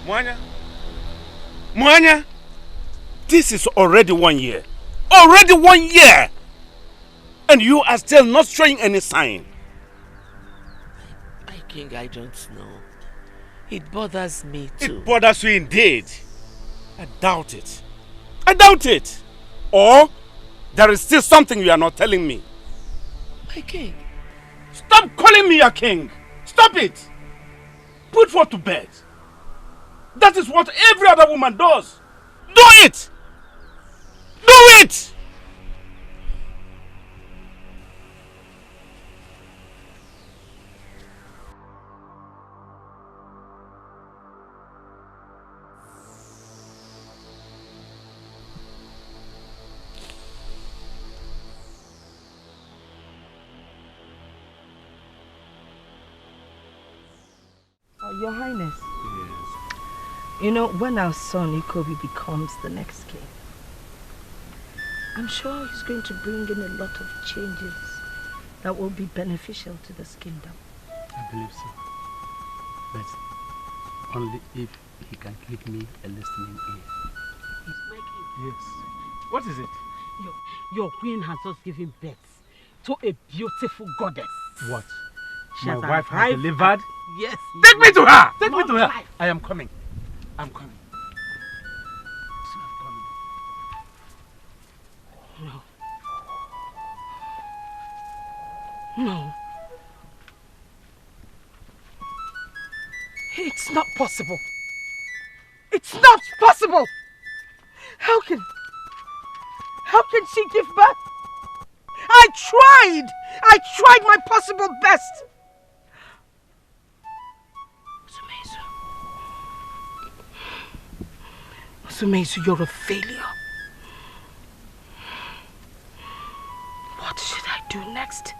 Mwanya? Mwanya? This is already 1 year. Already 1 year! And you are still not showing any sign. My king, I don't know. It bothers me too. It bothers you indeed. I doubt it. I doubt it. Or there is still something you are not telling me. My king. Stop calling me your king. Stop it. Put forth to bed. That is what every other woman does. Do it. Do it. Your Highness. Yes. You know, when our son Ikobi becomes the next king, I'm sure he's going to bring in a lot of changes that will be beneficial to this kingdom. I believe so. But only if he can give me a listening ear. My king. Yes. What is it? Your queen has just given birth to a beautiful goddess. What? She My has wife has arrived delivered? Yes. Take me to her! Take me Not to her! wife. I am coming. I'm coming. I'm coming. No. No. It's not possible. It's not possible! How can she give birth? I tried my possible best. Sumezu, you're a failure. What should I do next?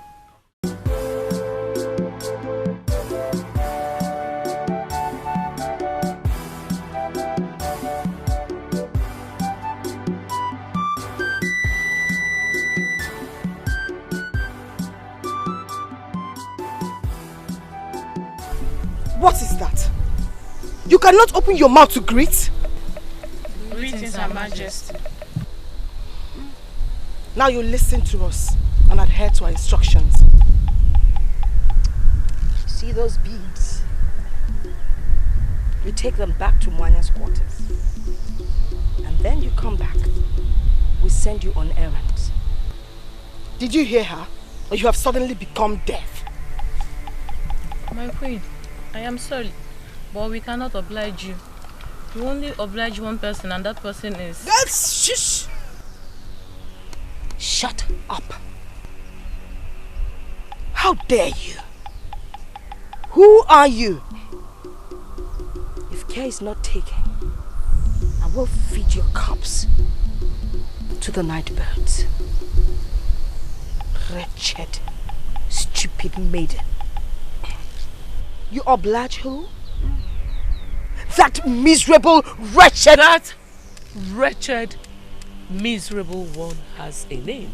What is that? You cannot open your mouth to greet? Greetings, Her Majesty. Now you listen to us and adhere to our instructions. See those beads? You take them back to Mwanya's quarters. And then you come back. We send you on errands. Did you hear her? Or you have suddenly become deaf? My queen, I am sorry, but we cannot oblige you. We only oblige one person, and that person is... That's shush! Shut up. How dare you? Who are you? If care is not taken, I will feed your corpse to the night birds. Wretched, stupid maiden. You oblige who? That miserable, wretched... That wretched, miserable one has a name.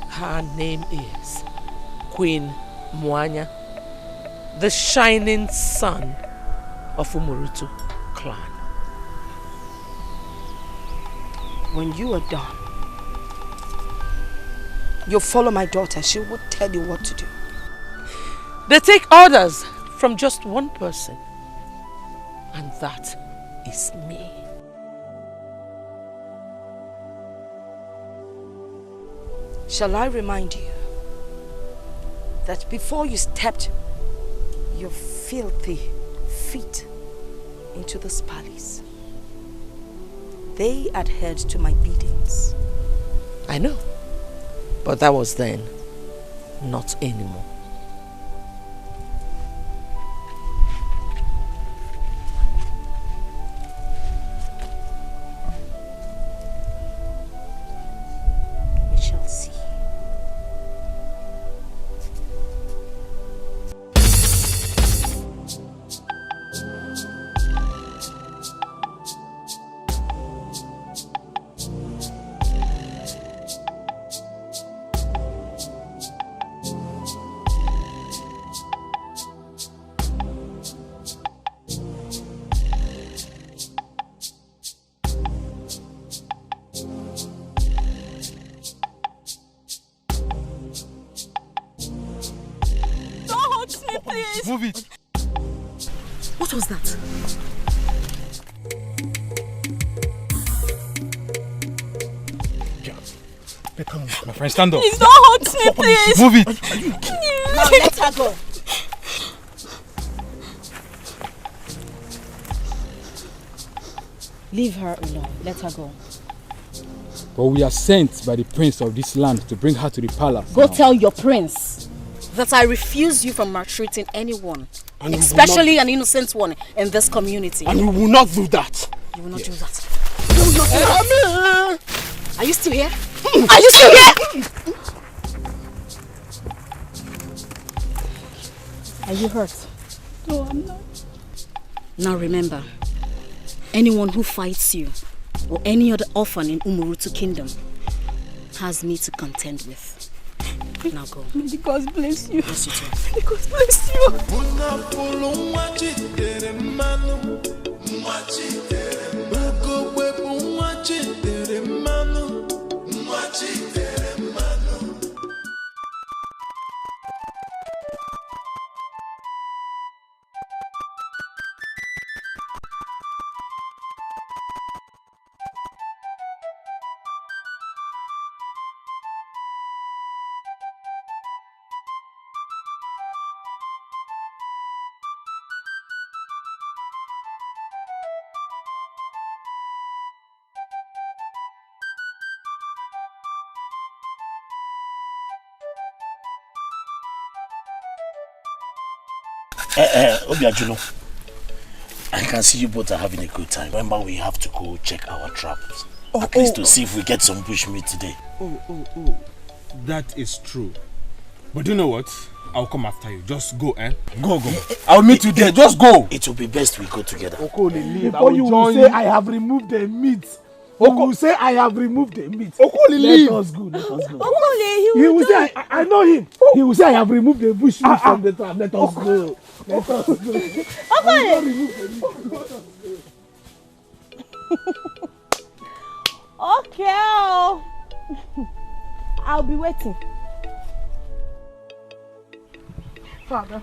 Her name is Queen Mwanya, the shining sun of Umurutu clan. When you are done, you'll follow my daughter. She will tell you what to do. They take orders from just one person, and that is me. Shall I remind you that before you stepped your filthy feet into this palace, they adhered to my biddings? I know. But that was then, not anymore. We shall see. please. Move it. What was that? My friend, stand up. Please don't hurt me, please. Move it. Now let her go. Leave her alone. Let her go. But we are sent by the prince of this land to bring her to the palace. Go tell your prince that I refuse you from maltreating anyone, And especially an innocent one in this community. And we will not do that. You will not do that. You will not do that. Are you still here? Are you still here? Are you hurt? No, I'm not. Now remember, anyone who fights you or any other orphan in Umurutu Kingdom has me to contend with. Now go. May the gods bless you. Yes, you too. May the gods bless you. Obiajuno, I can see you both are having a good time. Remember, we have to go check our traps. At least to see if we get some bushmeat today. That is true. But do you know what? I'll come after you. Just go, eh? Go. I'll meet you there. Just go. It will be best we go together. Before you will say I have removed the meat. You will say I have removed the meat. Let us go. He will say I know him. He will say I have removed the bush meat from the trap. Let us go. Let us go. Okay. I'll be waiting. Father,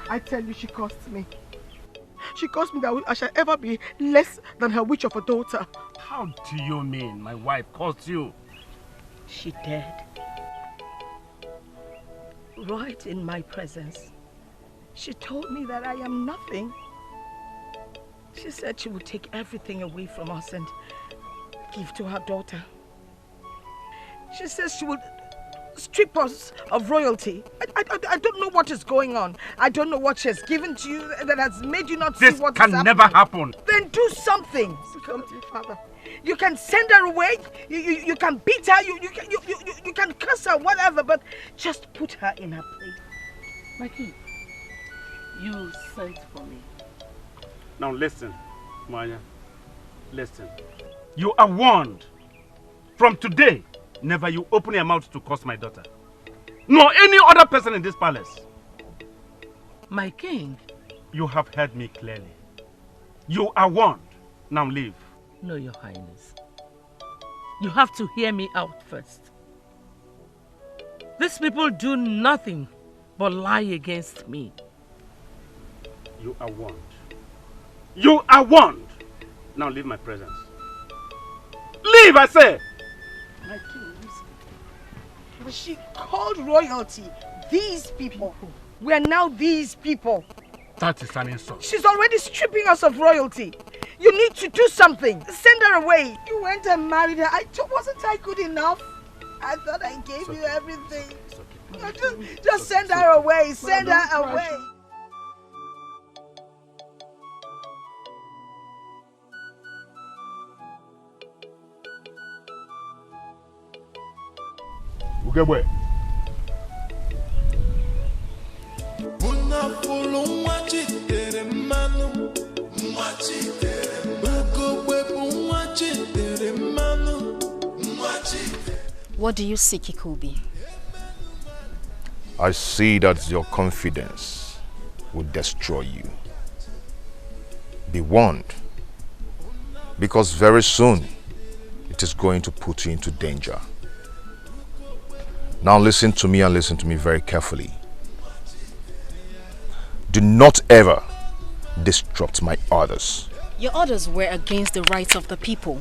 I tell you, she cost me. She cost me that I shall ever be less than her witch of a daughter. How do you mean my wife cost you? She dead. Right in my presence. She told me that I am nothing. She said she would take everything away from us and give to her daughter. She says she would strip us of royalty. I don't know what is going on. I don't know what she has given to you that has made you not see what is happening. This can never happen. Then do something. Come to you, Father. You can send her away. You can beat her. You can curse her, whatever. But just put her in her place. My king, you sent for me. Now listen, Maya. Listen. You are warned. From today, never you open your mouth to curse my daughter. Nor any other person in this palace. My king. You have heard me clearly. You are warned. Now leave. No, your highness. You have to hear me out first. These people do nothing but lie against me. You are warned. You are warned. Now leave my presence. Leave, I say! My king, listen. She called royalty these people. We are now these people. That is an insult. She's already stripping us of royalty. You need to do something. Send her away. You went and married her. Wasn't I good enough? I thought I gave you everything. Just send her away. Send her away. Ugebe. What do you see, Kikubi? I see that your confidence will destroy you. Be warned, because very soon it is going to put you into danger. Now listen to me and listen to me very carefully. Do not ever disrupt my orders. Your orders were against the rights of the people.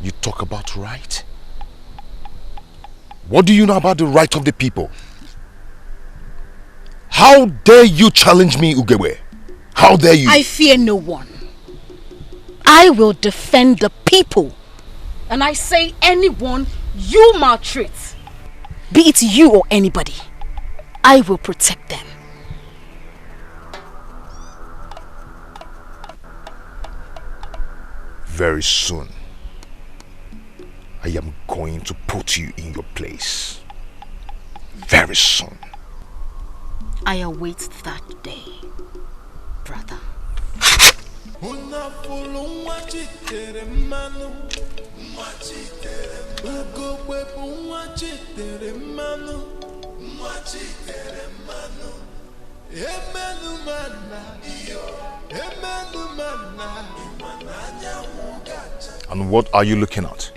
You talk about right? What do you know about the right of the people? How dare you challenge me, Ugewe? How dare you? I fear no one. I will defend the people. And I say anyone you maltreat, be it you or anybody, I will protect them. Very soon, I am going to put you in your place. Very soon. I await that day, brother. And what are you looking at?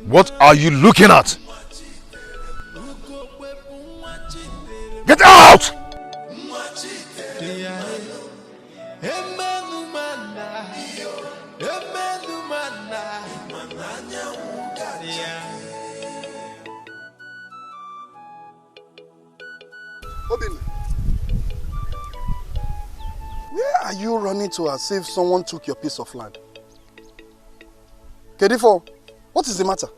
What are you looking at? Get out! Obin, where are you running to as if someone took your piece of land? Kedifo, what is the matter?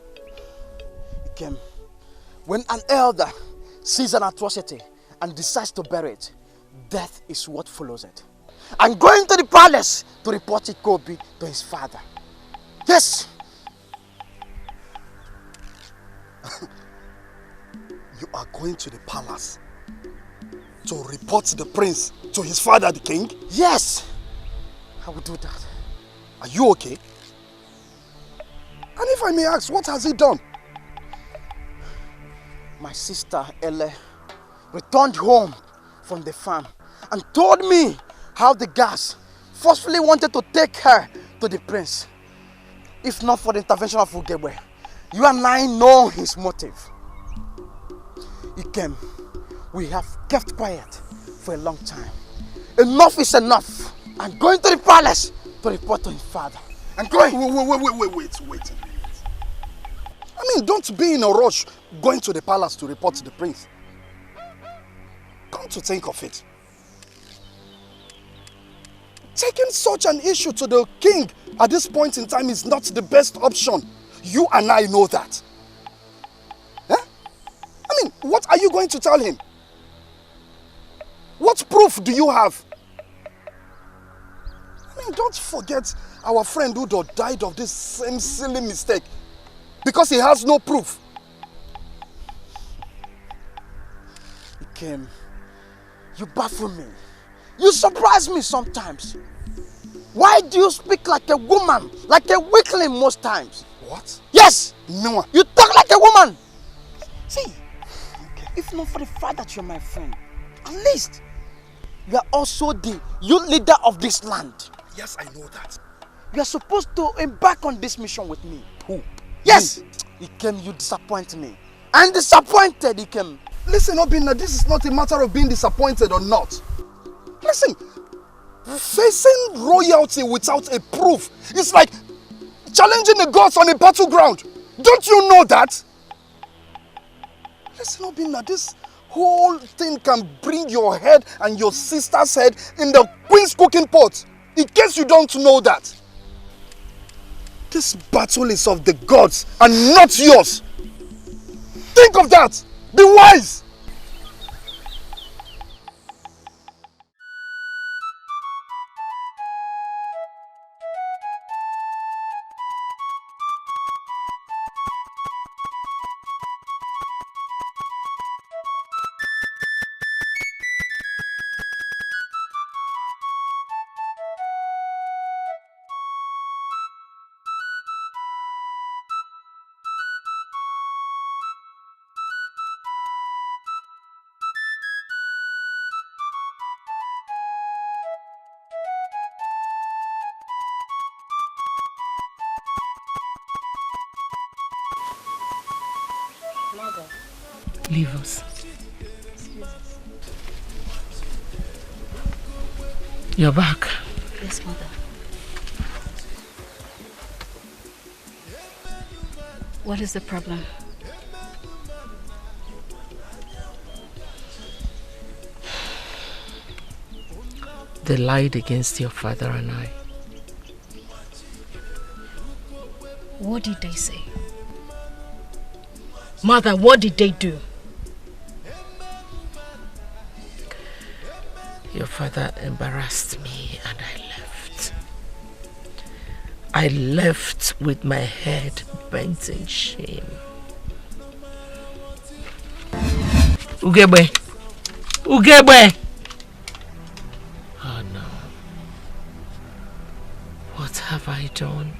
Ikem, when an elder sees an atrocity and decides to bury it, death is what follows it. I'm going to the palace to report it Kobe to his father. Yes! You are going to the palace to report the prince to his father, the king? Yes! I will do that. Are you okay? And if I may ask, what has he done? My sister, Ele, returned home from the farm and told me how the guards forcefully wanted to take her to the prince. If not for the intervention of Ugewe, you and I know his motive. Ikem, we have kept quiet for a long time. Enough is enough. I'm going to the palace to report to his father. I'm going. Wait. I mean, don't be in a rush going to the palace to report to the prince. Come to think of it, taking such an issue to the king at this point in time is not the best option. You and I know that. Eh? I mean, what are you going to tell him? What proof do you have? I mean, don't forget our friend who died of this same silly mistake because he has no proof. Ikem, you baffle me. You surprise me sometimes. Why do you speak like a woman, like a weakling most times? What? Yes! No. You talk like a woman! See, if not for the fact that you're my friend, at least you are also the youth leader of this land. Yes, I know that. You are supposed to embark on this mission with me. Who? Yes! Ikem, you disappoint me. I'm disappointed, Ikem. Listen, Obinna, this is not a matter of being disappointed or not. Listen, facing royalty without a proof is like challenging the gods on a battleground. Don't you know that? Listen, Obinna, this whole thing can bring your head and your sister's head in the queen's cooking pot. In case you don't know that. This battle is of the gods and not yours. Think of that. Be wise. Mother. Leave us. You're back. Yes, Mother. What is the problem? They lied against your father and I. What did they say? Mother, what did they do? Your father embarrassed me and I left. I left with my head bent in shame. Ugebe! Ugebe! Oh no. What have I done?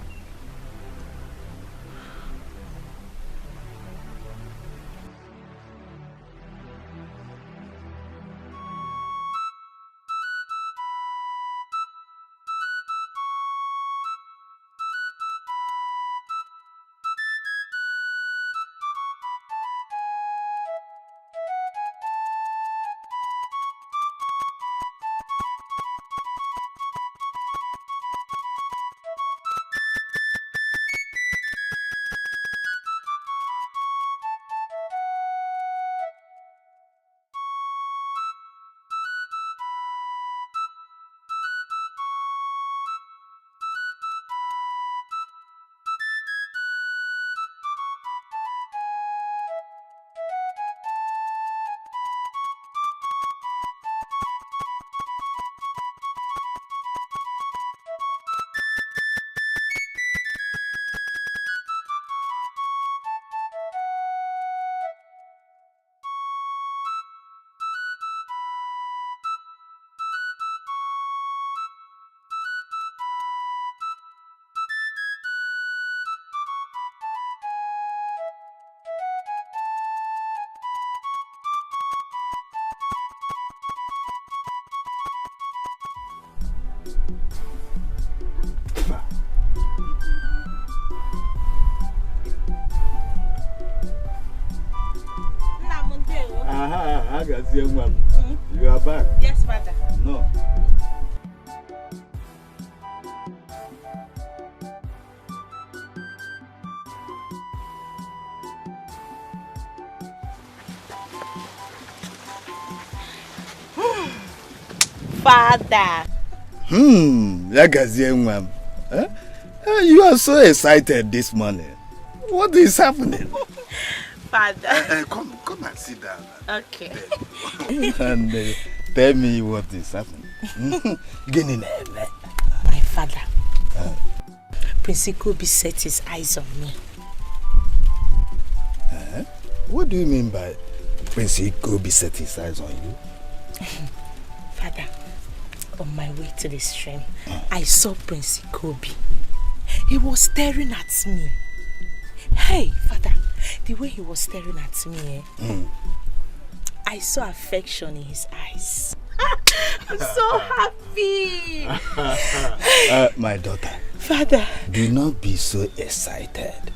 You are back? Yes, Father. No. Father. Huh? You are so excited this morning. What is happening? Father. Come and sit down. Okay. And tell me what is happening. My father. Prince Ikobi set his eyes on me. What do you mean by Prince Ikobi set his eyes on you? Father, on my way to the stream, I saw Prince Ikobi. He was staring at me. Hey, Father, the way he was staring at me, I saw affection in his eyes. I'm so happy. My daughter. Father. Do not be so excited.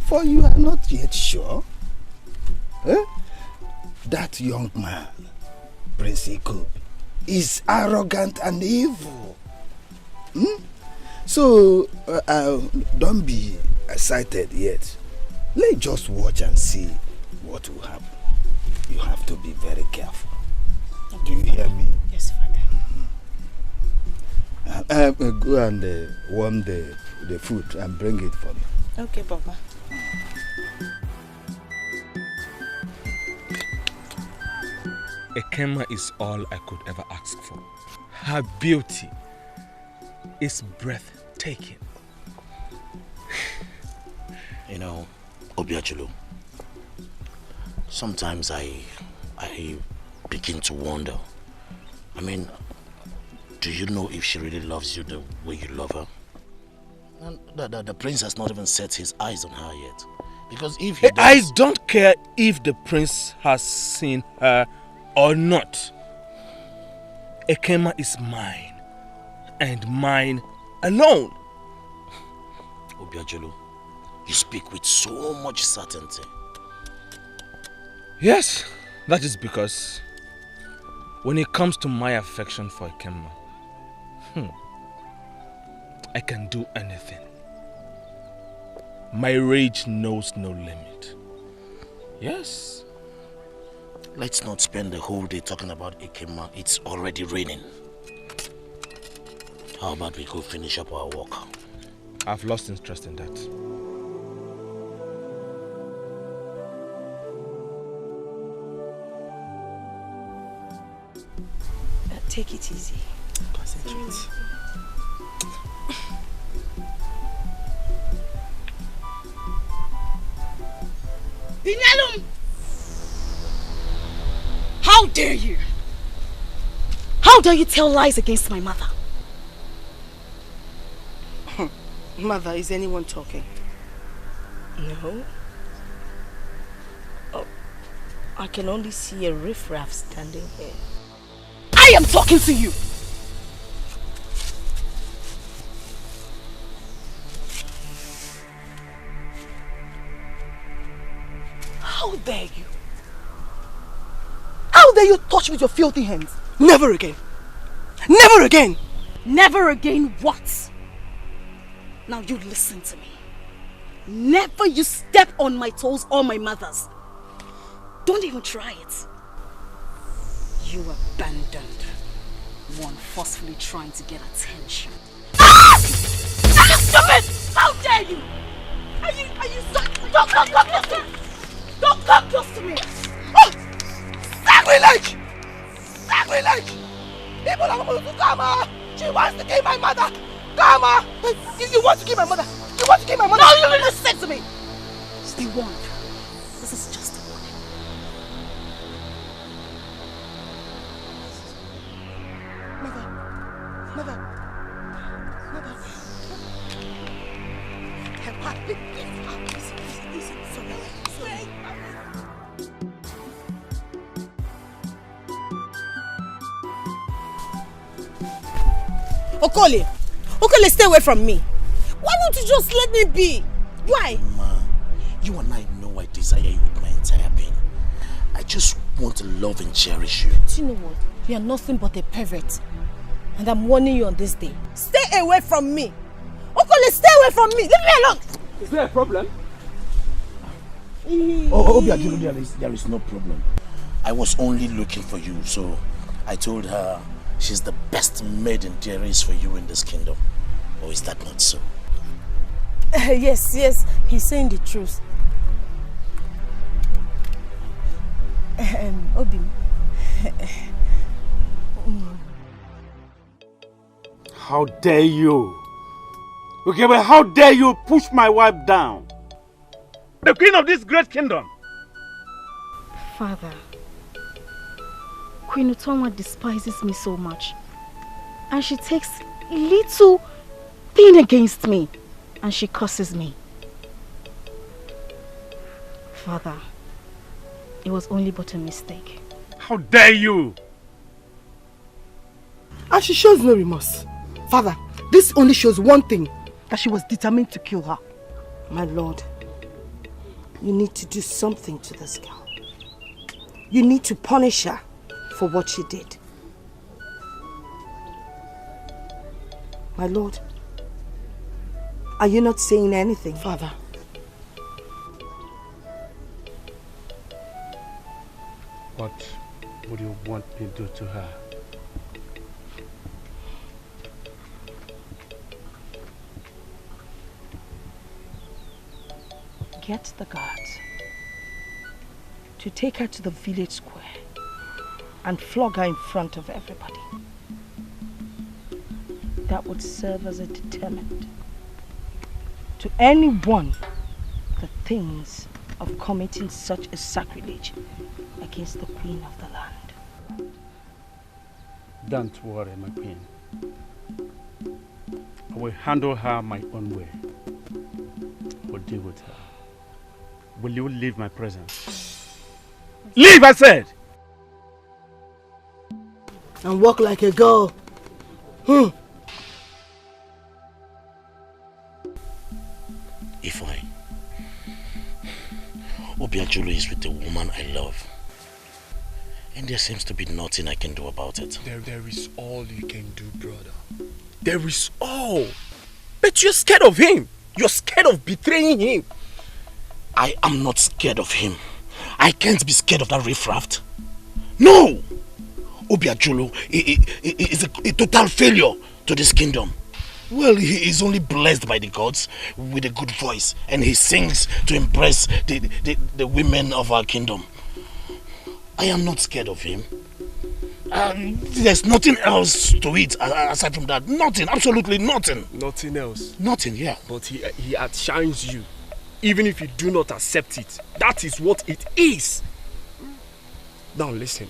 For you are not yet sure. That young man, Prince Ikobi, is arrogant and evil. So, don't be excited yet. Let's just watch and see what will happen. You have to be very careful. Okay. Do you hear me? Yes, Father. Go and warm the food and bring it for me. Okay, Papa. Ekema is all I could ever ask for. Her beauty is breathtaking. You know, Obiachulu, sometimes I begin to wonder. I mean, do you know if she really loves you the way you love her? And the prince has not even set his eyes on her yet. Because if he does... I don't care if the prince has seen her or not. Ekema is mine, and mine alone. Obiachulu, you speak with so much certainty. Yes, that is because when it comes to my affection for Ikemma, I can do anything. My rage knows no limit. Yes. Let's not spend the whole day talking about Ikemma. It's already raining. How about we go finish up our work? I've lost interest in that. Take it easy. Concentrate. Inyalum! How dare you? How dare you tell lies against my mother? Mother, is anyone talking? No. Oh, I can only see a riffraff standing here. I am talking to you! How dare you? How dare you touch me with your filthy hands? Never again! Never again! Never again what? Now you listen to me. Never you step on my toes or my mother's. Don't even try it. You abandoned one forcefully trying to get attention. Ah! Stupid! How dare you? Are you so... Don't come close to me! Don't come close to me! Oh! Sacrilege! Sacrilege! People are going to come. She wants to kill my mother. Come. You want to kill my mother? You want to kill my mother? No, you listen to me. Be warned. This is just a warning. Mother. Okole, stay away from me. Why don't you just let me be? Why? Ma, you and I know I desire you with my entire being. I just want to love and cherish you. Do you know what? You are nothing but a pervert. And I'm warning you on this day. Stay away from me. Okole, stay away from me. Leave me alone. Is there a problem? Oh, Obiagilu, there is no problem. I was only looking for you, so I told her she's the best maiden there is for you in this kingdom. Or is that not so? Yes, he's saying the truth. Obi. How dare you? Okay, but how dare you push my wife down? The queen of this great kingdom. Father, Queen Utonwa despises me so much. And she takes little thing against me. And she curses me. Father, it was only but a mistake. How dare you? And she shows no remorse. Father, this only shows one thing. That she was determined to kill her. My lord, you need to do something to this girl. You need to punish her for what she did. My lord, are you not saying anything? Father. What would you want me to do to her? Get the guards to take her to the village square and flog her in front of everybody. That would serve as a deterrent to anyone that thinks of committing such a sacrilege against the queen of the land. Don't worry, my queen. I will handle her my own way. I will deal with her. Will you leave my presence? Leave, I said! And walk like a girl. Obiajulu is with the woman I love. And there seems to be nothing I can do about it. There is all you can do, brother. There is all. But you're scared of him. You're scared of betraying him. I am not scared of him. I can't be scared of that riffraff. No! Obiajulu is a total failure to this kingdom. Well, he is only blessed by the gods with a good voice, and he sings to impress the women of our kingdom. I am not scared of him. There's nothing else to it aside from that. Nothing, absolutely nothing. Nothing else? Nothing, yeah. But he outshines you. Even if you do not accept it, that is what it is. Now listen.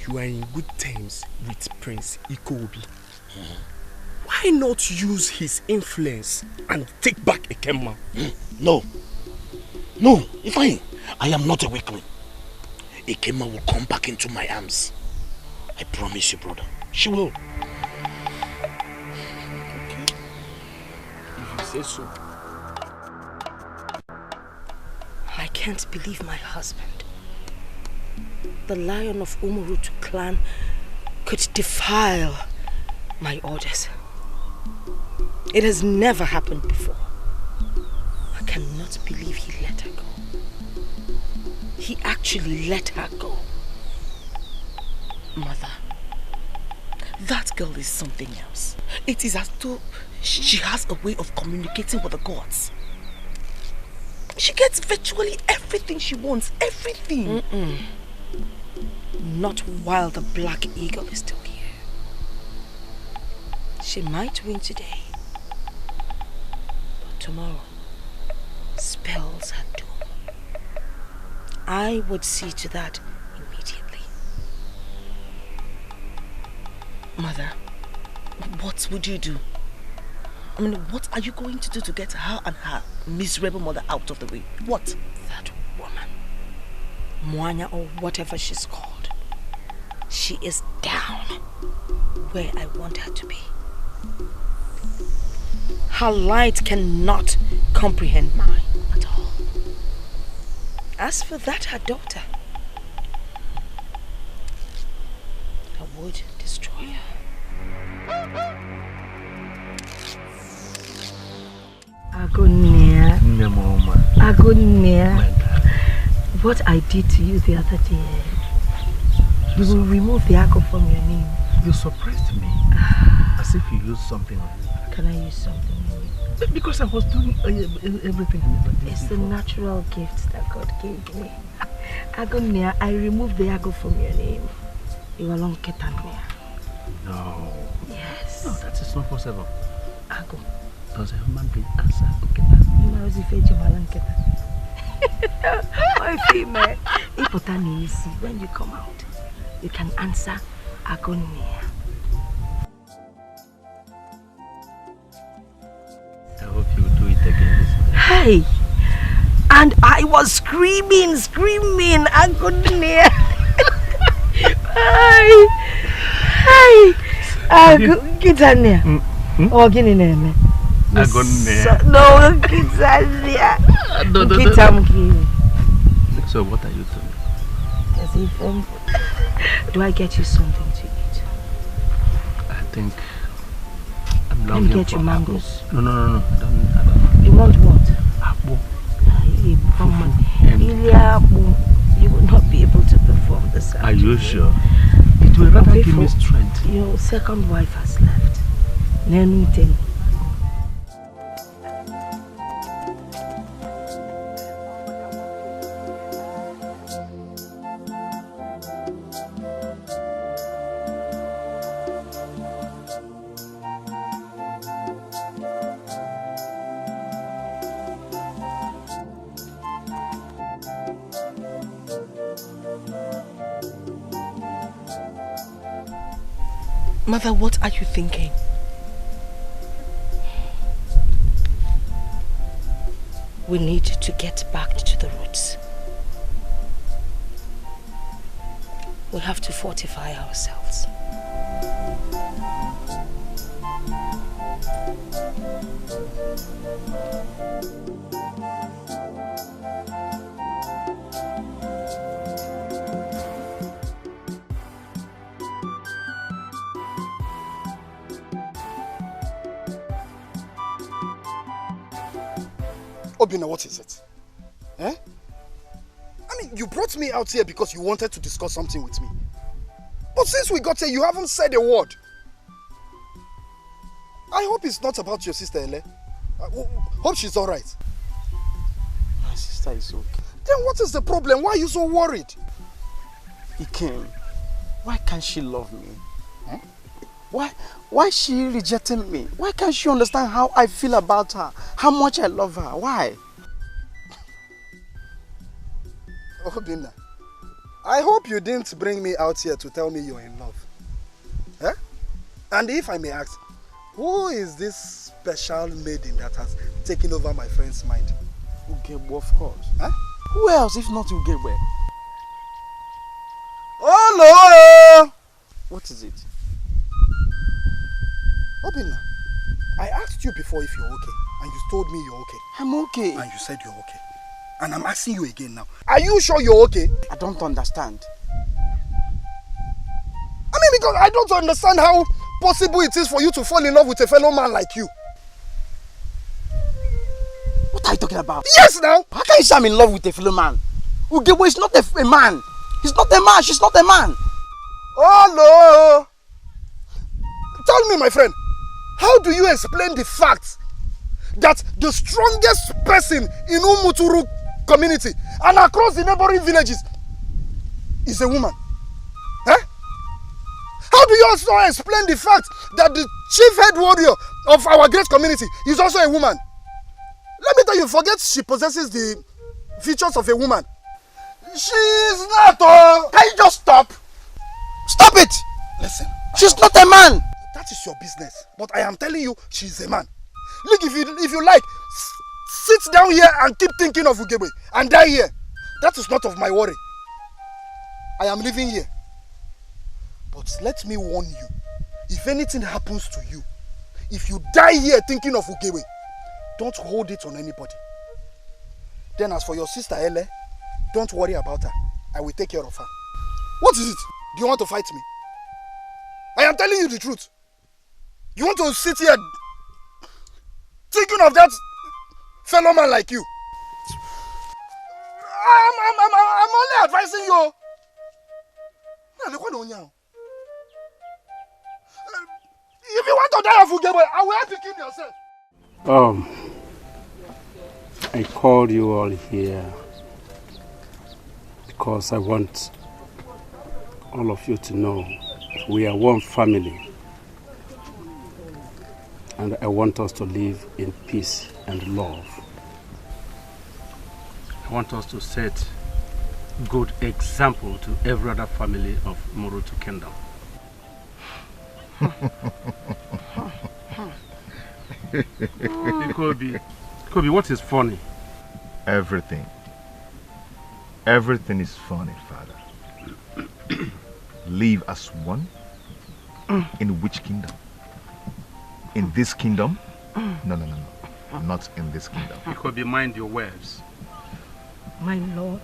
You are in good terms with Prince Ikobi. Why not use his influence and take back Ekema? No. No, Ifeanyi, I am not a weakling. Ekema will come back into my arms. I promise you, brother. She will. Okay. If you say so. I can't believe my husband, the lion of Umurutu clan, could defile my orders. It has never happened before. I cannot believe he let her go. He actually let her go. Mother, that girl is something else. It is as though she has a way of communicating with the gods. She gets virtually everything she wants, everything. Not while the Black Eagle is still here. She might win today, but tomorrow spells her doom. I would see to that immediately. Mother, what would you do? I mean, what are you going to do to get her and her miserable mother out of the way? What? That woman, Mwanya or whatever she's called, she is down where I want her to be. Her light cannot comprehend mine at all. As for that, her daughter, I would destroy her. Agonia. Agonia. What I did to you the other day, you will remove the Ago from your name. You surprised me. As if you used something on me. Can I use something on you? Because I was doing everything I never did. It's the natural gift that God gave me. Agonia, I removed the Ago from your name. You are long Ketania. No. Yes. No, that is not possible. Ago. Does a human being answer Oketa? My female. When you come out, you can answer Agonia. I hope you do it again this time. Hey! And I was screaming, Agonia. Hey! Gitania. Oh, guinea name. Agonia. No, Gitania. So what are you doing? Do I get you something to eat? I think I'm Let me get you mangoes. No. I don't. You want what? Apple. You will not be able to perform this. Are you sure? It will rather give me strength. Your second wife has left. Nenuiten. Mother, what are you thinking? We need to get back to the roots. We have to fortify ourselves. Obina, what is it? Eh? I mean, you brought me out here because you wanted to discuss something with me. But since we got here, you haven't said a word. I hope it's not about your sister, Ele. Hope she's alright. My sister is okay. Then what is the problem? Why are you so worried? Ikem, why can't she love me? Huh? Why is she rejecting me? Why can't she understand how I feel about her? How much I love her? Why? Obina, I hope you didn't bring me out here to tell me you're in love. Eh? And if I may ask, who is this special maiden that has taken over my friend's mind? Ugebo, of course. Huh? Who else if not Ugebo? Oh no! What is it? Obina, I asked you before if you're okay, and you told me you're okay. I'm okay. And you said you're okay. And I'm asking you again now. Are you sure you're okay? I don't understand. I mean, because I don't understand how possible it is for you to fall in love with a fellow man like you. What are you talking about? Yes, now! How can you say I'm in love with a fellow man? Ugebo is not a man. He's not a man. She's not a man. Oh, no! Tell me, my friend, how do you explain the fact that the strongest person in Umuturu community and across the neighboring villages is a woman? Eh? How do you also explain the fact that the chief head warrior of our great community is also a woman? Let me tell you, forget she possesses the features of a woman. She's not. Can you just stop? Stop it! Listen. She's not a man. That is your business. But I am telling you, she's a man. Look, if you like, sit down here and keep thinking of Ugebe and die here. That is not of my worry. I am living here. But let me warn you, if anything happens to you, if you die here thinking of Ugebe, don't hold it on anybody. Then as for your sister Ele, don't worry about her. I will take care of her. What is it? Do you want to fight me? I am telling you the truth. You want to sit here thinking of that fellow man like you? I'm only advising you. If you want to die of Ugebe, I will help you kill yourself. I called you all here because I want all of you to know we are one family, and I want us to live in peace and love. I want us to set good example to every other family of Morutu Kingdom. Kobe, what is funny? Everything. Everything is funny, Father. Live as one? In which kingdom? In this kingdom? No. Not in this kingdom. Kobe, mind your words. My lord,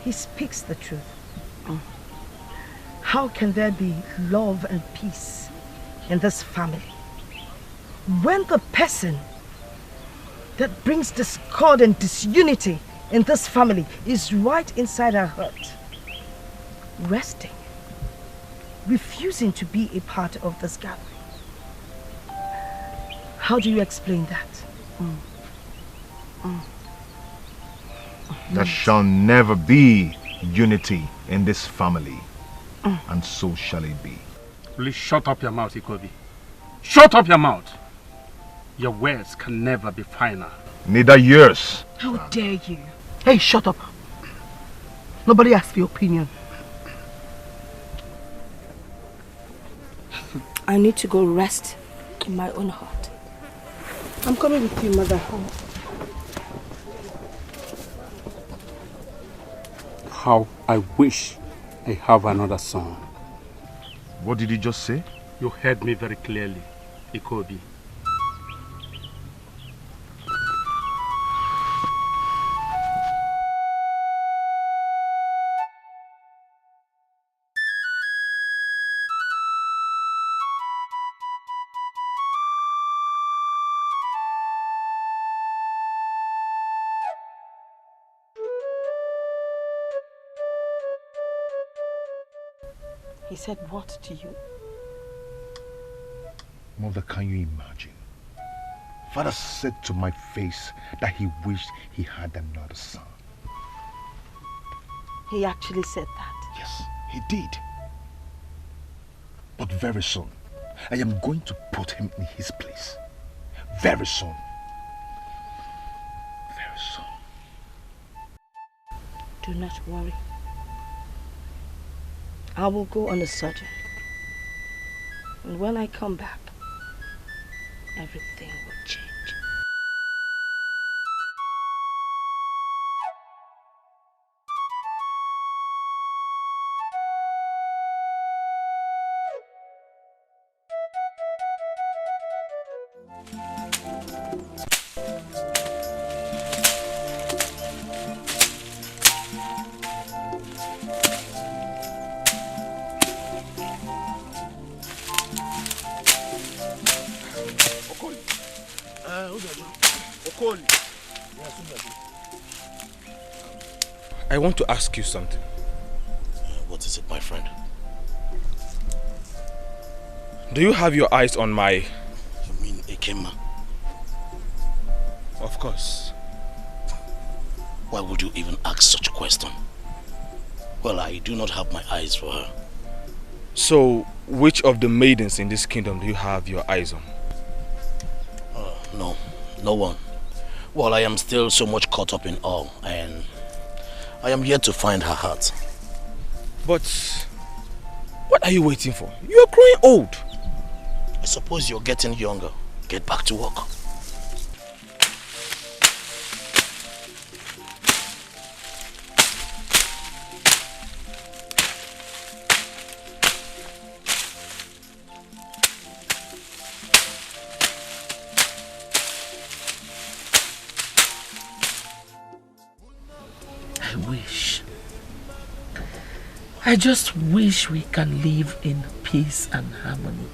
he speaks the truth. How can there be love and peace in this family when the person that brings discord and disunity in this family is right inside our hut, resting, refusing to be a part of this gathering? How do you explain that? There shall never be unity in this family, and so shall it be. Please shut up your mouth, Ikobi. Shut up your mouth. Your words can never be final. Neither yours. How dare you? Hey, shut up. Nobody asked for your opinion. I need to go rest in my own heart. I'm coming with you, mother. How I wish I have another son. What did you just say? You heard me very clearly, Ikobi. He said what to you? Mother, can you imagine? Father said to my face that he wished he had another son. He actually said that? Yes, he did. But very soon, I am going to put him in his place. Very soon. Very soon. Do not worry. I will go on a surgery. And when I come back, everything will change. I want to ask you something. What is it, my friend? Do you have your eyes on my... You mean Ekema? Of course. Why would you even ask such a question? Well, I do not have my eyes for her. So, which of the maidens in this kingdom do you have your eyes on? No one. Well, I am still so much caught up in all, and I am yet to find her heart. But what are you waiting for? You are growing old. I suppose you're getting younger. Get back to work. I just wish we can live in peace and harmony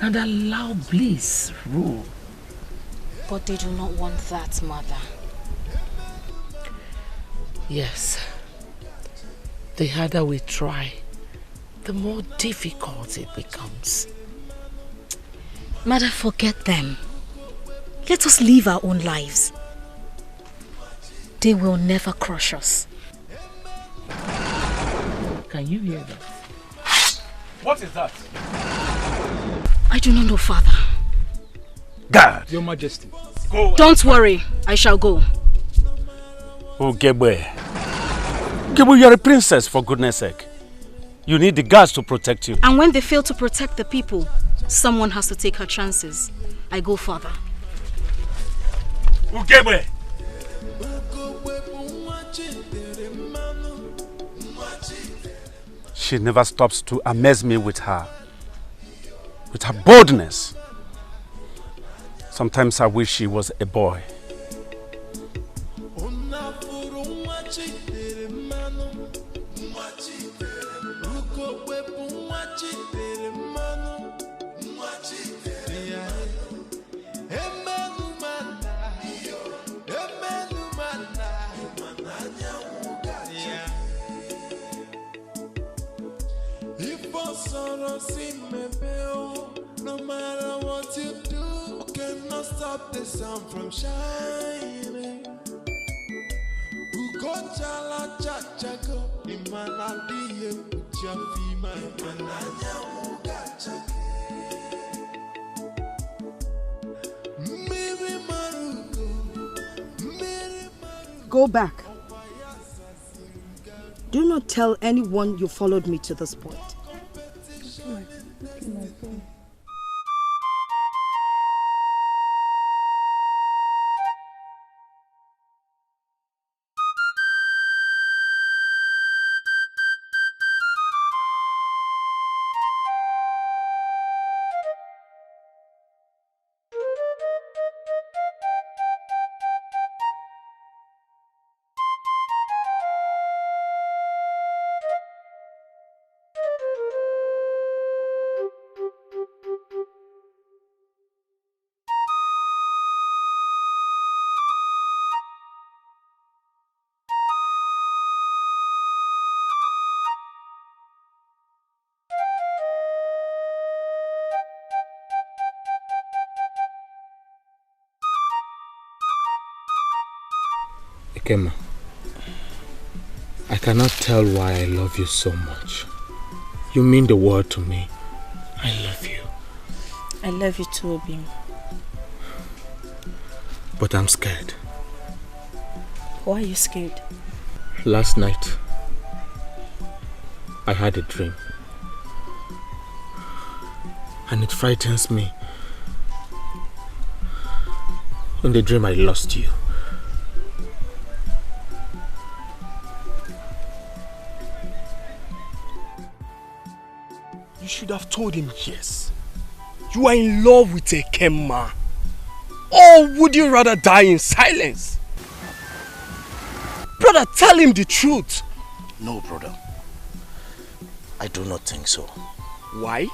and allow bliss rule. But they do not want that, Mother. Yes. The harder we try, the more difficult it becomes. Mother, forget them. Let us live our own lives. They will never crush us. Can you hear that? What is that? I do not know, Father. God! Your Majesty. Go. Don't worry, I shall go. Oh, Gebe. Gebe, you're a princess, for goodness sake. You need the guards to protect you. And when they fail to protect the people, someone has to take her chances. I go, Father. Ugebe! She never stops to amaze me with her boldness. Sometimes I wish she was a boy. No matter what you do, cannot stop the sun from shining. Ukonchala chachago, imanadiye uchafima, imananya mugachake. Go back. Do not tell anyone you followed me to this point. Ekema, I cannot tell why I love you so much. You mean the world to me. I love you. I love you too, Obim. But I'm scared. Why are you scared? Last night, I had a dream. And it frightens me. In the dream, I lost you. You should have told him yes. You are in love with Ekema. Or would you rather die in silence? Brother, tell him the truth. No, brother. I do not think so. Why?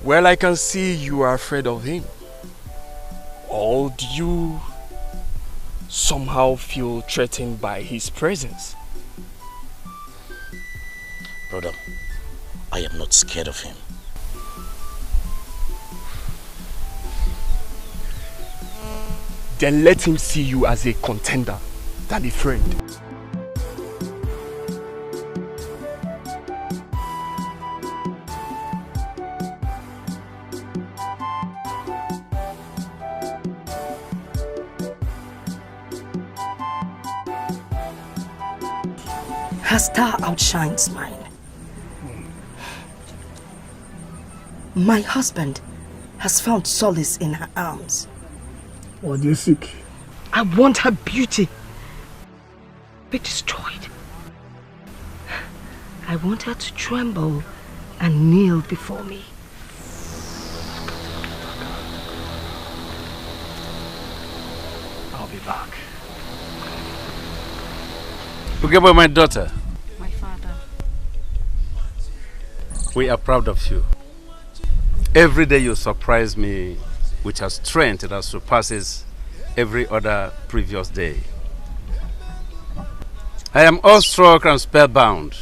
Well, I can see you are afraid of him. Or do you somehow feel threatened by his presence? Brother, I am not scared of him. Then let him see you as a contender than a friend. Her star outshines mine. My husband has found solace in her arms. What do you seek? I want her beauty be destroyed. I want her to tremble and kneel before me. I'll be back. Forget my daughter. My father. We are proud of you. Every day you surprise me with a strength that surpasses every other previous day. I am awestruck and spellbound.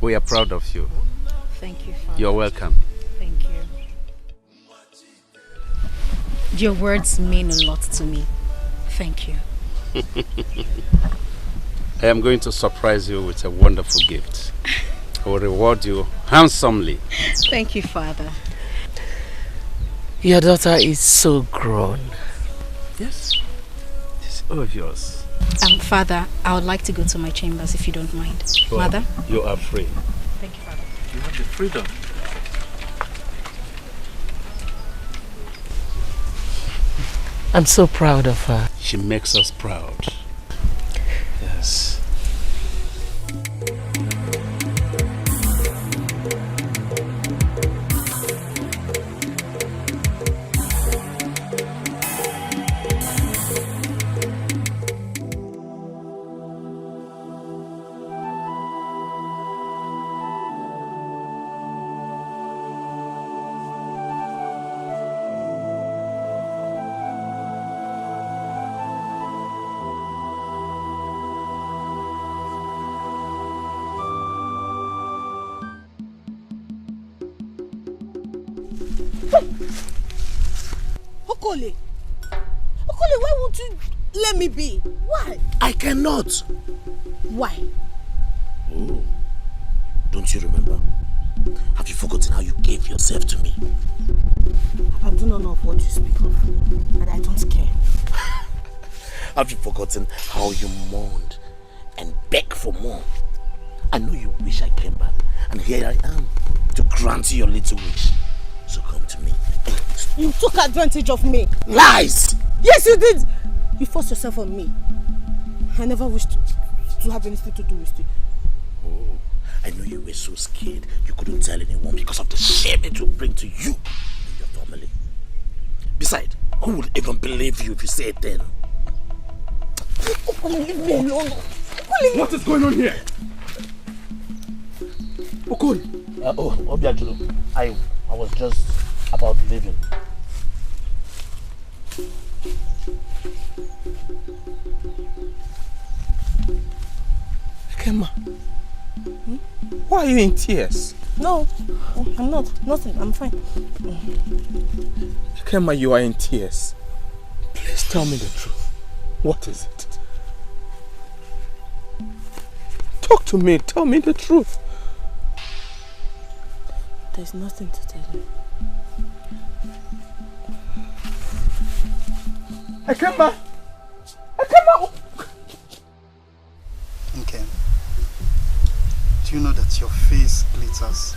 We are proud of you. Thank you, Father. You're welcome. Thank you. Your words mean a lot to me. Thank you. I am going to surprise you with a wonderful gift. I will reward you handsomely. Thank you, Father. Your daughter is so grown. Yes. It's obvious. Father, I would like to go to my chambers if you don't mind. Well, Mother? You are free. Thank you, Father. You have the freedom. I'm so proud of her. She makes us proud. Yes. Okole, why won't you let me be? Why? I cannot. Why? Oh, don't you remember? Have you forgotten how you gave yourself to me? I do not know of what you speak of, and I don't care. Have you forgotten how you mourned and begged for more? I know you wish I came back, and here I am to grant you your little wish. So come to me. You took advantage of me. Lies! Yes, you did. You forced yourself on me. I never wished to have anything to do with you. Oh, I know you were so scared you couldn't tell anyone because of the shame it would bring to you and your family. Besides, who would even believe you if you say it then? Leave me alone. What is going on here? Okoli. Obiajulu, I was just about leaving. Ekema, why are you in tears? No, I'm not. Nothing. I'm fine. Ekema, you are in tears. Please tell me the truth. What is it? Talk to me. Tell me the truth. There's nothing to tell you. Ekemba! Okay. Do you know that your face glitters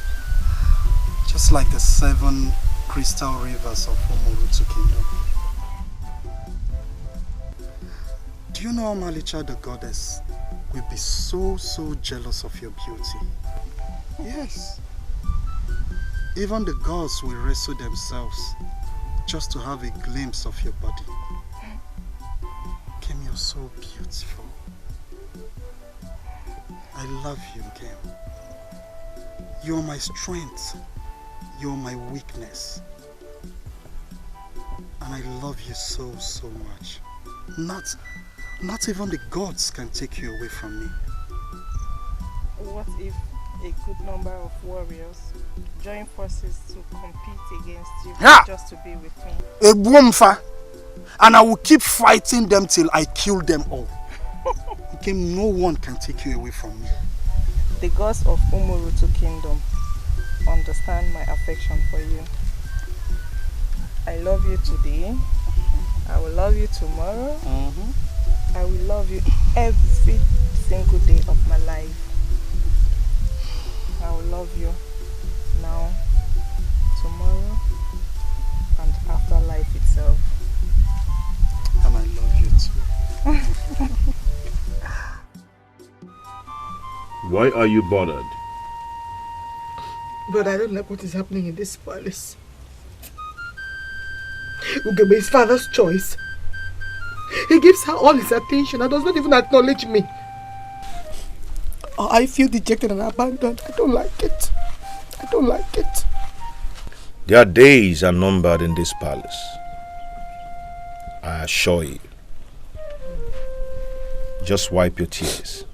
just like the 7 crystal rivers of Omorutu Kingdom? Do you know Malicha the goddess will be so jealous of your beauty? Yes. Even the gods will wrestle themselves just to have a glimpse of your body. Kim, you're so beautiful. I love you, Kim. You're my strength. You're my weakness. And I love you so much. Not even the gods can take you away from me. What if a good number of warriors join forces to compete against you just to be with me? A boomfa, and I will keep fighting them till I kill them all. Okay, no one can take you away from me. The gods of Omorutu Kingdom understand my affection for you. I love you today. I will love you tomorrow. I will love you every single day of my life. I will love you now, tomorrow, and after life itself. And I love you too. Why are you bothered? But I don't like what is happening in this palace. Ugeme is father's choice. He gives her all his attention and does not even acknowledge me. I feel dejected and abandoned. I don't like it. I don't like it. Their days are numbered in this palace. I assure you. Just wipe your tears.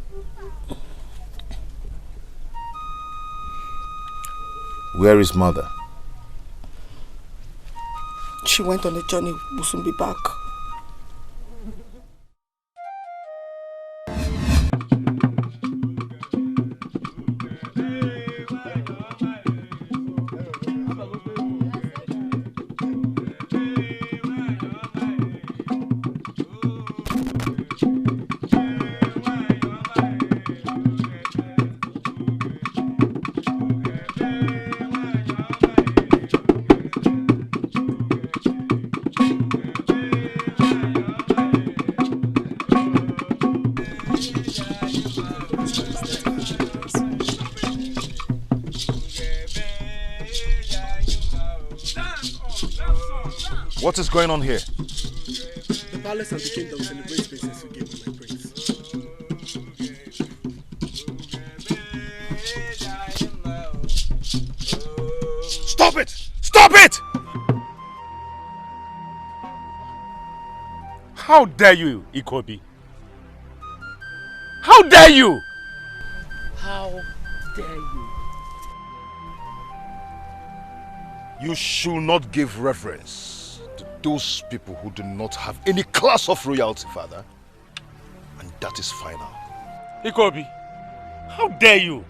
Where is mother? She went on a journey, will soon be back. What is going on here? The palace and the kingdom celebrate Princess Ugeme, my prince. Stop it! Stop it! How dare you, Ikobi? How dare you? How dare you? You should not give reverence to those people who do not have any class of royalty, father. And that is final. Ikobi, how dare you?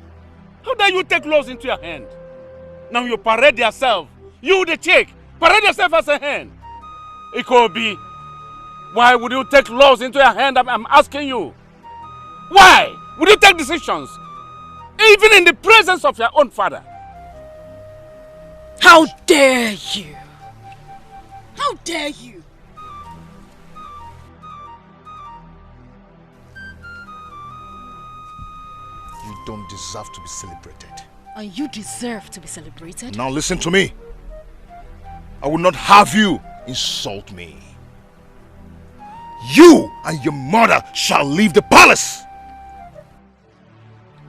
How dare you take laws into your hand? Now you parade yourself. You the chick, parade yourself as a hand. Ikobi, why would you take laws into your hand? I'm asking you. Why would you take decisions? Even in the presence of your own father. How dare you? How dare you? You don't deserve to be celebrated. And you deserve to be celebrated. Now listen to me. I will not have you insult me. You and your mother shall leave the palace.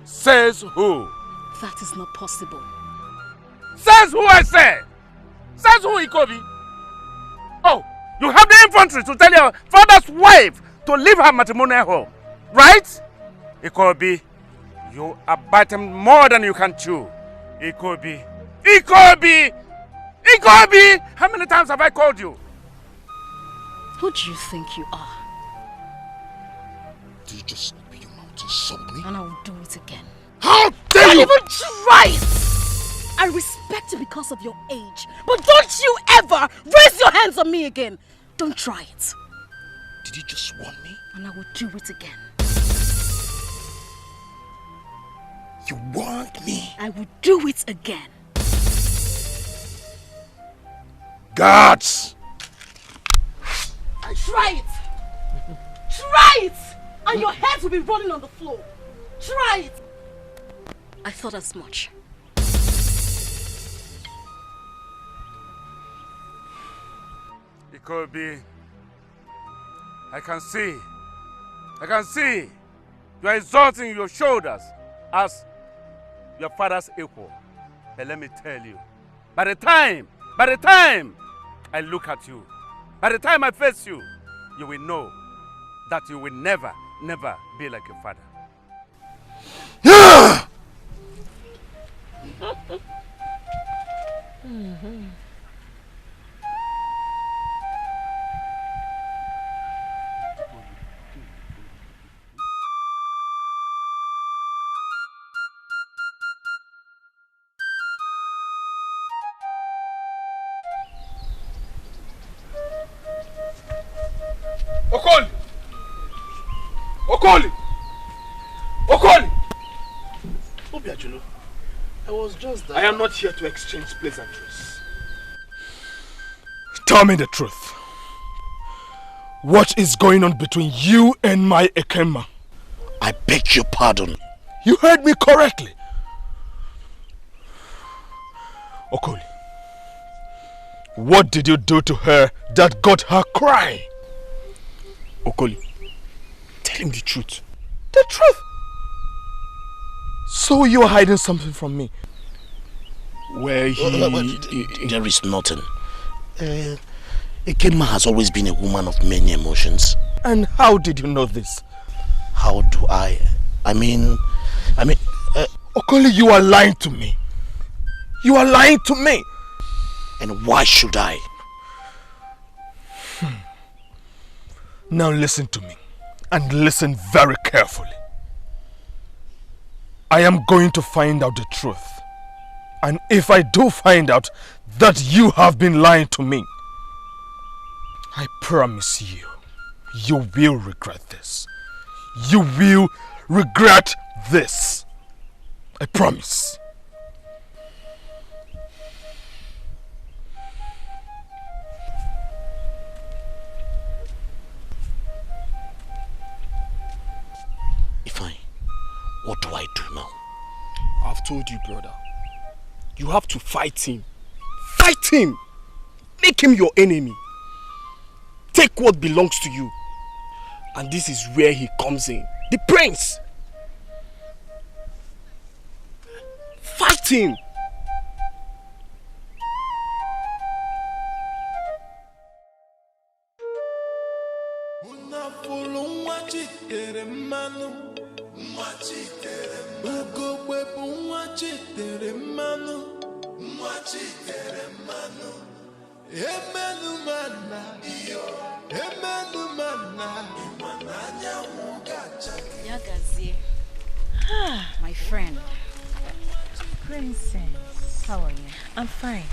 Says who? That is not possible. Says who, I say? Says who, Ikobi? Oh, you have the infantry to tell your father's wife to leave her matrimonial home, right? Ikobi, you are biting more than you can chew. Ikobi, Ikobi, Ikobi! How many times have I called you? Who do you think you are? Did you just open your mouth to insult me? And I will do it again. How dare you! Don't even try it! I respect you because of your age, but don't you ever raise your hands on me again! Don't try it. Did you just warn me? And I will do it again. You warned me? I will do it again. Guards! Try it! Try it! And your heads will be rolling on the floor. Try it! I thought as much. It could be. I can see. You are exalting your shoulders as your father's equal. But let me tell you, by the time I look at you, by the time I face you, you will know that you will never be like your father. Okoli! Obiajulo, I was just there. I am not here to exchange pleasantries. Tell me the truth. What is going on between you and my Ekema? I beg your pardon. You heard me correctly. Okoli, what did you do to her that got her crying? Okoli, tell him the truth. The truth? So you are hiding something from me? Where there is nothing. Ekema has always been a woman of many emotions. And how did you know this? How do I mean... Okoli, you are lying to me. You are lying to me. And why should I? Now listen to me. And listen very carefully. I am going to find out the truth. And if I do find out that you have been lying to me, I promise you, you will regret this. You will regret this. I promise. What do I do now? I've told you, brother. You have to fight him. Fight him! Make him your enemy. Take what belongs to you. And this is where he comes in. The prince! Fight him! My friend. Princess. How are you? I'm fine.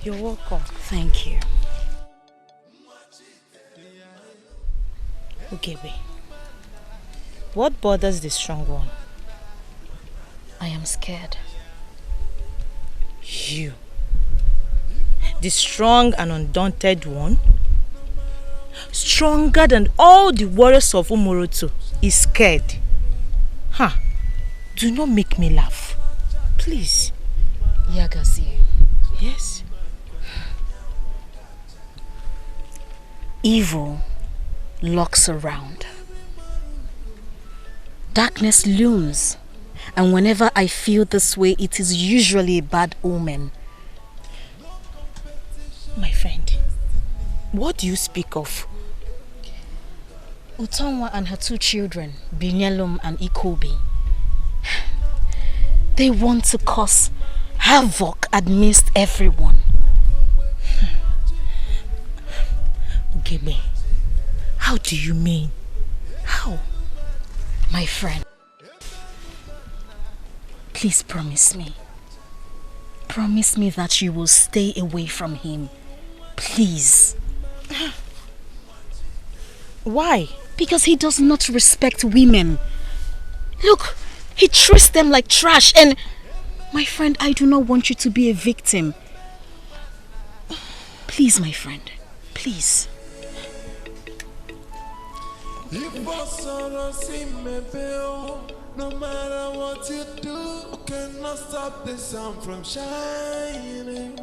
You're welcome. Thank you. Ugebe, what bothers the strong one? I am scared. You? The strong and undaunted one? Stronger than all the warriors of Umurutu is scared. Huh? Do not make me laugh. Please. Yagazie. Yes? Evil lurks around. Darkness looms. And whenever I feel this way, it is usually a bad omen. My friend, what do you speak of? Utonwa and her two children, Binyelum and Ikobi, they want to cause havoc amidst everyone. Ugebe, how do you mean My friend, please promise me. Promise me that you will stay away from him. Please. Why? Because he does not respect women. Look, he treats them like trash, and my friend, I do not want you to be a victim. Please, my friend, please. No matter what you do, cannot stop the sun from shining.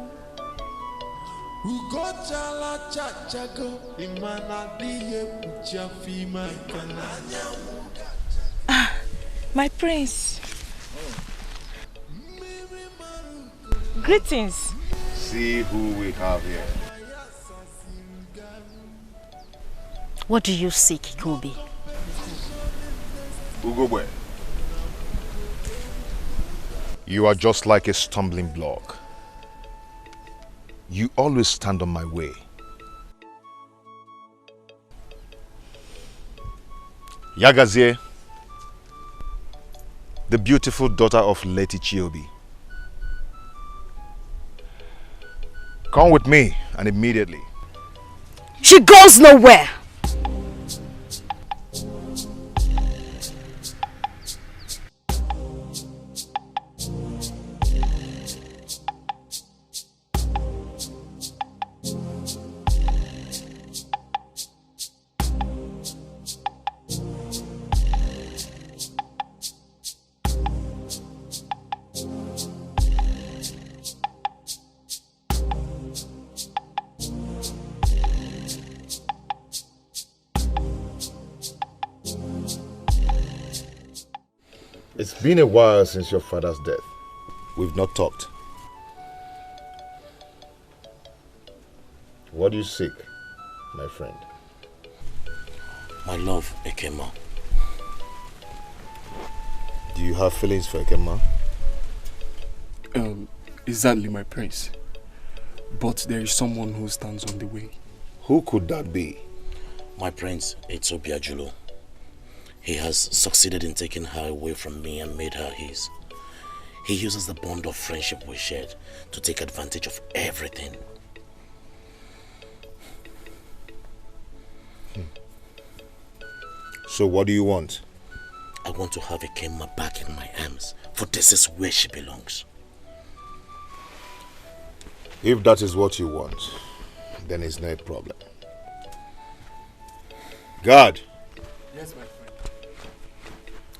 My prince. Greetings. See who we have here. What do you seek, Kobe? Ugobwe. You are just like a stumbling block. You always stand on my way. Yagazie, the beautiful daughter of Leti Chiobi. Come with me, and immediately. She goes nowhere! It's been a while since your father's death. We've not talked. What do you seek, my friend? My love, Ekema. Do you have feelings for Ekema? Exactly, my prince. But there is someone who stands on the way. Who could that be? My prince, it's Obiajulo. He has succeeded in taking her away from me and made her his. He uses the bond of friendship we shared to take advantage of everything. So what do you want? I want to have Ekema back in my arms, for this is where she belongs. If that is what you want, then it's no problem. Guard! Yes, my friend.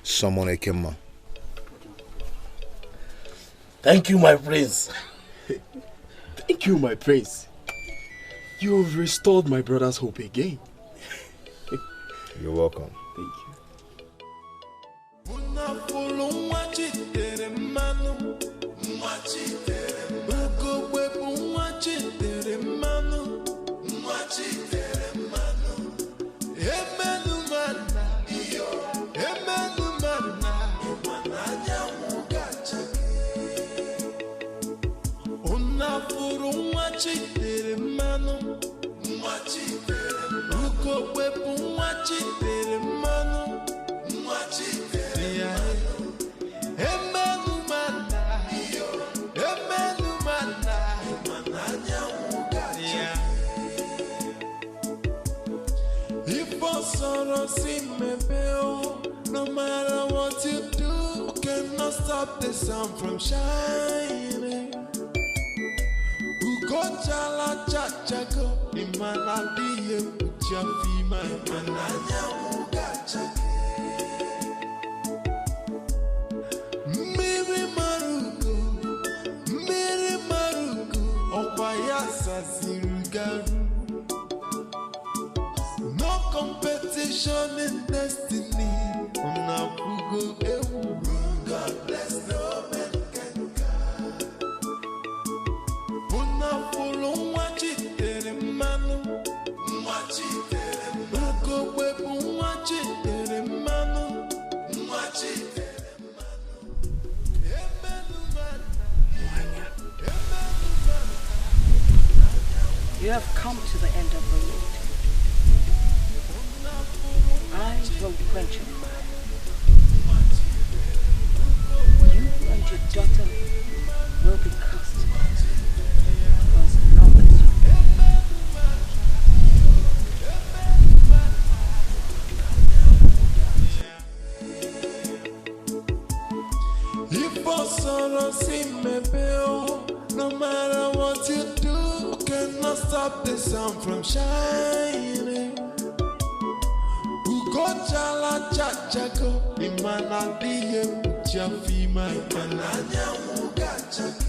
Summon Ekema. Thank you, my prince. Thank you, my prince. You have restored my brother's hope again. You're welcome. Thank you. No matter what you do, cannot stop the sun from shining. Ugo chala chachago, imana diye pucha fima, mananya mugachake. Miri marugo, okwayasa sirugaru. No competition in destiny. God bless no man can God. Una fulo mwachi tere manu, mwachi tere manu. Webu mwachi tere manu, mwachi tere manu. You have come to the end of the road. I will quench your fire. If for sorrow see me bill, no matter what you do, cannot stop the sun from shining. Ugo chala chachago, imana diye muchafi my kananya mugachake.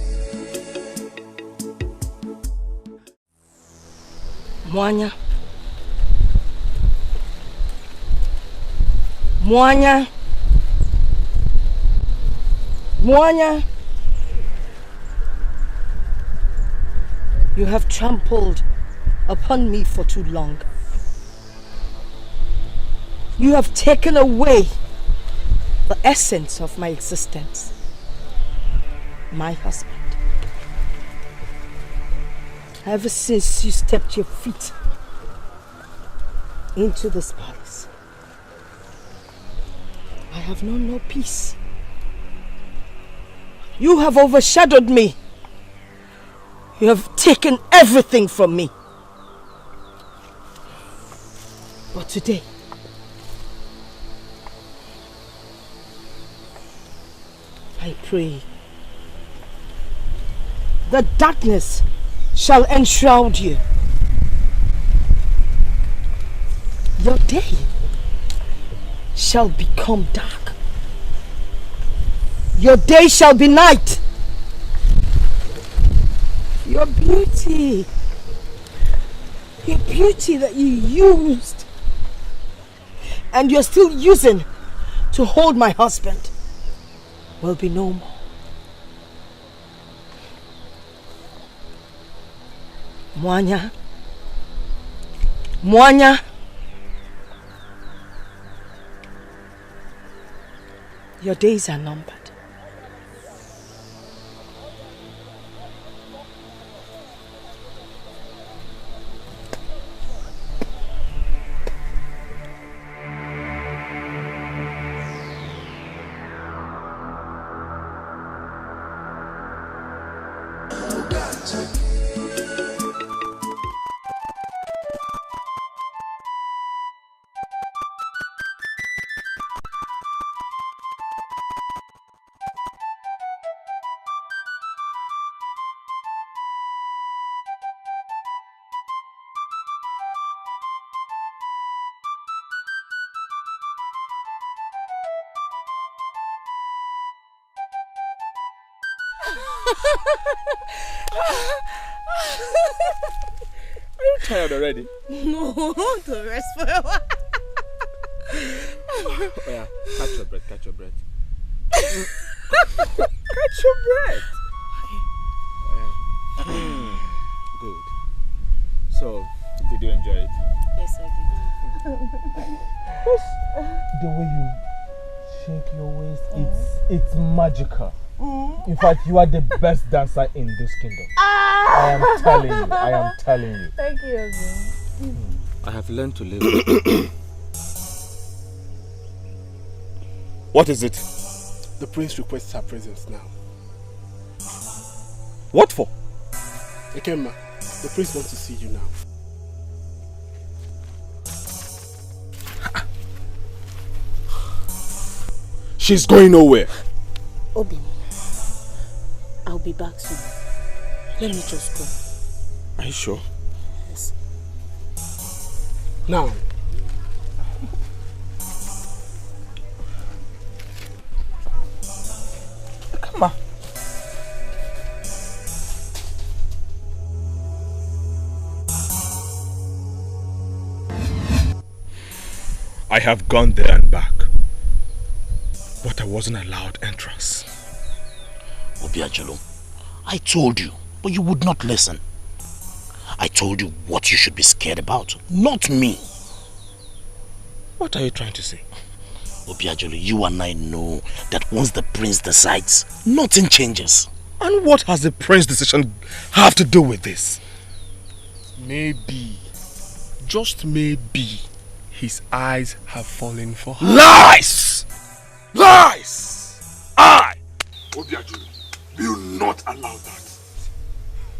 Mwanya. Mwanya. Mwanya. You have trampled upon me for too long. You have taken away the essence of my existence. My husband. Ever since you stepped your feet into this palace, I have known no peace. You have overshadowed me. You have taken everything from me. But today, I pray the darkness shall enshroud you. Your day shall become dark. Your day shall be night. Your beauty that you used and you're still using to hold my husband will be no more. Mwanya. Mwanya. Your days are numbered. Are you tired already? No, to rest for a while. Oh yeah, catch your breath, catch your breath. Catch your breath. Oh, yeah. Good. So, did you enjoy it? Yes, I did. The way you shake your waist, it's magical. In fact, you are the best dancer in this kingdom. I am telling you. I am telling you. Thank you, Ogun. I have learned to live. What is it? The prince requests her presence now. What for? Ekema, the prince wants to see you now. She's going nowhere. Obi, I'll be back soon. Let me just go. Are you sure? Yes. Now, come on. I have gone there and back, but I wasn't allowed entrance. Obiajulu, I told you, but you would not listen. I told you what you should be scared about, not me. What are you trying to say? Obiajulu, you and I know that once the prince decides, nothing changes. And what has the prince's decision have to do with this? Maybe, just maybe, his eyes have fallen for her. Lies! Lies! Obiajulu, will not allow that.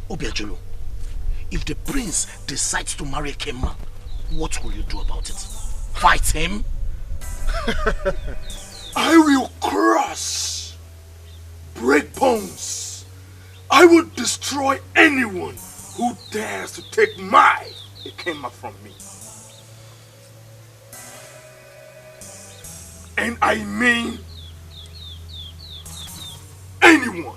Obiajulu, if the prince decides to marry Kema, what will you do about it? Fight him? I will crush bones. I will destroy anyone who dares to take my Ikema from me. And I mean anyone.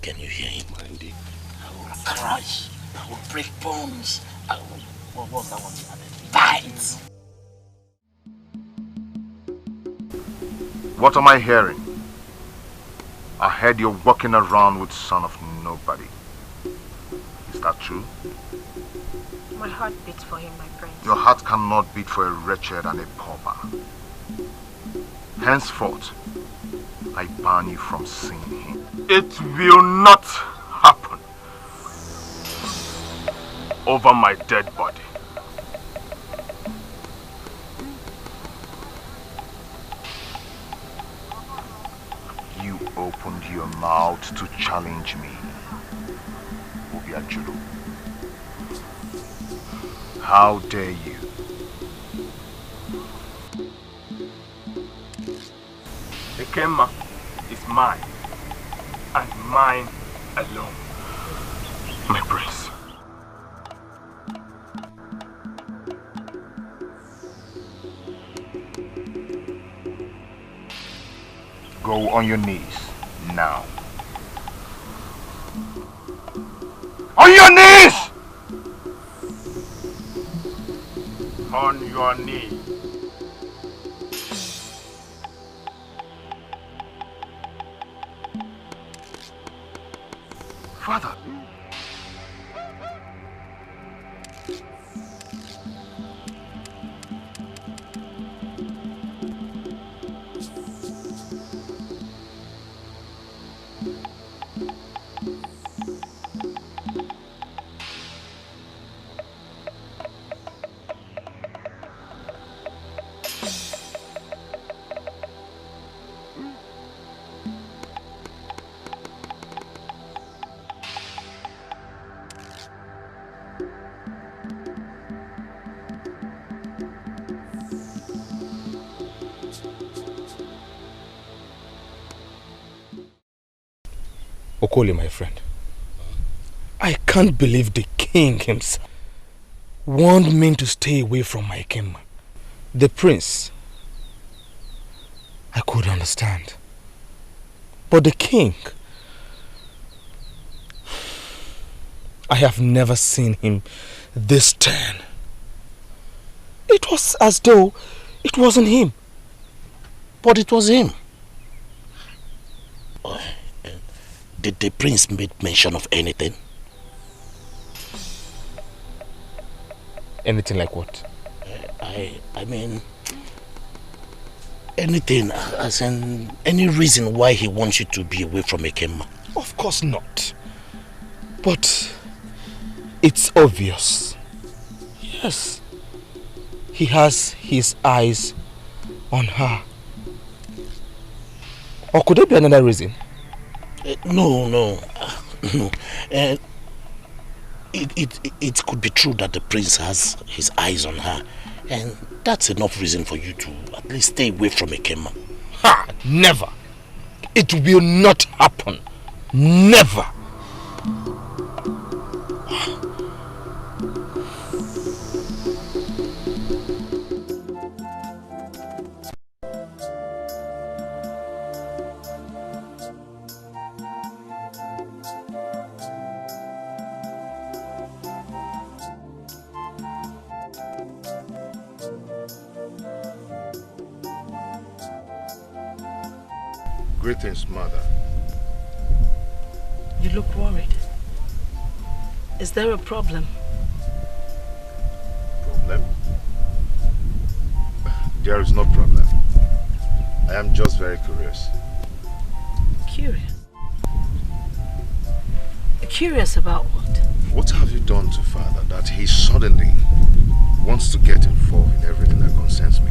Can you hear him, Andy? I will crush, I will break bones, I will... What was that one you added? Bites! What am I hearing? I heard you're walking around with son of nobody. Is that true? My heart beats for him, my prince. Your heart cannot beat for a wretched and a pauper. Henceforth, I ban you from seeing him. It will not happen over my dead body. You opened your mouth to challenge me, Obiajulu. How dare you? Ikema is mine, and mine alone. My prince. Go on your knees, now. On your knees! On your knees. Father. Okoli, my friend, I can't believe the king himself warned me to stay away from my king. The prince, I could understand. But the king, I have never seen him this stern. It was as though it wasn't him. But it was him. Did the prince make mention of anything? Anything like what? I mean, anything, as in any reason why he wants you to be away from Ikema. Of course not. But it's obvious. Yes. He has his eyes on her. Or could there be another reason? No. It could be true that the prince has his eyes on her, and that's enough reason for you to at least stay away from Ikema. Ha! Never! It will not happen. Never! Greetings, mother. You look worried. Is there a problem? Problem? There is no problem. I am just very curious. Curious? Curious about what? What have you done to father that he suddenly wants to get involved in everything that concerns me?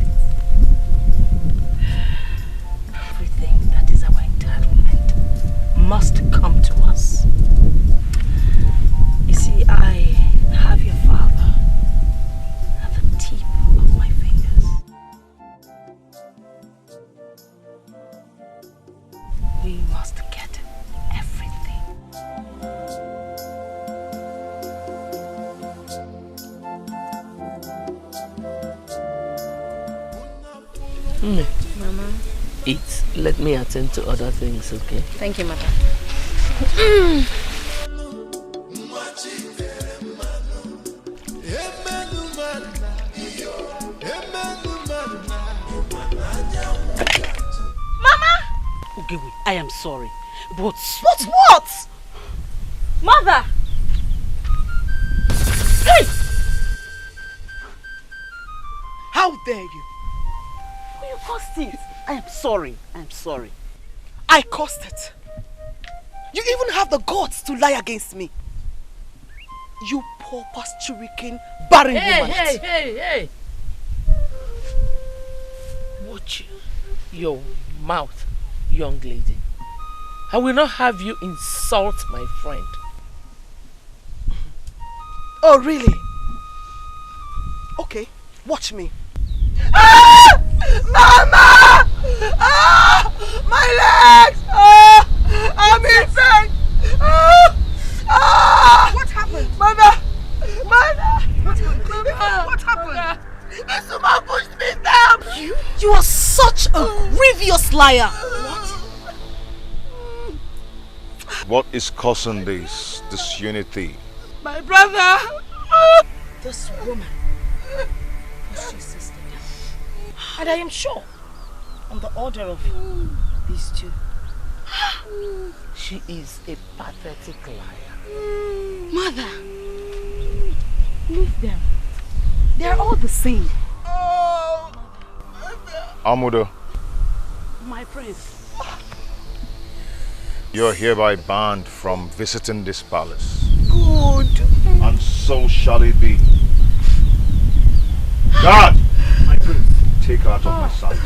Everything that is our entitlement must come to us. You see, I have your father Mama. Eat. Let me attend to other things, okay? Thank you, Mother. Okay, wait. I am sorry. But... What? Mother! Hey! How dare you? You caused it. I am sorry. I caused it. You even have the guts to lie against me. You poor pasture-stricken, barren woman. Hey! Watch your mouth, young lady. I will not have you insult my friend. Oh, really? Okay, watch me. Ah! Mama! Ah! My legs! Ah! I'm insane! Ah! Ah! What happened? Mother! What happened? This woman pushed me down! You are such a grievous liar! What is causing this disunity? My brother! This woman was your sister. And I am sure, on the order of these two. She is a pathetic liar. Mother, leave them. They're all the same. Amudo, My prince. you are hereby banned from visiting this palace. Good. And so shall it be. God! My prince, take her out of my sight.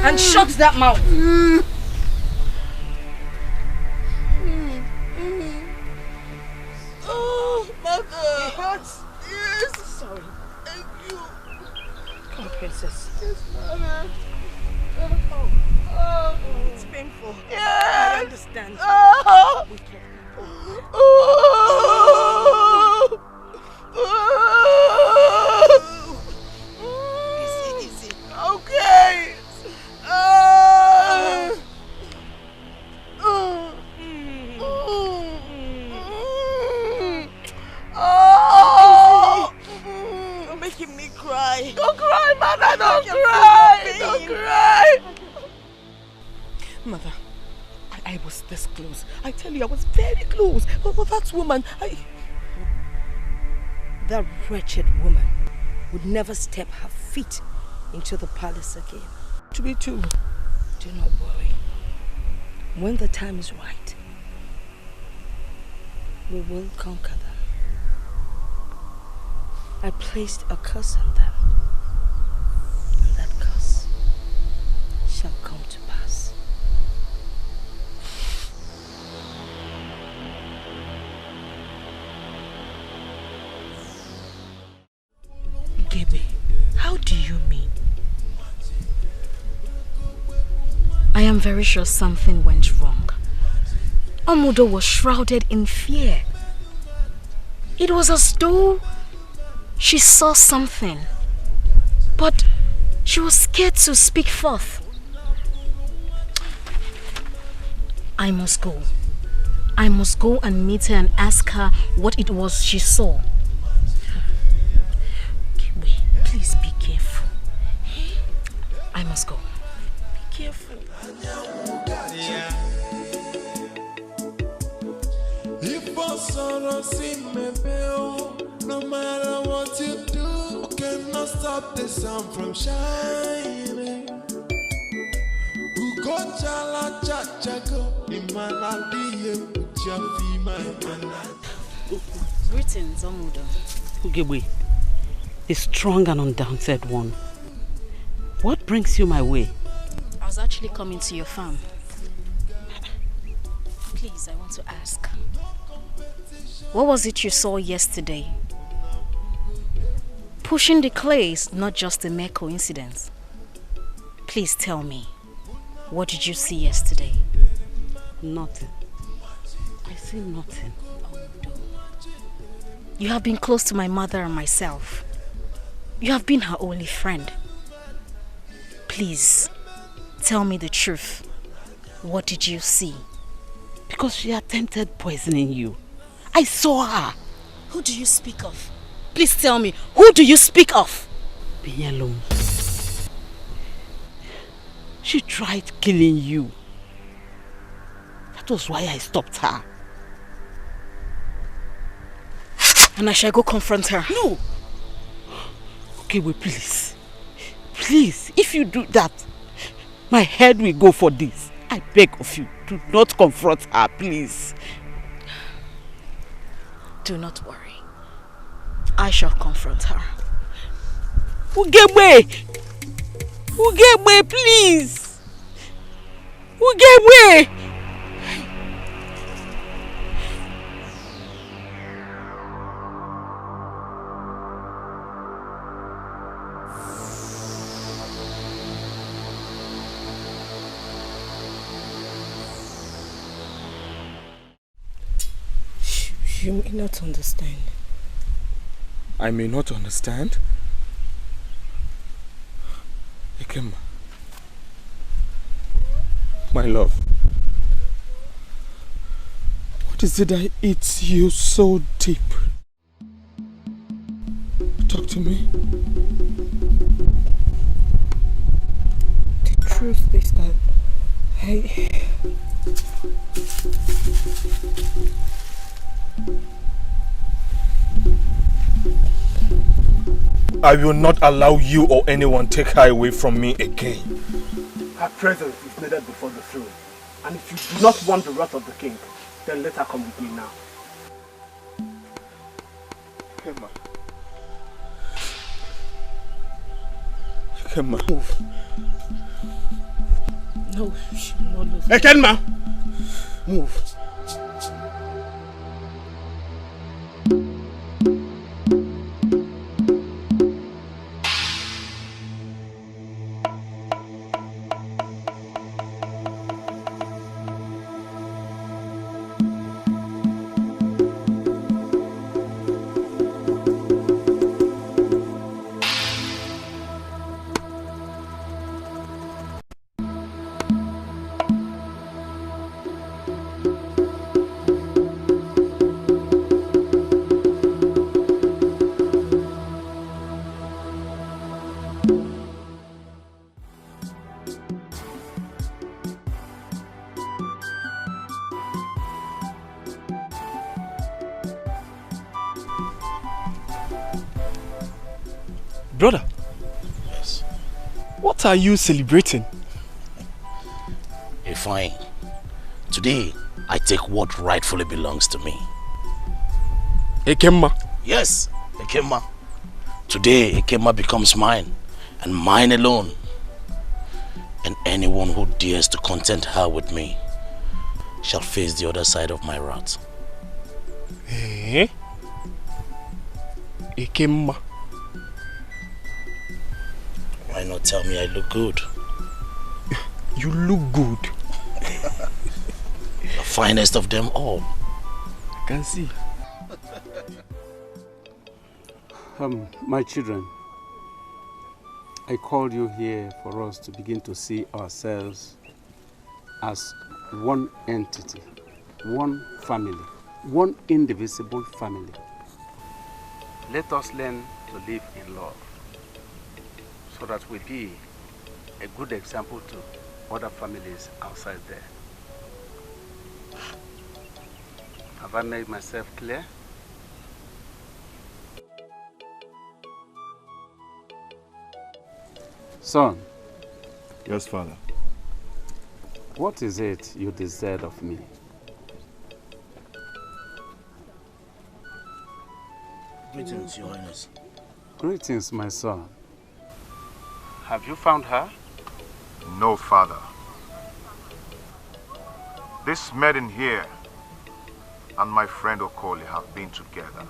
And shut that mouth. Oh, mother. It hurts. Yes. Sorry. Thank you. Come, princess. Yes, mother. It's painful. Yes. I understand. Oh. Easy. Okay. You're making me cry. Don't cry, mother. Don't cry. Don't cry. Mother, I was this close. I tell you, I was very close. But that woman, That wretched woman would never step her feet into the palace again. To be true. Do not worry. When the time is right, we will conquer them. I placed a curse on them, and that curse shall come to pass. Gebe, how do you mean? I am very sure something went wrong. Amudo was shrouded in fear. It was as though she saw something, but she was scared to speak forth. I must go. I must go and meet her and ask her what it was she saw. Gebe, please be careful. I must go. Be careful. No matter what you do, cannot stop the sun from shining. Greetings, Amudo. Gebe, a strong and undaunted one. What brings you my way? I was actually coming to your farm. Please, I want to ask. What was it you saw yesterday? Pushing the clay is not just a mere coincidence. Please tell me, what did you see yesterday? Nothing. I see nothing. You have been close to my mother and myself. You have been her only friend. Please, tell me the truth. What did you see? Because she attempted poisoning you. I saw her. Who do you speak of? Please tell me, who do you speak of? Be alone. She tried killing you. That was why I stopped her. And I shall go confront her. No! Okay, wait, please. Please, if you do that, my head will go for this. I beg of you, do not confront her, please. Do not worry. I shall confront her. Ugegbe! Ugegbe, please! Ugegbe! You may not understand. I may not understand? Ikemba. My love. What is it that eats you so deep? Talk to me. The truth is that I will not allow you or anyone take her away from me again. Her presence is needed before the throne. And if you do not want the wrath of the king, then let her come with me now. Kema. Kema. Move. No, she will not listen. Hey, Kenma! Move. Brother. Yes. What are you celebrating? Defying. Today, I take what rightfully belongs to me. Ekema? Yes, Ekema. Today, Ekema becomes mine, and mine alone. And anyone who dares to contend her with me shall face the other side of my wrath. Eh? Ekema? Why not tell me I look good? You look good. The finest of them all. I can see. My children, I called you here for us to begin to see ourselves as one entity, one family, one indivisible family. Let us learn to live in love, so that we be a good example to other families outside there. Have I made myself clear? Son. Yes, Father. What is it you desired of me? Greetings, Your Highness. Greetings, my son. Have you found her? No, Father. This maiden here and my friend Okoli have been together.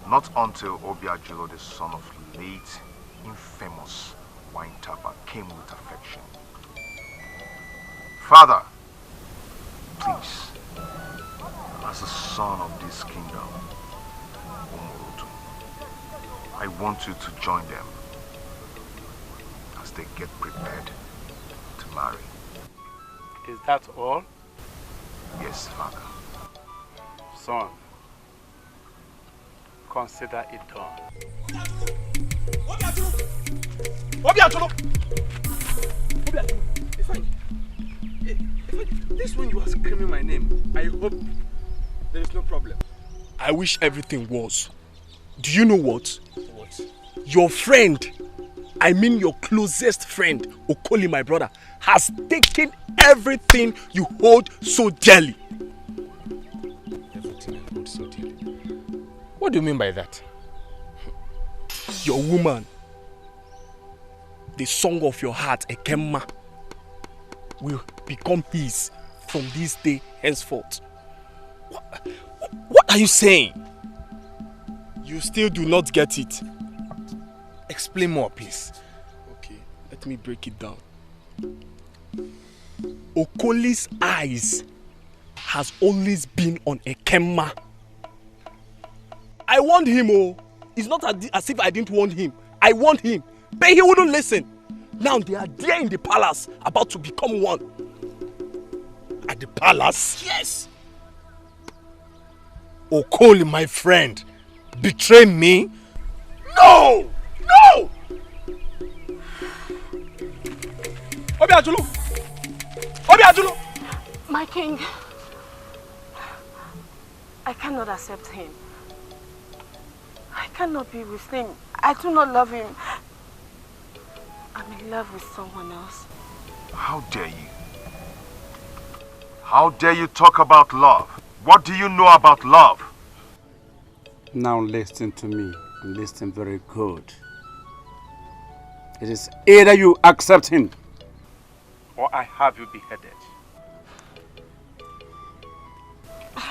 Not until Obiajulo, the son of late, infamous Wine Tapa, came with affection. Father, please, as a son of this kingdom, I want you to join them as they get prepared to marry. Is that all? Yes, Father. Son, consider it done. This when you are screaming my name, I hope there is no problem. I wish everything was. Do you know what? What? Your friend, I mean your closest friend, Okoli, my brother, has taken everything you hold so dearly. Everything I hold so dearly? What do you mean by that? Your woman, the song of your heart, Ekemma, will become his from this day henceforth. What are you saying? You still do not get it. Explain more, please. Okay, let me break it down. Okoli's eyes has always been on Ekemma. I warned him, oh. It's not as if I didn't warn him. I warned him, but he wouldn't listen. Now they are there in the palace, about to become one. At the palace? Yes. Okoli, my friend, betray me? No! No! Obiajulu! Obiajulu! My king, I cannot accept him. I cannot be with him. I do not love him. I'm in love with someone else. How dare you? How dare you talk about love? What do you know about love? Now listen to me, and listen very good. It is either you accept him, or I have you beheaded.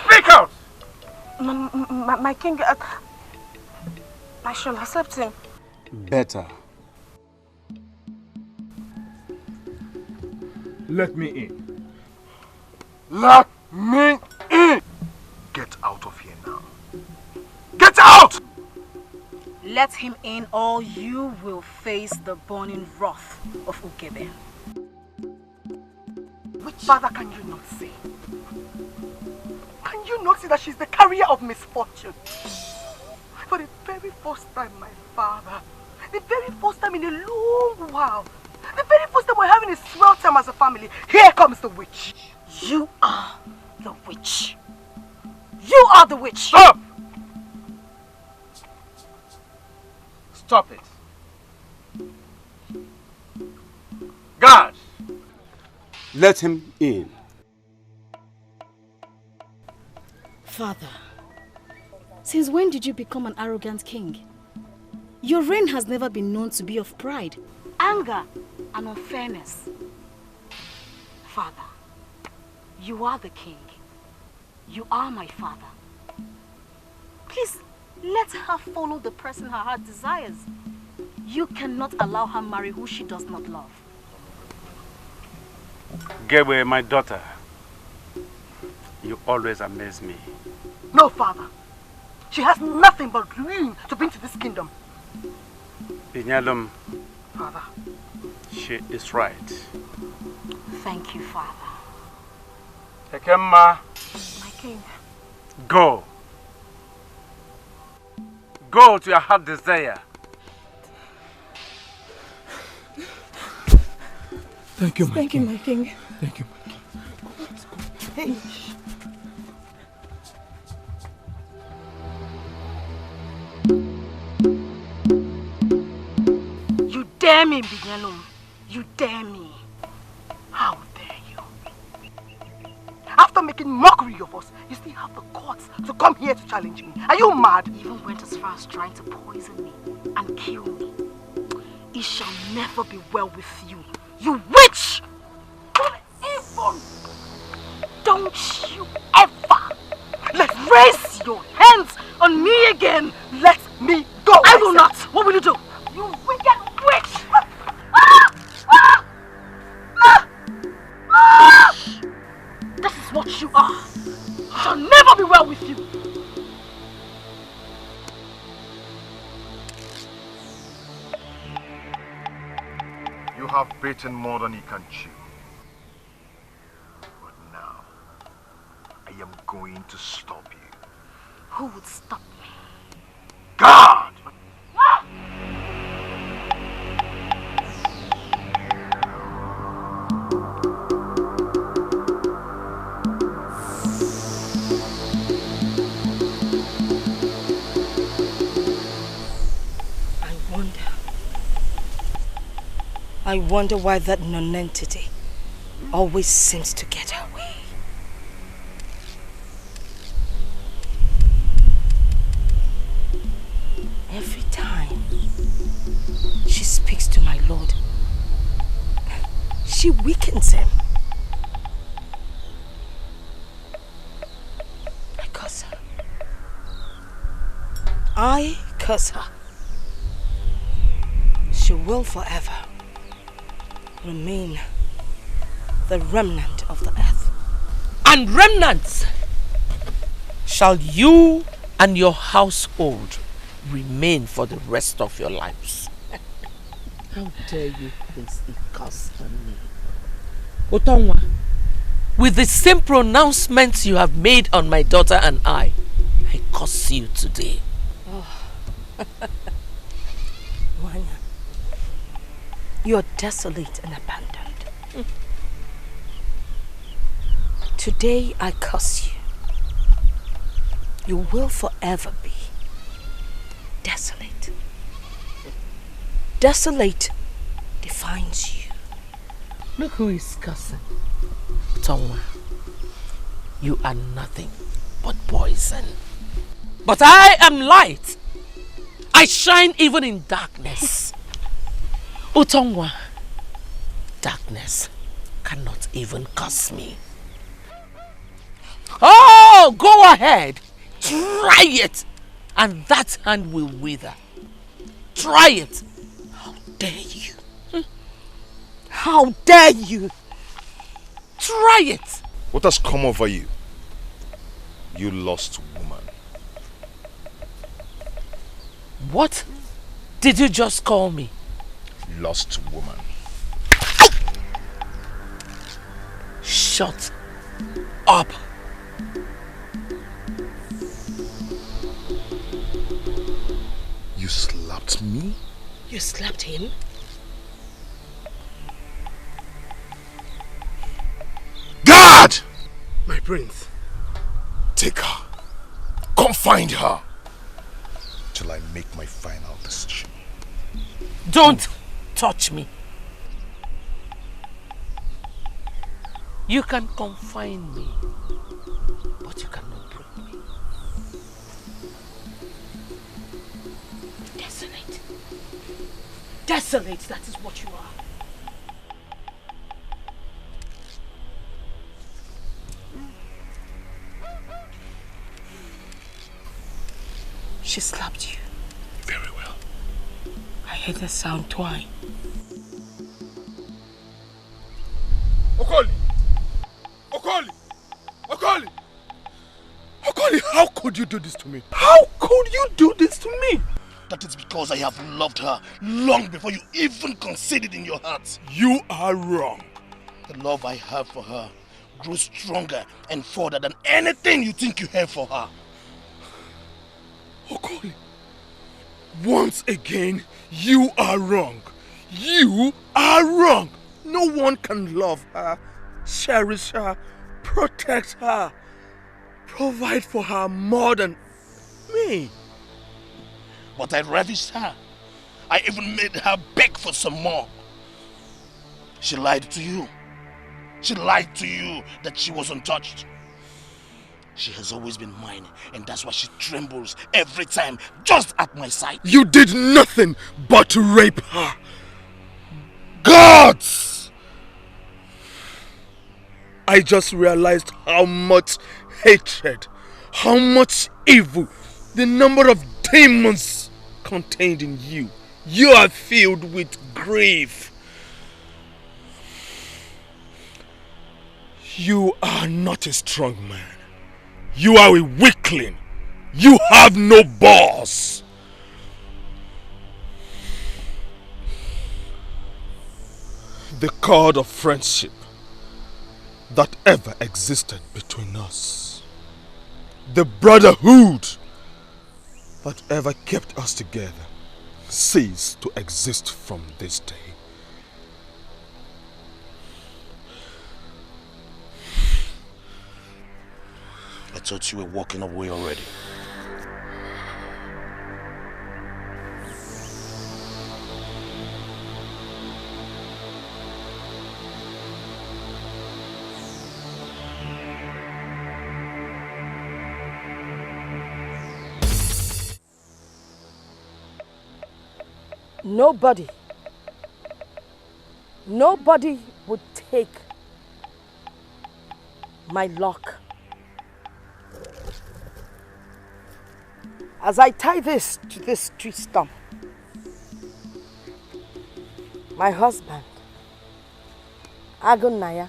Speak out! My king, I shall accept him. Better. Let me in. Let me in! Get out of here now. Get out! Let him in or you will face the burning wrath of Ugebe. Which father can you not see? Can you not see that she's the carrier of misfortune? For the very first time, my father, the very first time in a long while, the very first time we're having a swell time as a family, here comes the witch. You are the witch. You are the witch. Stop! Stop it. Guards! Let him in. Father, since when did you become an arrogant king? Your reign has never been known to be of pride, anger, and unfairness. Father, you are the king. You are my father. Please, let her follow the person her heart desires. You cannot allow her marry who she does not love. Gebe, my daughter, you always amaze me. No, father. She has nothing but ruin to bring to this kingdom. Inyalum, Father. she is right. Thank you, Father. Ekemma, My king. go. Go to your heart desire. Thank you, my Thank king. you, my king. Thank you, my king. Hey. You dare me, Bignanum. You dare me. How dare you? After making mockery of us, you still have the guts to come here to challenge me. Are you mad? You even went as far as trying to poison me and kill me. It shall never be well with you, you witch! Even don't you ever raise your hands on me again. Let me go. I will not. What will you do? You wicked witch! This is what you are. It shall never be well with you. have bitten more than he can chew. But now, I am going to stop you. Who would stop me? God! I wonder why that non-entity always seems to get her way. Every time she speaks to my lord, she weakens him. I curse her. I curse her. She will forever remain the remnant of the earth. And remnants shall you and your household remain for the rest of your lives. How dare you place a curse on me? Otongwa, with the same pronouncements you have made on my daughter and I curse you today. Oh. Wanya, you are desolate and abandoned. Today I curse you. You will forever be desolate. Desolate defines you. Look who is cursing. Tongwa, you are nothing but poison. But I am light. I shine even in darkness. Utongwa, darkness cannot even curse me. Oh, go ahead. Try it. And that hand will wither. Try it. How dare you? How dare you? Try it. What has come over you? You lost woman. What did you just call me? Lost woman. Shut up. You slapped me? You slapped him? God! My prince. Take her. Come find her. Till I make my final decision. Don't touch me. You can confine me, but you cannot break me. Desolate. Desolate, that is what you are. She slapped you. Very well. I heard the sound twice. Okoli! Okoli! Okoli! Okoli, how could you do this to me? How could you do this to me? That is because I have loved her long before you even considered in your heart. You are wrong. The love I have for her grows stronger and further than anything you think you have for her. Okoli, once again, you are wrong. You are wrong. No one can love her, cherish her, protect her, provide for her more than me. But I ravished her. I even made her beg for some more. She lied to you. She lied to you that she was untouched. She has always been mine, and that's why she trembles every time, just at my side. You did nothing but to rape her. Gods! I just realized how much hatred, how much evil, the number of demons contained in you. You are filled with grief. You are not a strong man. You are a weakling. You have no balls. the cord of friendship that ever existed between us. The brotherhood that ever kept us together cease to exist from this day. I thought you were walking away already. Nobody would take my luck. As I tie this to this tree stump, my husband, Agunaya,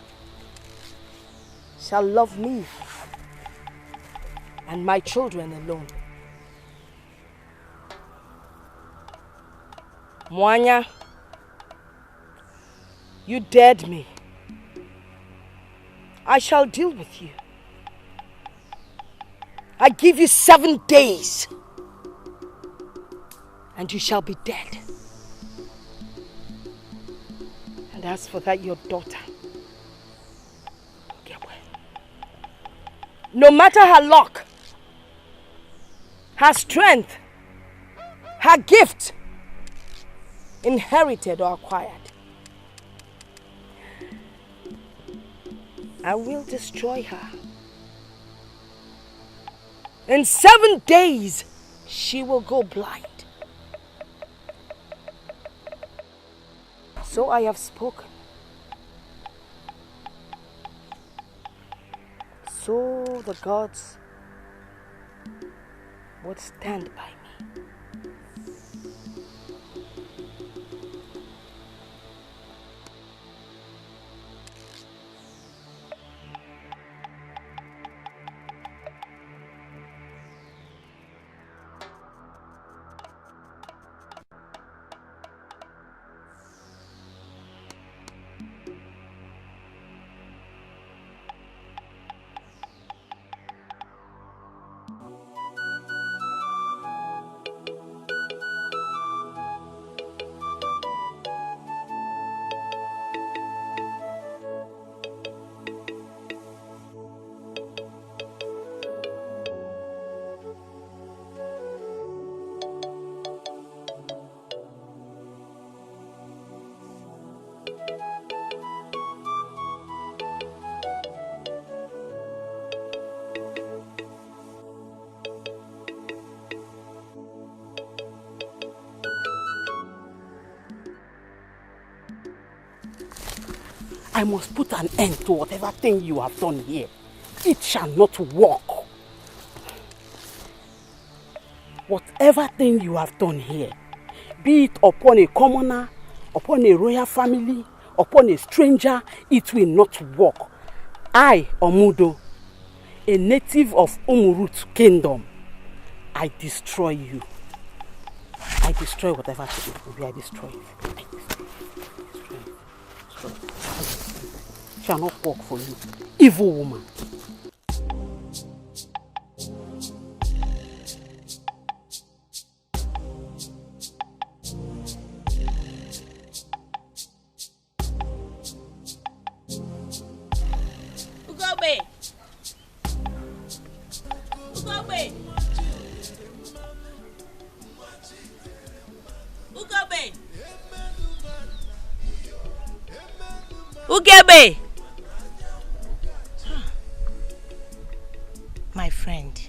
shall love me and my children alone. Mwanya, you dared me. I shall deal with you. I give you 7 days, and you shall be dead. And as for that, your daughter, no matter her luck, her strength, her gift, inherited or acquired, I will destroy her. In 7 days, she will go blind. So I have spoken. So the gods would stand by me. I must put an end to whatever thing you have done here. It shall not work. Whatever thing you have done here, be it upon a commoner, upon a royal family, upon a stranger, it will not work. I, Omudo, a native of Umurut Kingdom, I destroy you. I destroy whatever thing it will be. I destroy it. Shall not work for you, evil woman. Ugobe. Ugebe. My friend,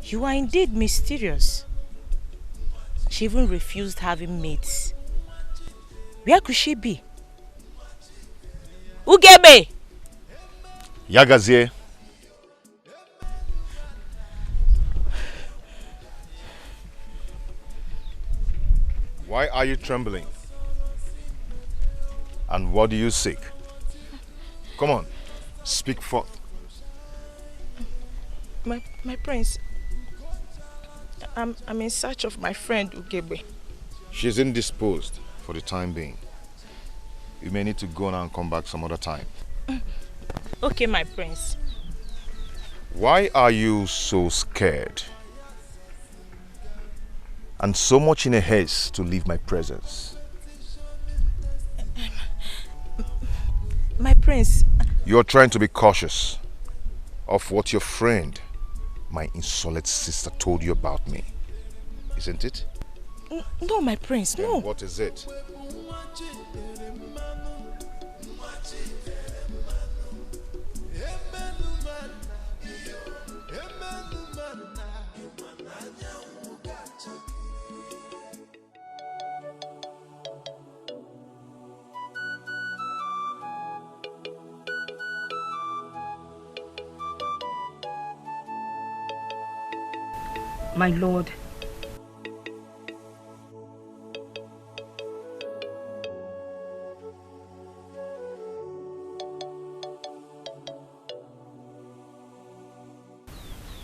you are indeed mysterious. She even refused having mates. Where could she be? Ugebe! Yagazie. Why are you trembling? And what do you seek? Come on, speak forth. My prince, I'm in search of my friend Ugebe. She's indisposed for the time being. You may need to go now and come back some other time. Okay, my prince. Why are you so scared? And so much in a haste to leave my presence? My prince... You're trying to be cautious of what your friend, my insolent sister, told you about me. Isn't it? No, my prince, then no. What is it? My lord,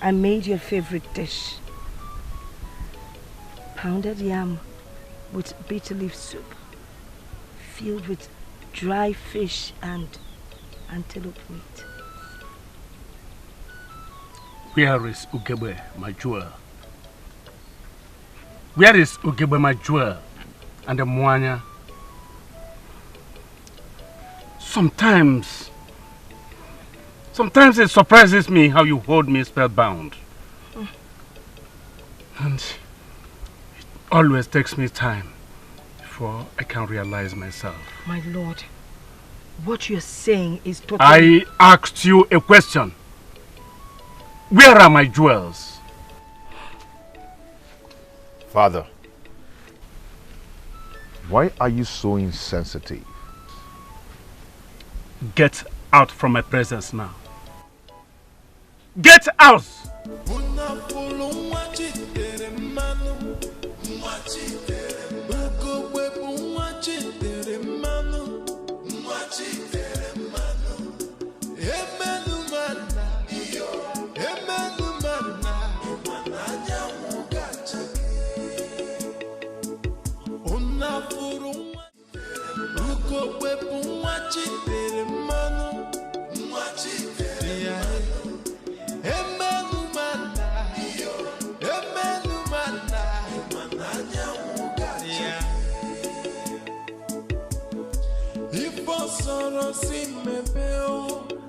I made your favorite dish, pounded yam with bitter leaf soup, filled with dry fish and antelope meat. Where is Ugebe, my jewel? Where is Ugebe, my jewel, and the Mwanya? Sometimes it surprises me how you hold me spellbound. And it always takes me time before I can realize myself. My lord, what you're saying is totally... I asked you a question. Where are my jewels? Father, why are you so insensitive? Get out from my presence now. Get out!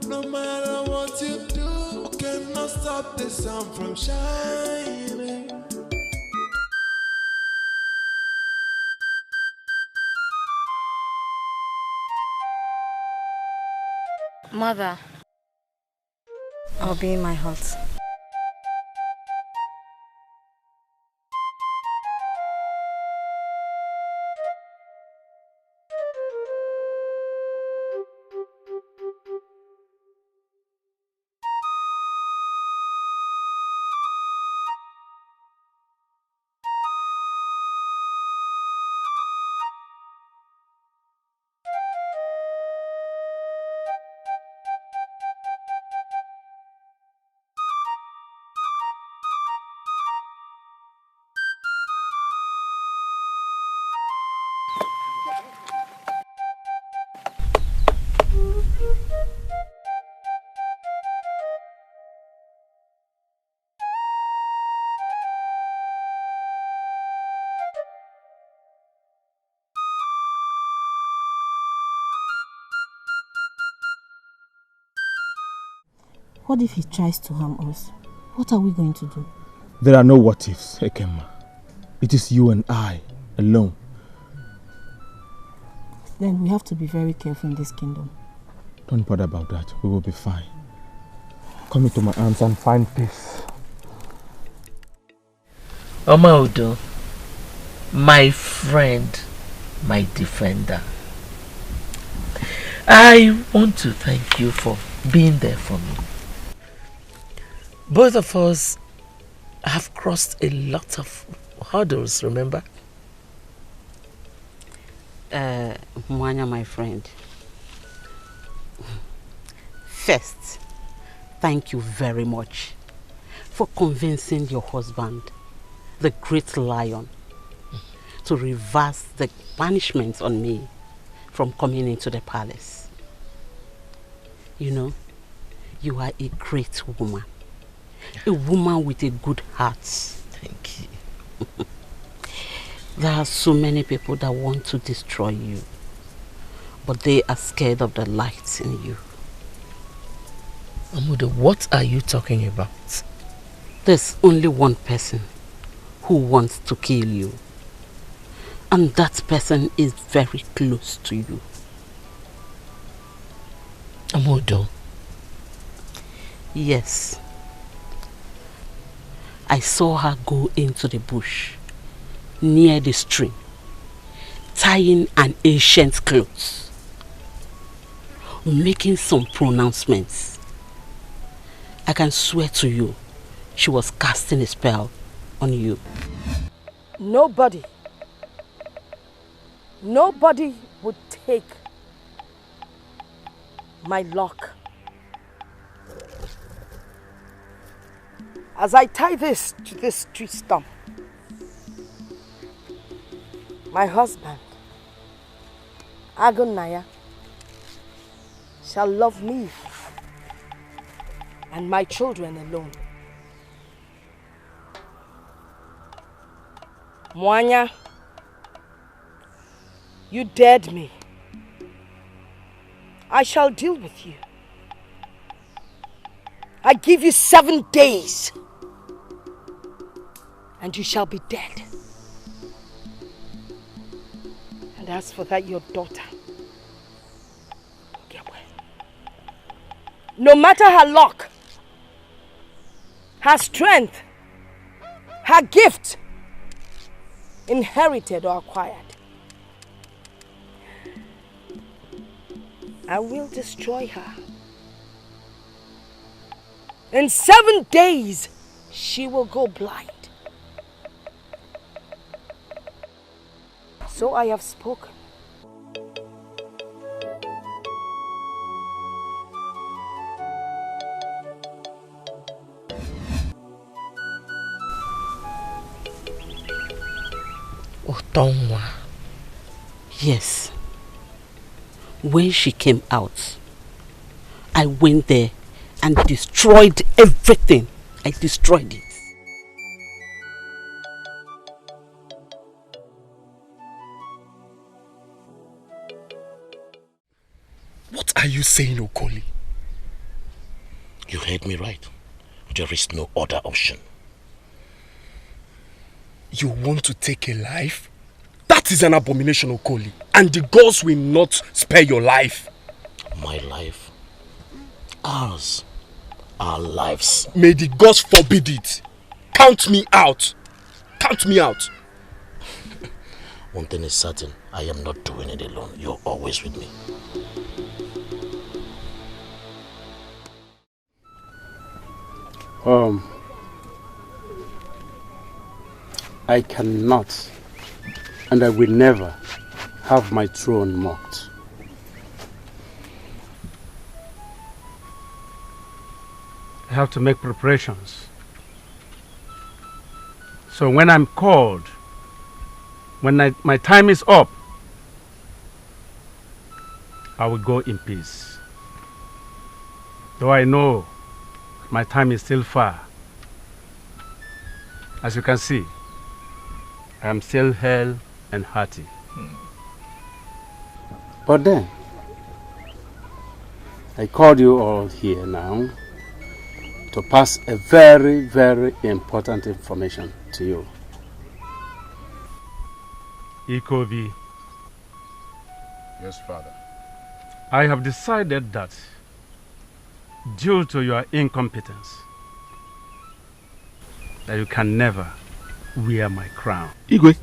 No matter what you do, you cannot stop the sun from shining. Mother, I'll be in my hut. What if he tries to harm us? What are we going to do? There are no what ifs, Ekema. It is you and I, alone. Then we have to be very careful in this kingdom. Don't bother about that. We will be fine. Come into my arms and find peace. Omaodo, my friend, my defender. I want to thank you for being there for me. Both of us have crossed a lot of hurdles, remember? Mwanya, my friend. First, thank you very much for convincing your husband, the great lion, to reverse the punishment on me from coming into the palace. You know, you are a great woman. A woman with a good heart. Thank you. There are so many people that want to destroy you, but they are scared of the light in you. Amudo, what are you talking about? There's only one person who wants to kill you. And that person is very close to you. Amudo? Yes. I saw her go into the bush near the stream, tying an ancient cloth, making some pronouncements. I can swear to you, she was casting a spell on you. Nobody would take my luck. As I tie this to this tree stump, my husband, Agunaya, shall love me and my children alone. Mwanya, you dared me. I shall deal with you. I give you 7 days, and you shall be dead. And as for that, your daughter, no matter her luck, her strength, her gift, inherited or acquired, I will destroy her. In 7 days, she will go blind. So I have spoken. Otonwa. Yes. When she came out, I went there and destroyed everything. I destroyed it. What are you saying, Okoli? You heard me right. There is no other option. You want to take a life? That is an abomination, Okoli. And the gods will not spare your life. My life? Ours. Our lives. May the gods forbid it. Count me out. Count me out. One thing is certain. I am not doing it alone. You're always with me. I cannot and I will never have my throne mocked. I have to make preparations. So when I'm called, when my time is up, I will go in peace. Though I know my time is still far. As you can see, I am still hale and hearty. But then, I called you all here now to pass a very, very important information to you. Ikobi. Yes, Father. I have decided that, due to your incompetence, that you can never wear my crown. Igwe.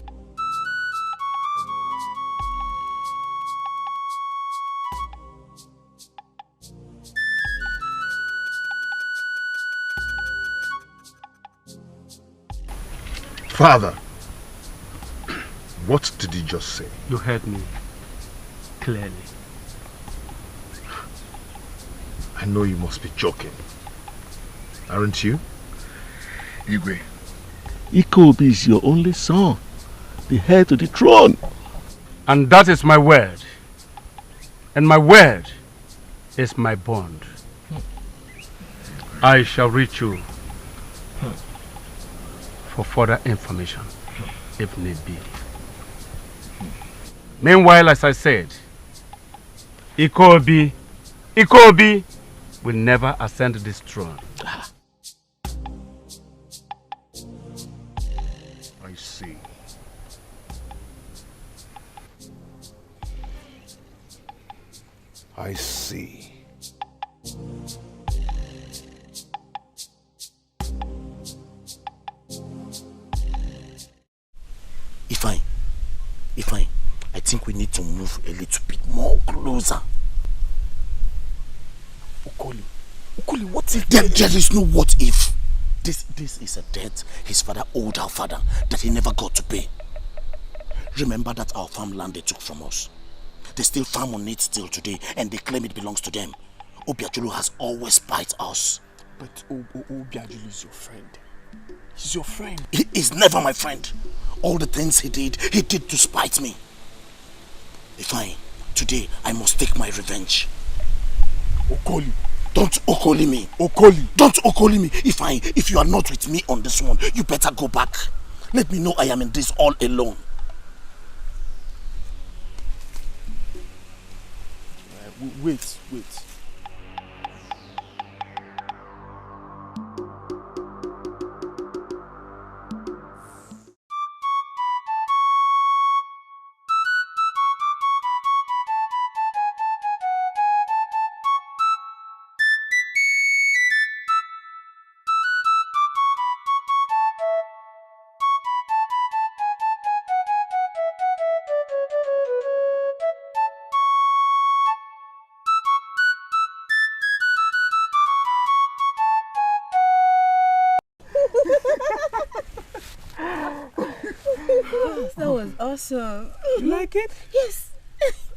Father, what did you just say? You heard me clearly. I know you must be joking. Aren't you? Igwe, Ikobi is your only son, the heir to the throne. And that is my word. And my word is my bond. I shall reach you for further information, if need be. Meanwhile, as I said, Ikobi will never ascend this throne. I see. I see. Ifeanyi, I think we need to move a little bit more closer. Okoli, what if there is no what if? This is a debt his father owed our father that he never got to pay. Remember that our farmland they took from us. They still farm on it till today and they claim it belongs to them. Obiajulu has always spied us. But Obiajulu is your friend. He's your friend. He is never my friend. All the things he did to spite me. Fine, today I must take my revenge. Okoli. Don't Okoli me. Don't Okoli me. If you are not with me on this one, you better go back. Let me know I am in this all alone. Wait. That was awesome. You like it? Yes.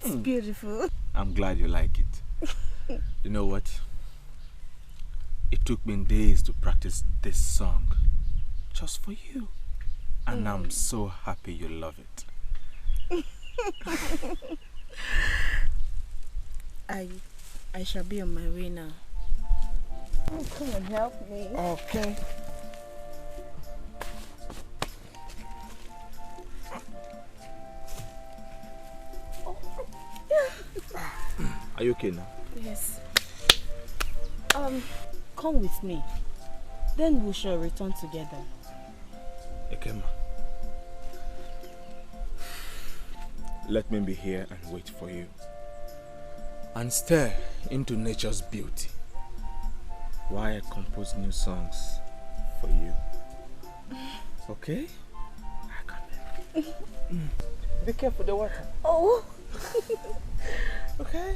It's beautiful. I'm glad you like it. You know what? It took me days to practice this song just for you. And I'm so happy you love it. I shall be on my way now. Oh, come and help me. Okay. Are you okay now? Yes. Come with me. Then we shall return together. Ekema. Let me be here and wait for you. And stare into nature's beauty while I compose new songs for you. Okay? Be careful the water. Oh. Okay?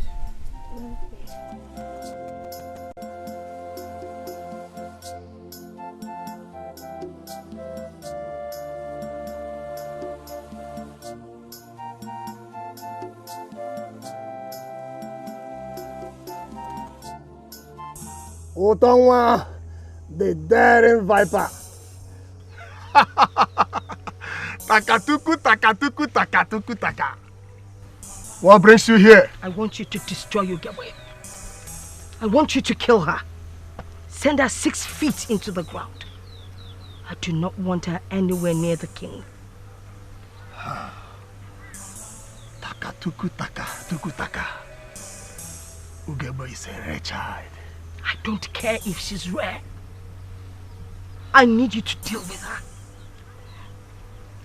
Otonwa, the daring viper. Takatuku, taka. What brings you here? I want you to destroy Ugebwe. I want you to kill her. Send her 6 feet into the ground. I do not want her anywhere near the king. Takatuku, taka. Ugebwe is a rare child. I don't care if she's rare. I need you to deal with her.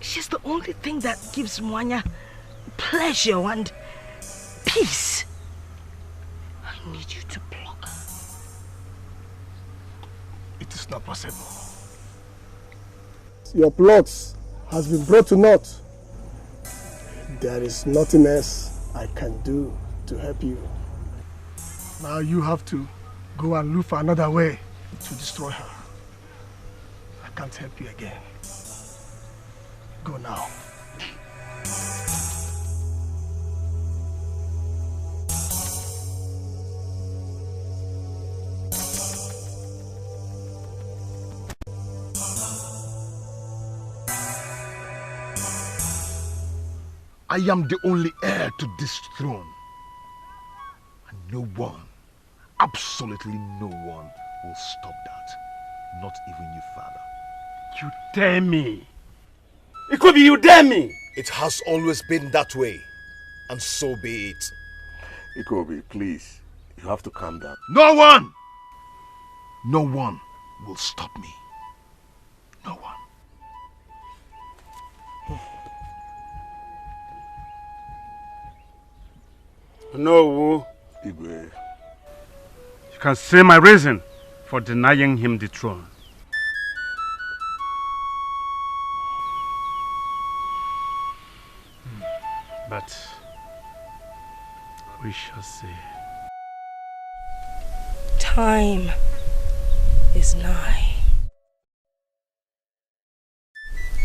She's the only thing that gives Mwanya pleasure and peace. I need you to block her. It is not possible. Your plots has been brought to naught. There is nothing else I can do to help you. Now you have to go and look for another way to destroy her. I can't help you again. Go now. I am the only heir to this throne. No one, absolutely no one will stop that. Not even you, Father. You dare me? It could be you dare me. It has always been that way, and so be it. Ikobi, please, you have to calm down. No one will stop me. No one. No, Igwe. You can say my reason for denying him the throne. But we shall see. Time is nigh.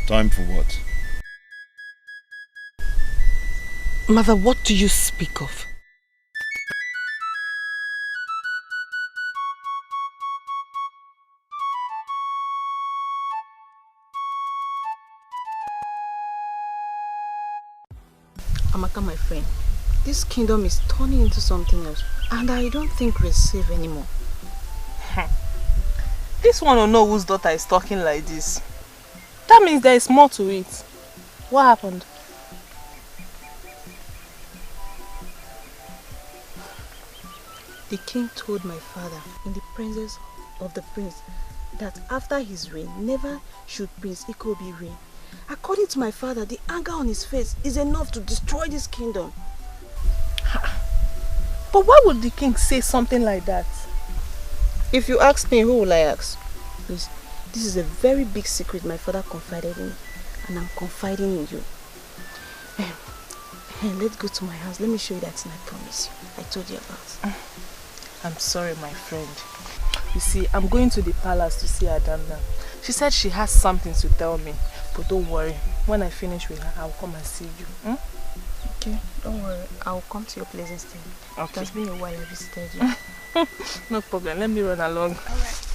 Time for what? Mother, what do you speak of? Amaka, my friend, this kingdom is turning into something else, and I don't think we're safe anymore. This one will know whose daughter is talking like this. That means there is more to it. What happened? The king told my father in the presence of the prince that after his reign, never should Prince Ikobi reign. According to my father, the anger on his face is enough to destroy this kingdom. But why would the king say something like that? If you ask me, who will I ask? Please, this is a very big secret my father confided in me, and I'm confiding in you. Let's go to my house. Let me show you that thing I promised you. I told you about. I'm sorry, my friend. You see, I'm going to the palace to see Adana. She said she has something to tell me. But don't worry. When I finish with her, I'll come and see you. Hmm? Okay, don't worry. I'll come to your place instead. Okay. It has been a while I visited you. No problem. Let me run along. Alright.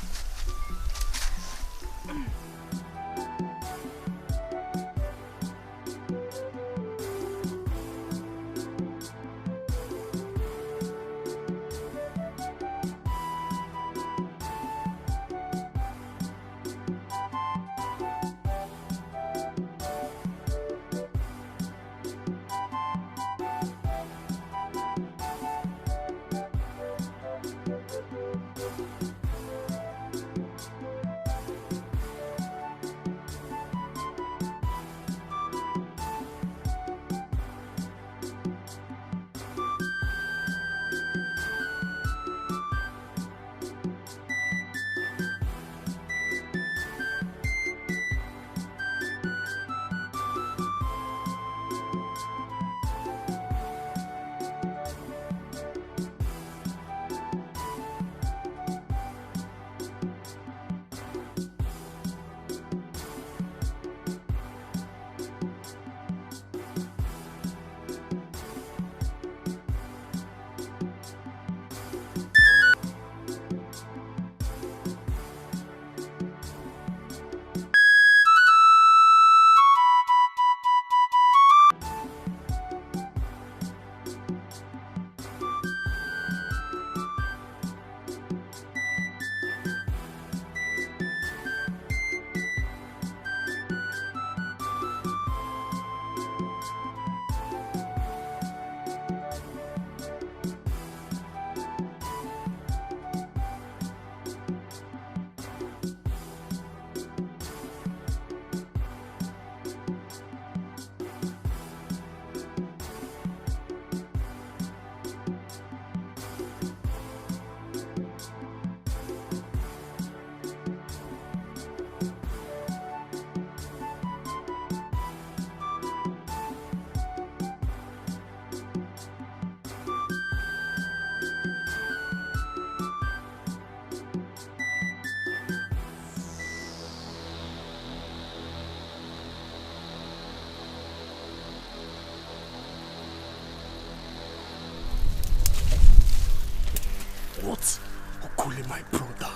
What? Okule, my brother,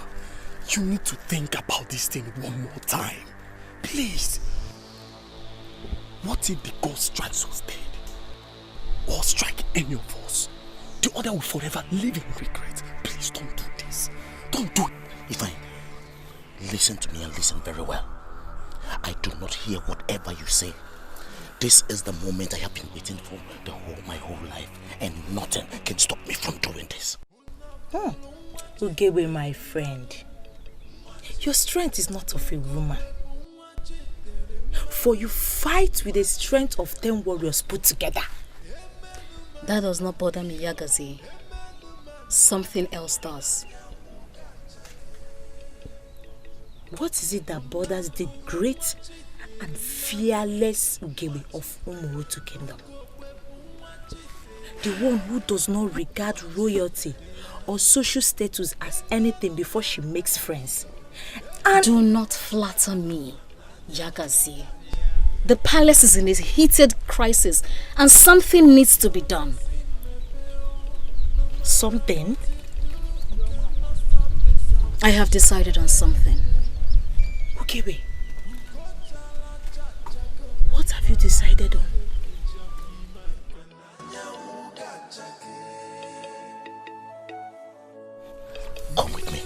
you need to think about this thing one more time. Please. What if the ghost strikes us dead? Or strike any of us? the other will forever live in regret. Please don't do this. Don't do it. Defying, listen to me and listen very well. I do not hear whatever you say. This is the moment I have been waiting for my whole life, and nothing can stop me from doing this. Ugewe, my friend, your strength is not of a woman. For you fight with the strength of 10 warriors put together. That does not bother me, Yagazi. Something else does. What is it that bothers the great and fearless Ugewe of Umurutu Kingdom? The one who does not regard royalty or social status as anything before she makes friends. And do not flatter me, Yagazi. The palace is in a heated crisis and something needs to be done. Something? I have decided on something. Ugewe, what have you decided on? Come with me.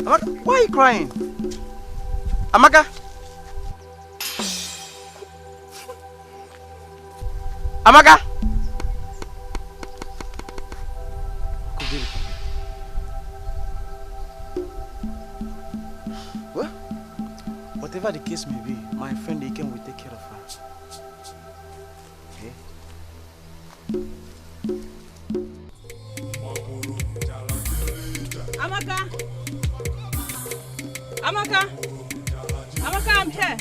Amaka, why are you crying? Amaka? Amaka? Well, whatever the case may be, my friend Dikeh will take care of her. Okay? Amaka! Amaka! Amaka, I'm here.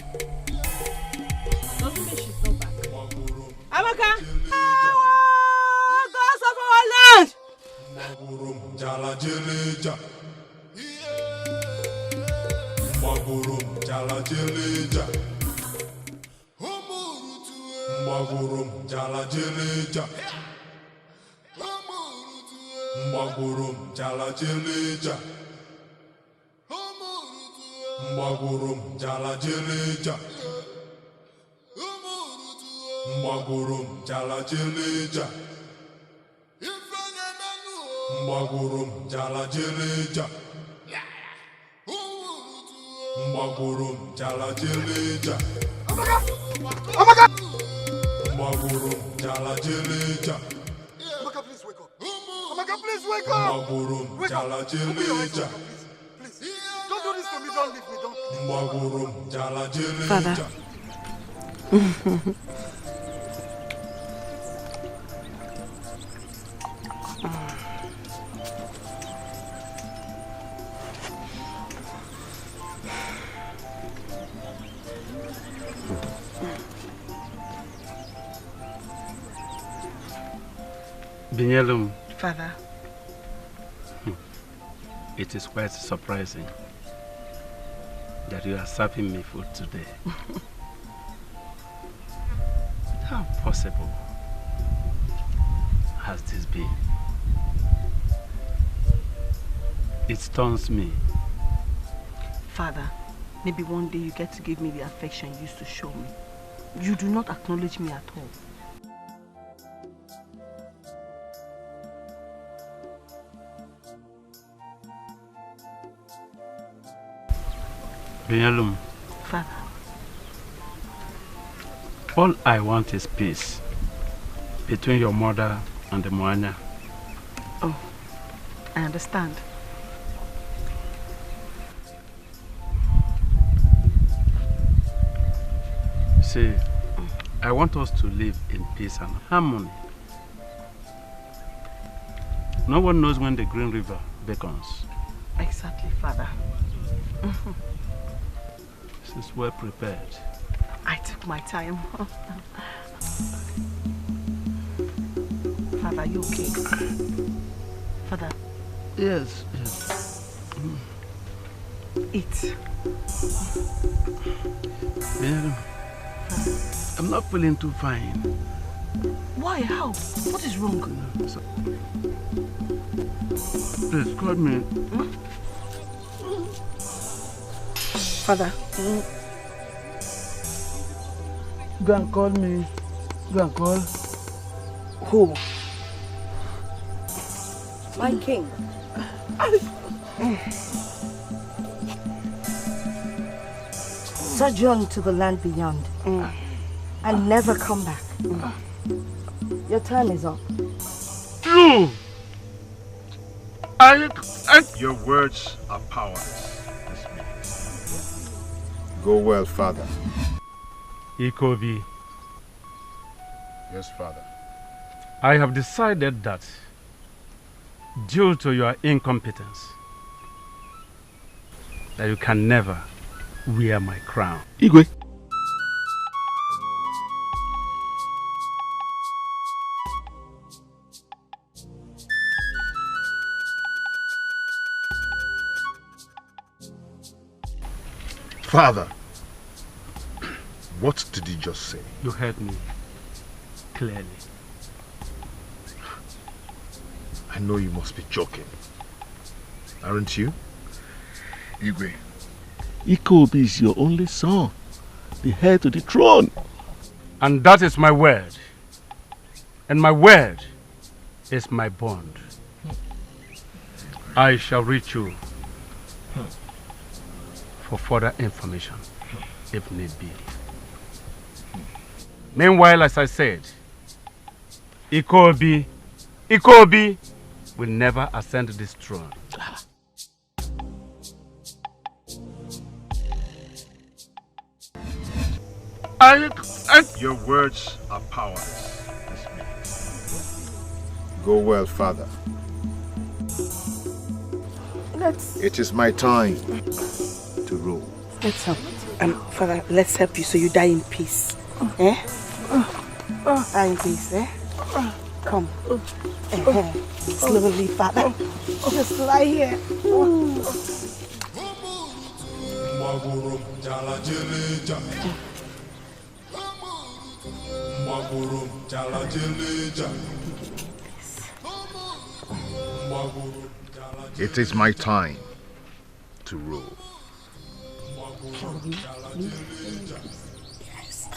Doesn't mean she's not back. Amaka! Gods of our land! Amaka, please wake up. Amaka, please wake up. Wake up. Open your eyes, Amaka, please. Please. Don't do this to me. Don't leave me. Don't. Father. Binyelum. Father. It is quite surprising that you are serving me food today. How possible has this been? It stuns me. Father, maybe one day you get to give me the affection you used to show me. You do not acknowledge me at all. Binyalum. Father. All I want is peace between your mother and the Moanya. Oh, I understand. See, I want us to live in peace and harmony. No one knows when the Green River beckons. Exactly, Father. This is well prepared. I took my time. Father, are you okay? Father? Yes. Eat. Yeah. I'm not feeling too fine. Why? How? What is wrong? Please, call me. Father. Go and call me. Go and call. Who? My king. Sojourn to the land beyond and never come back. Your time is up. You! Your words are powerless. Go well, Father. Ikobi. Yes, Father. I have decided that, due to your incompetence, that you can never wear my crown. Igwe. Father, what did you just say? You heard me clearly. I know you must be joking. Aren't you? Igwe. Ikobi is your only son, the heir to the throne. And that is my word. And my word is my bond. I shall reach you for further information, if need be. Meanwhile, as I said, Ikobi will never ascend this throne. Your words are powerless. Go well, Father. It is my time to rule. Let's help. Father, let's help you so you die in peace. Eh? Die in peace, eh? Come. Slowly, Father. Just lie here. It is my time to rule. Yes.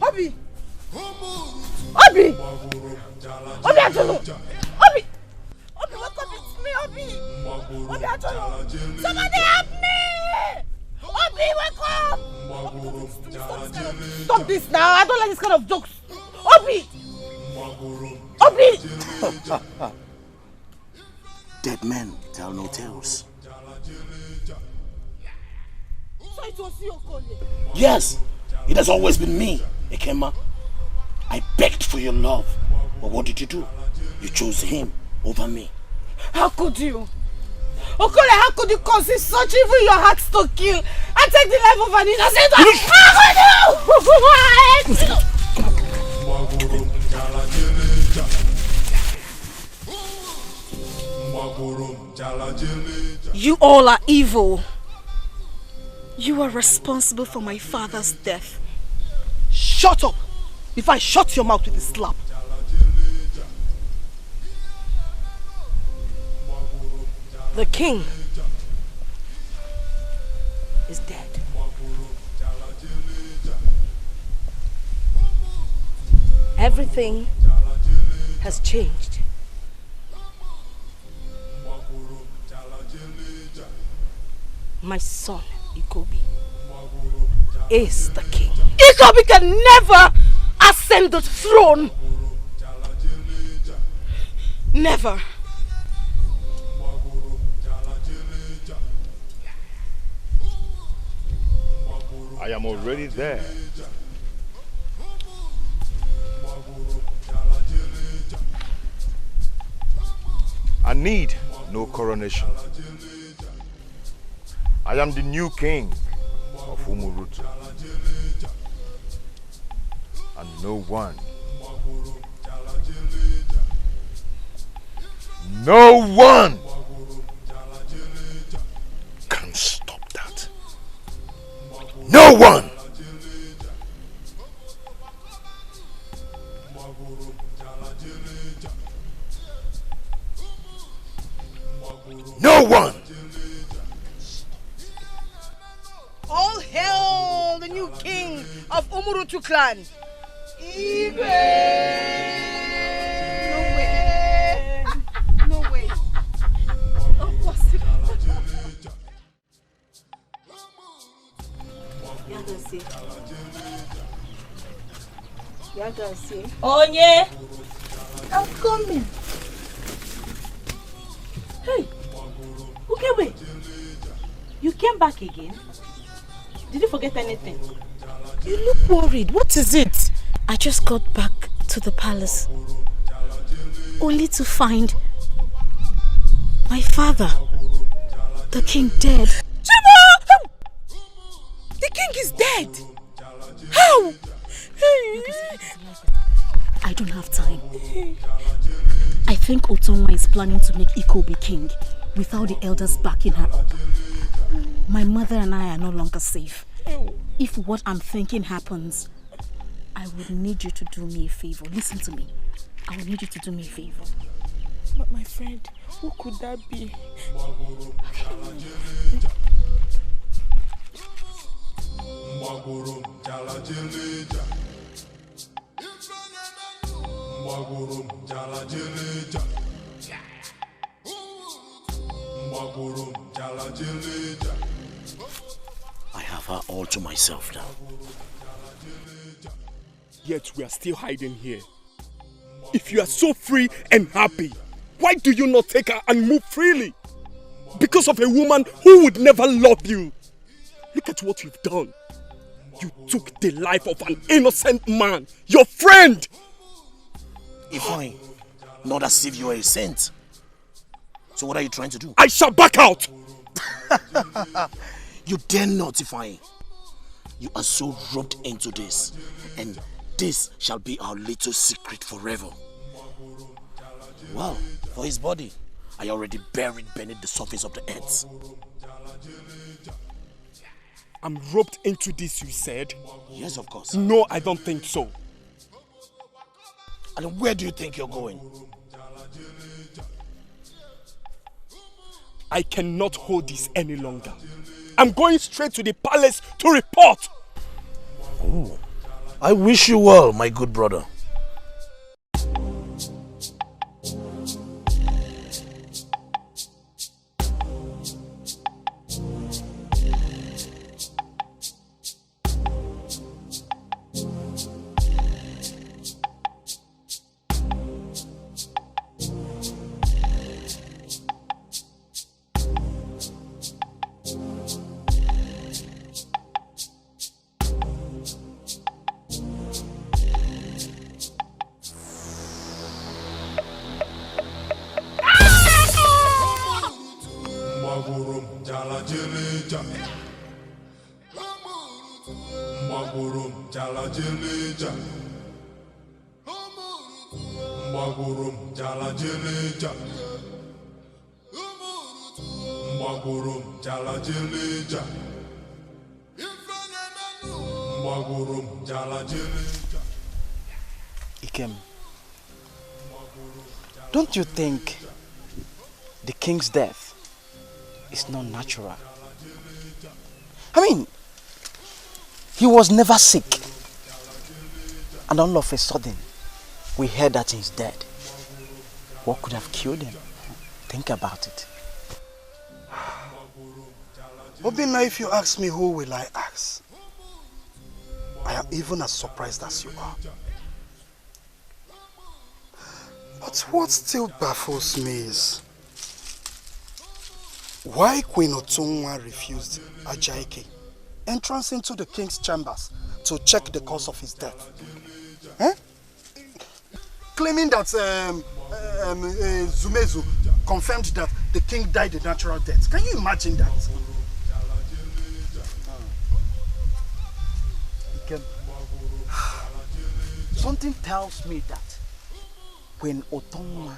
Obi! Obi! Obi Atolo! Obi! Obi, wake up, it's me, Obi! Obi Atolo! Somebody help me! Obi, wake up! Stop this now, I don't like this kind of jokes! Obi! Obi! Dead men tell no tales. So it was you, Okole? Yes, it has always been me, Ekema. I begged for your love, but what did you do? You chose him over me. How could you? Okole, how could you conceive such evil in your hearts to kill and take the life of an innocent man? You all are evil. You are responsible for my father's death. Shut up! If I shut your mouth with a slap. The king is dead. Everything has changed. My son, Ikobi, is the king. Ikobi can never ascend the throne. Never. I am already there. I need no coronation. I am the new king of Umurutu. And no one can stop that. No one! No one! All hail the new king of Umurutu clan. Igwe! No way. Impossible. Yagasi. Onye! I'm coming. Hey! Ukewe! You came back again? Did you forget anything? You look worried. What is it? I just got back to the palace, only to find my father, the king, dead. Chima! The king is dead! How? I don't have time. I think Otonwa is planning to make Ikobi king without the elders backing her up. My mother and I are no longer safe. If what I'm thinking happens, I would need you to do me a favor. Listen to me. I would need you to do me a favor. But my friend, who could that be? I have her all to myself now. Yet we are still hiding here. If you are so free and happy, why do you not take her and move freely? Because of a woman who would never love you. Look at what you've done. You took the life of an innocent man, your friend. Defying, not as if you were a saint. So what are you trying to do? I shall back out. You dare not, Defying. You are so roped into this, and this shall be our little secret forever. Well, for his body, I already buried beneath the surface of the earth. I'm roped into this, you said? Yes, of course. No, I don't think so. And where do you think you're going? I cannot hold this any longer. I'm going straight to the palace to report. Oh, I wish you well, my good brother. jeleja. Mwagurum jala jeleja. Mwagurum jala jeleja. Mwagurum jala jeleja. Mwagurum jala jeleja. Ikem, don't you think the king's death is not natural? I mean, he was never sick. And all of a sudden, we heard that he's dead. What could have killed him? Think about it. Obinna, if you ask me, who will I ask? I am even as surprised as you are. But what still baffles me is why Queen Otunwa refused Ajaike entrance into the king's chambers to check the cause of his death. Eh? Claiming that Zumezu confirmed that the king died a natural death. Can you imagine that? Something tells me that when Otunwa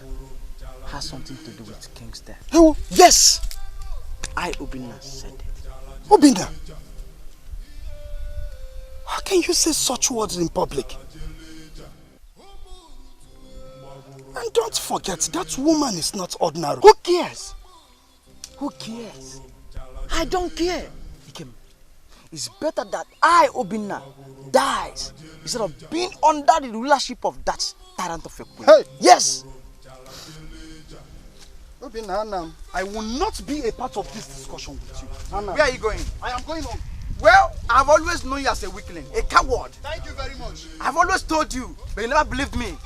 has something to do with the king's death. Oh, yes! Obinna said it. Obinna! How can you say such words in public? And don't forget, that woman is not ordinary. Who cares? Who cares? I don't care. It's better that Obinna, dies instead of being under the rulership of that tyrant of a queen. Hey! Yes! Obinna, I will not be a part of this discussion with you. Where are you going? I am going home. Well, I've always known you as a weakling, a coward. Thank you very much. I've always told you, but you never believed me.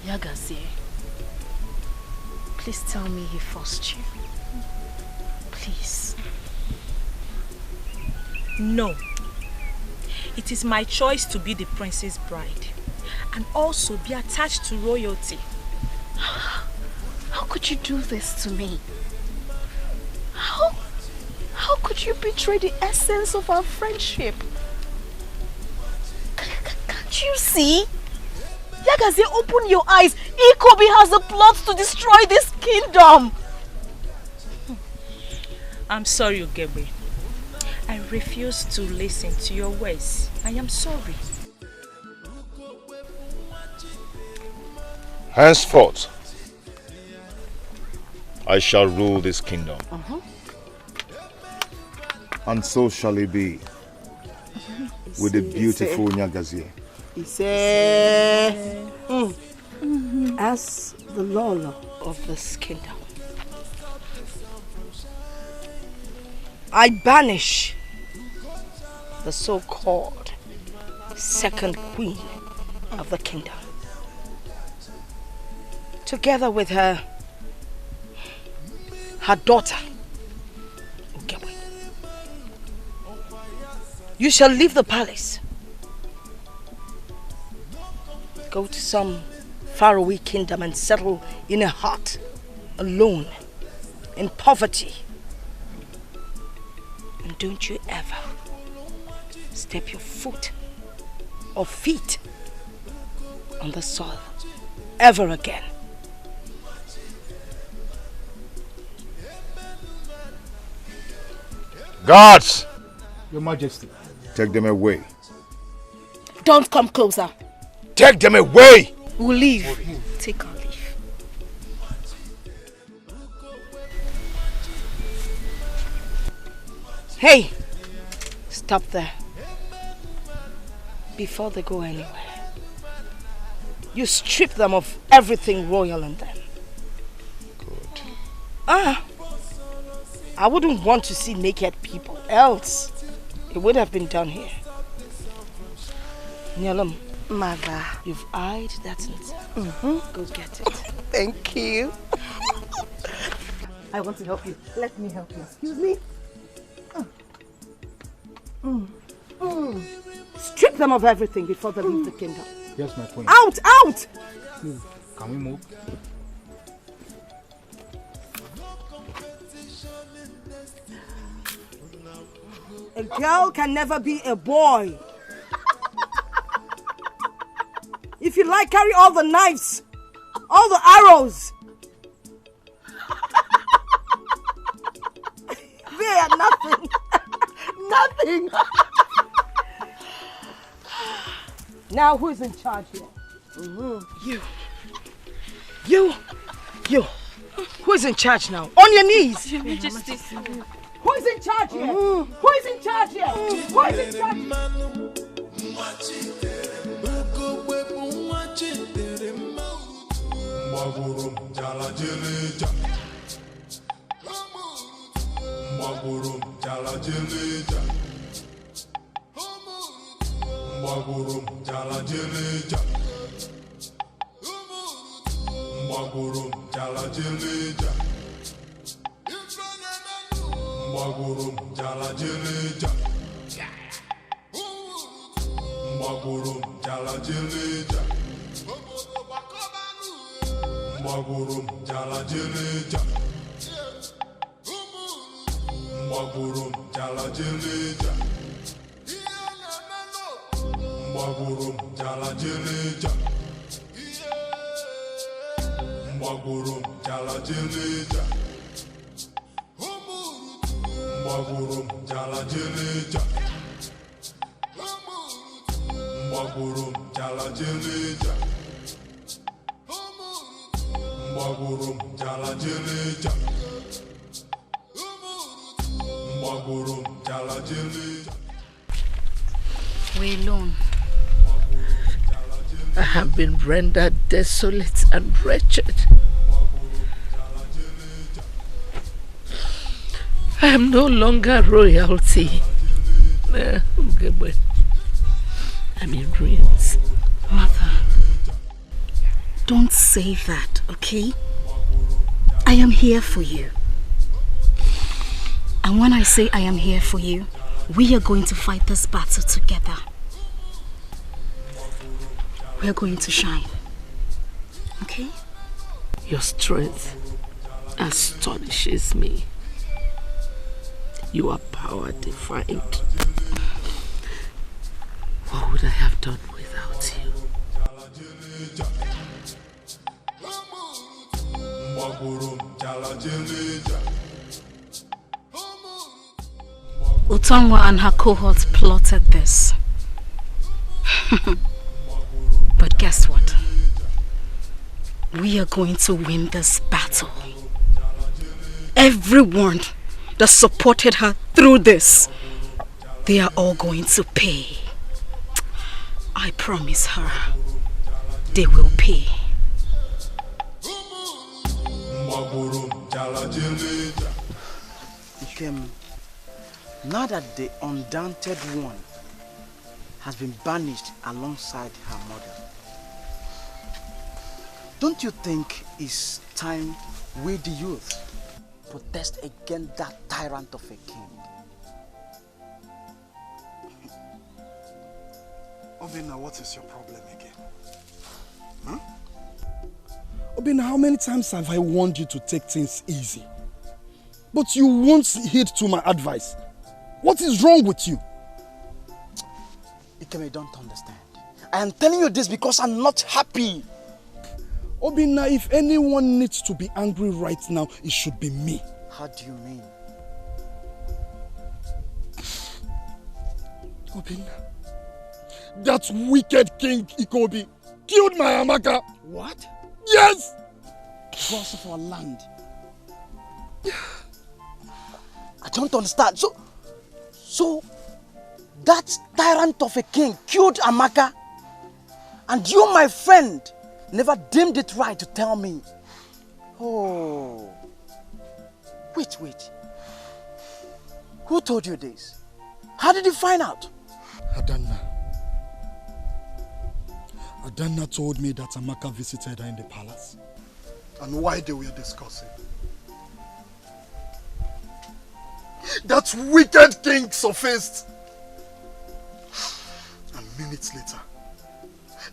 Yagazie, please tell me he forced you. Please. No. It is my choice to be the prince's bride and also be attached to royalty. How could you do this to me? How could you betray the essence of our friendship? Can't you see? Yagazie, open your eyes. Ikobi has a plot to destroy this kingdom. I'm sorry, Ogebe. I refuse to listen to your words. I am sorry. Henceforth, I shall rule this kingdom. And so shall it be with the beautiful Nyagazie. He said, as the Lord of this kingdom, I banish the so-called second queen of the kingdom, together with her daughter, Ogebe. You shall leave the palace, go to some faraway kingdom and settle in a hut, alone, in poverty. And don't you ever step your foot or feet on the soil ever again. Guards! Your Majesty. Take them away. Don't come closer. Take them away! We'll leave. Take our leave. Hey! Stop there. Before they go anywhere, you strip them of everything royal in them. Good. I wouldn't want to see naked people, else it would have been done here. Nyalam, Mother, you've eyed that insect. Go get it. Thank you. I want to help you. Let me help you. Excuse me. Strip them of everything before they leave the kingdom. Yes, my queen. Out! Out! Can we move? A girl can never be a boy. If you like, carry all the knives, all the arrows. They are nothing. Nothing. Now who's in charge here? You. Who's in charge now? On your knees. Your Majesty. Who's in charge here? Who's in charge here? Who's in charge here? We're alone. I have been rendered desolate and wretched. I am no longer royalty. I'm in ruins. Mother, don't say that, okay? I am here for you. And when I say I am here for you, we are going to fight this battle together. We are going to shine. Okay? Your strength astonishes me. You are power defying. What would I have done without you? Utangwa and her cohorts plotted this. But guess what? We are going to win this battle. Everyone that supported her through this, they are all going to pay. I promise her, they will pay. Now that the undaunted one has been banished alongside her mother, don't you think it's time we the youth protest against that tyrant of a king? Obina, what is your problem again? Huh? Obina, how many times have I warned you to take things easy? But you won't heed to my advice. What is wrong with you? Ikeme, don't understand. I am telling you this because I'm not happy. Obina, if anyone needs to be angry right now, it should be me. How do you mean? Obina, that wicked King Ikobi killed my Amaka. What? Yes! Because of our land. I don't understand. So that tyrant of a king killed Amaka, and you, my friend, never deemed it right to tell me. Oh. Wait. Who told you this? How did you find out? Adanna told me that Amaka visited her in the palace. And why they were discussing. That wicked king surfaced. And minutes later,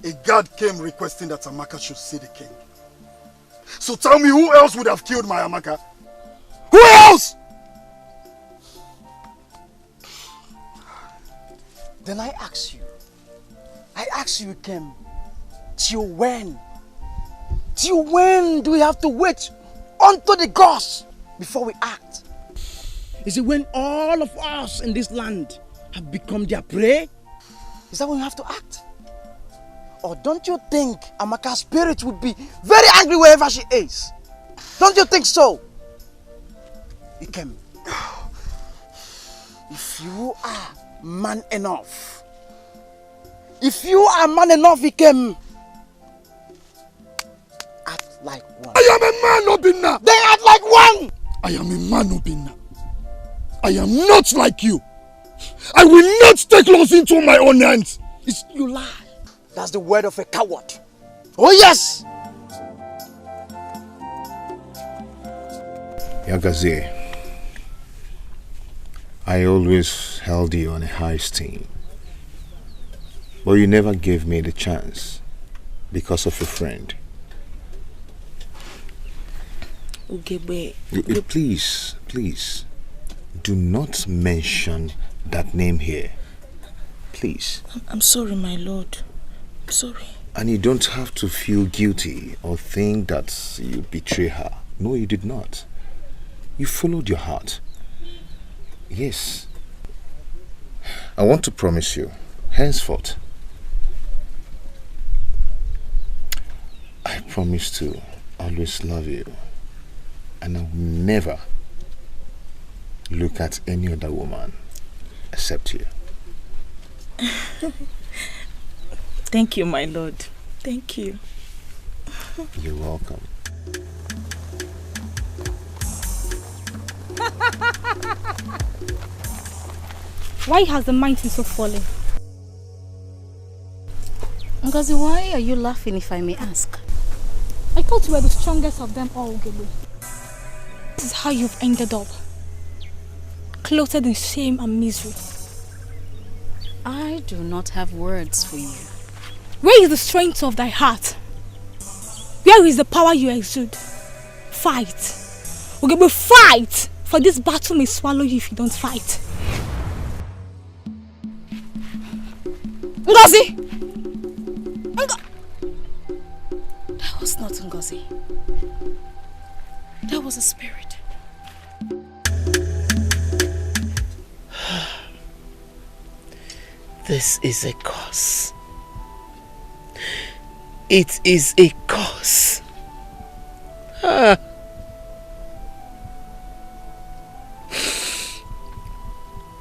a guard came requesting that Amaka should see the king. So tell me, who else would have killed my Amaka? Who else? Then I ask you, Ikem, till when? Till when do we have to wait unto the gods before we act? Is it when all of us in this land have become their prey? Is that when we have to act? Or don't you think Amaka's spirit would be very angry wherever she is? Don't you think so? Ikem, if you are man enough, Ikem, act like one. I am a man, Obinna. Then act like one. I am a man, Obinna. I am not like you. I will not take laws into my own hands. You lie. That's the word of a coward. Oh yes! Yagaze, I always held you on a high esteem. But you never gave me the chance because of a friend. Ugebe. Please, do not mention that name here. Please. I'm sorry, my lord. I'm sorry. And you don't have to feel guilty or think that you betray her. No, you did not. You followed your heart. Yes. I want to promise you, henceforth, I promise to always love you. And I will never look at any other woman except you. Thank you, my lord. Thank you. You're welcome. Why has the mountain so fallen? Ngozi, why are you laughing, if I may ask? I thought you were the strongest of them all, Ugebe. This is how you've ended up. Clothed in shame and misery. I do not have words for you. Where is the strength of thy heart? Where is the power you exude? Fight. Ugebe, fight! For this battle may swallow you if you don't fight. Ngozi! That was not Ngozi. That was a spirit. This is a curse. It is a curse.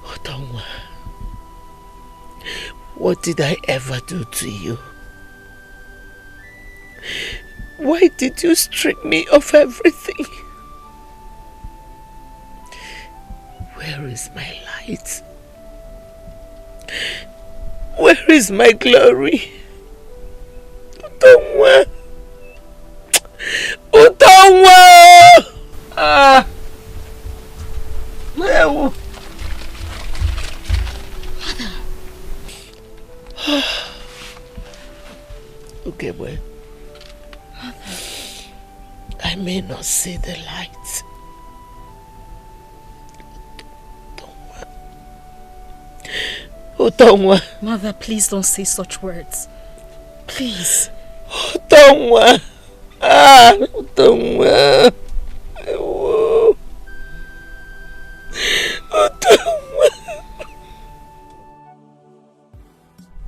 Otonwa, what did I ever do to you? Why did you strip me of everything? Where is my light? Where is my glory? Otonwa! Otonwa! No! Okay, well, I may not see the light. Otonwa. Mother, please don't say such words. Please. Otonwa. Otonwa. Otonwa.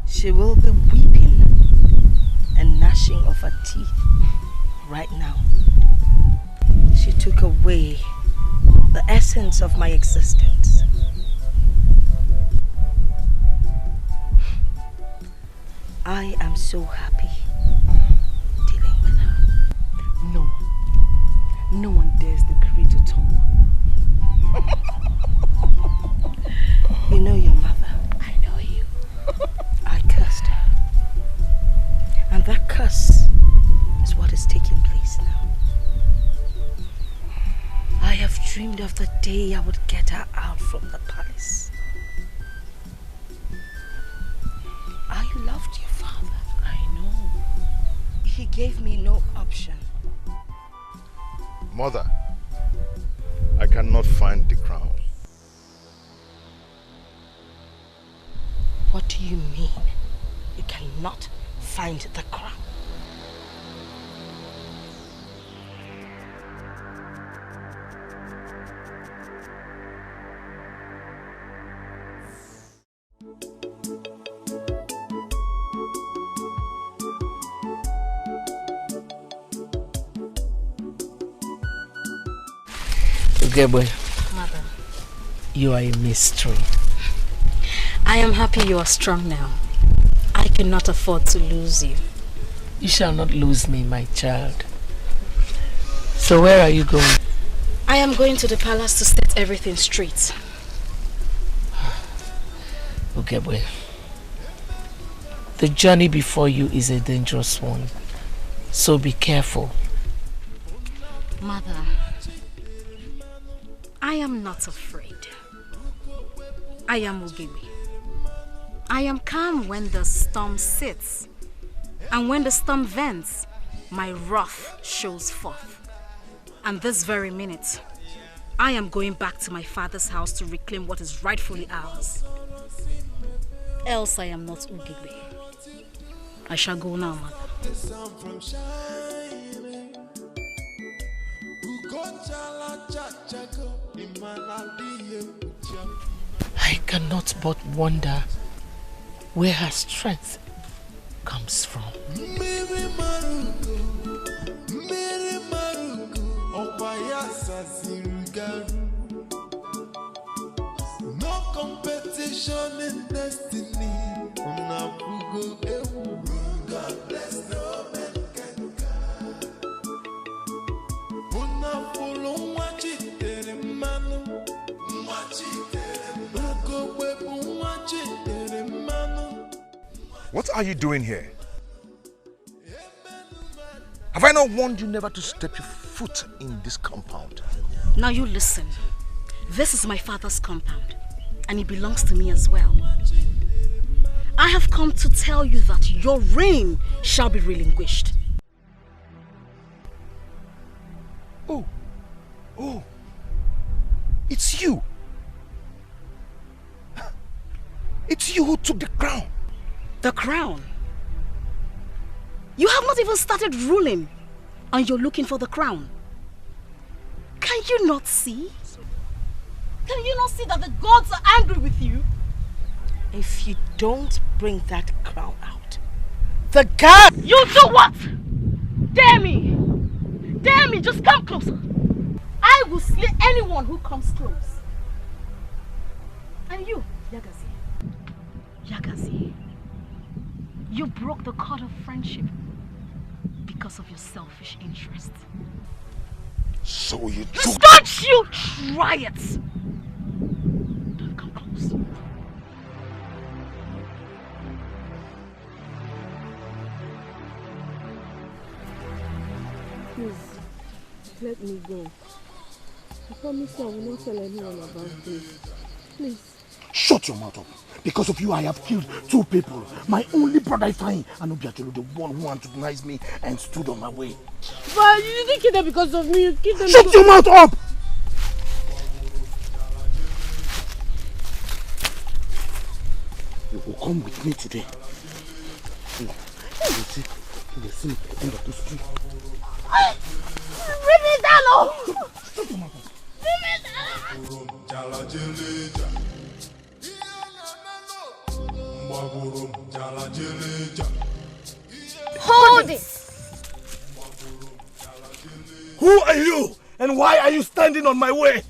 She will be weeping and gnashing of her teeth right now. She took away the essence of my existence. I am so happy dealing with her. No one dares decree to Tonwa. You know your mother. I know you. I cursed her. And that curse is what is taking place now. I have dreamed of the day I would get her out from the palace. I loved your father. I know. He gave me no option. Mother, I cannot find the crown. What do do you mean? You cannot find the crown? Okay, boy. Mother. You are a mystery. I am happy you are strong now. I cannot afford to lose you. You shall not lose me, my child. So where are you going? I am going to the palace to set everything straight. Okay, boy. The journey before you is a dangerous one. So be careful. Mother, I am not afraid. I am Ugewe. I am calm when the storm sits, and when the storm vents, my wrath shows forth. And this very minute, I am going back to my father's house to reclaim what is rightfully ours. Else I am not Ugewe. I shall go now, mother. I cannot but wonder where her strength comes from. No competition in destiny. God bless no man can What are you doing here? Have I not warned you never to step your foot in this compound? Now you listen. This is my father's compound, and it belongs to me as well. I have come to tell you that your reign shall be relinquished. Oh, it's you. It's you who took the crown. The crown? You have not even started ruling, and you're looking for the crown. Can you not see? Can you not see that the gods are angry with you? If you don't bring that crown out, the gods... You do what? Dare me! Dare me! Just come closer! I will slay anyone who comes close. And you, Yagazi, you broke the cord of friendship because of your selfish interest. So you took... Don't you try it! Don't come close. Please, let me go. I promise you I will not tell anyone about this. Please. Shut your mouth up. Because of you, I have killed 2 people. My only brother Defying, and Obiacholo, the one who antagonized me and stood on my way. But you didn't kill them because of me. You killed them. Shut your mouth up! You will come with me today. You will see the end of this tree. Bring me down, oh! Shut your mouth up. Bring me down! Hold it! Who are you? And why are you standing on my way?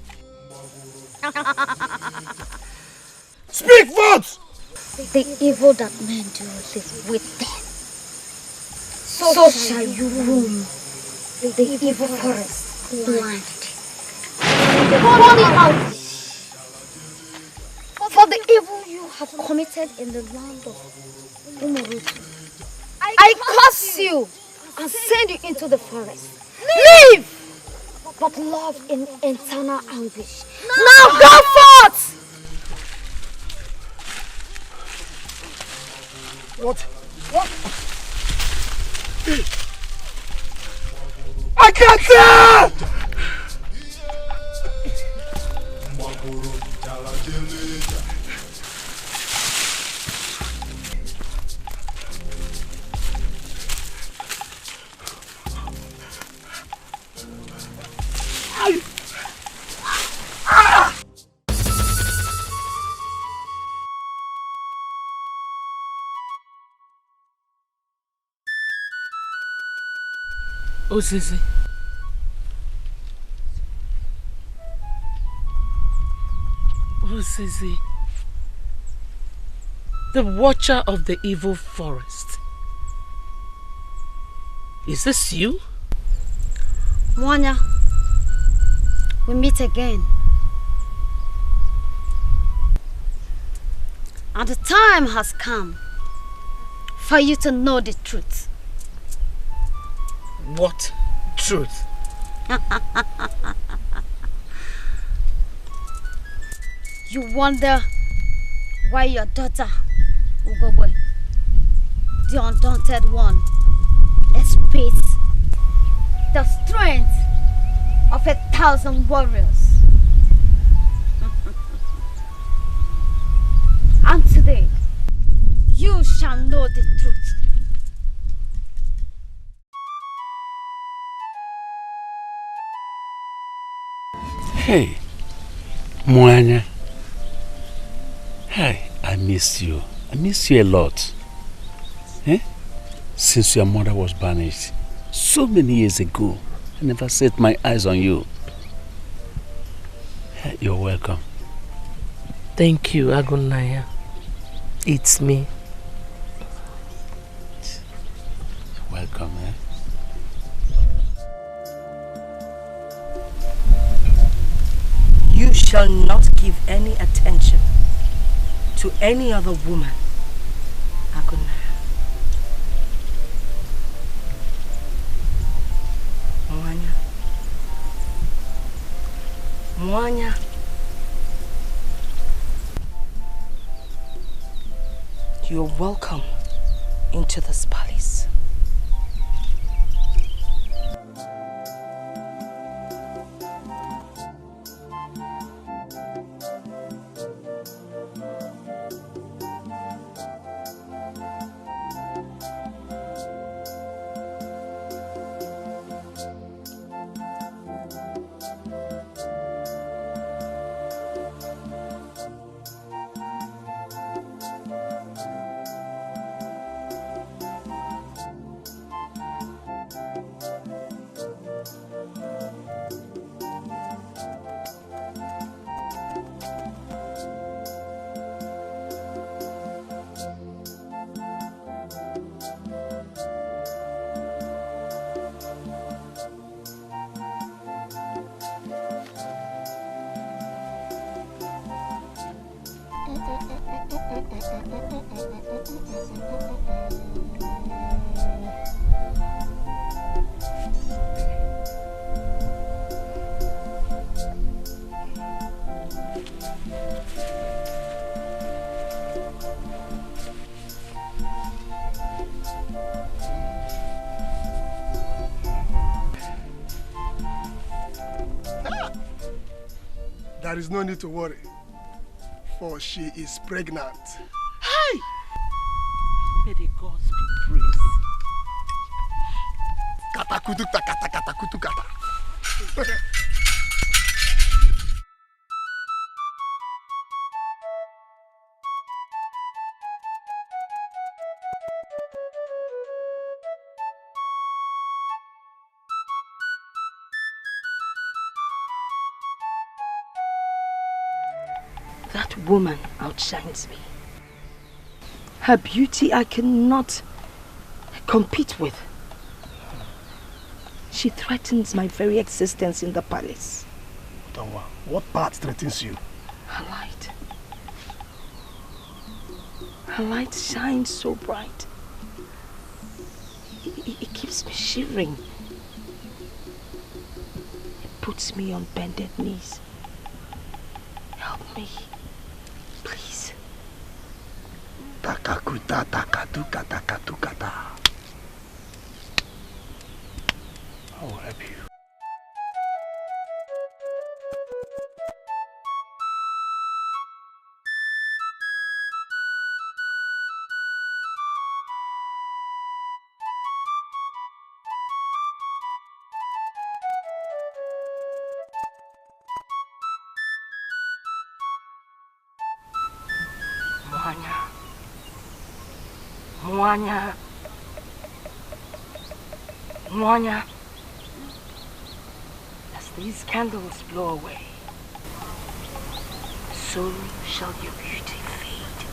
Speak, Votes! The evil that men do live with them. So shall you roam the evil forest blind. Call me out for the evil you have committed in the land of Umurutu. I curse you and send you into the forest. Leave! But love in eternal anguish. Now go forth! What? I can't see! Osisi. Osisi. The watcher of the evil forest. Is this you? Mwanya, we meet again. And the time has come for you to know the truth. What truth? You wonder why your daughter, Ugogwe, the undaunted one, expiates the strength of 1,000 warriors. And today, you shall know the truth. Hey, Mwanya. Hey, I miss you. I miss you a lot. Eh? Since your mother was banished so many years ago, I never set my eyes on you. Hey, you're welcome. Thank you, Agunaya. It's me. Welcome, eh? You shall not give any attention to any other woman, Agunaya. Mwanya. Mwanya. You're welcome into this palace. There is no need to worry, for she is pregnant. Hey! May the gods be praised. Katakututa kata katakutu kata. That woman outshines me. Her beauty I cannot compete with. She threatens my very existence in the palace. Utawa, what part threatens you? Her light. Her light shines so bright. It keeps me shivering. It puts me on bended knees. Help me. Please. Takakuta takatuka takatukata. I will help you. Mwanya. these candles blow away, so shall your beauty fade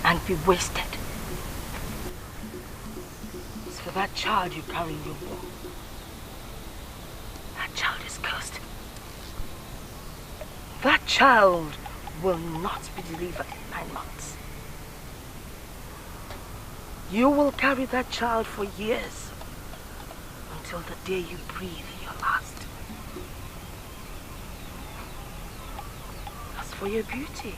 and be wasted. As for that child you carry in your womb, that child is cursed. That child will not be delivered in 9 months. You will carry that child for years, until the day you breathe your last. As for your beauty,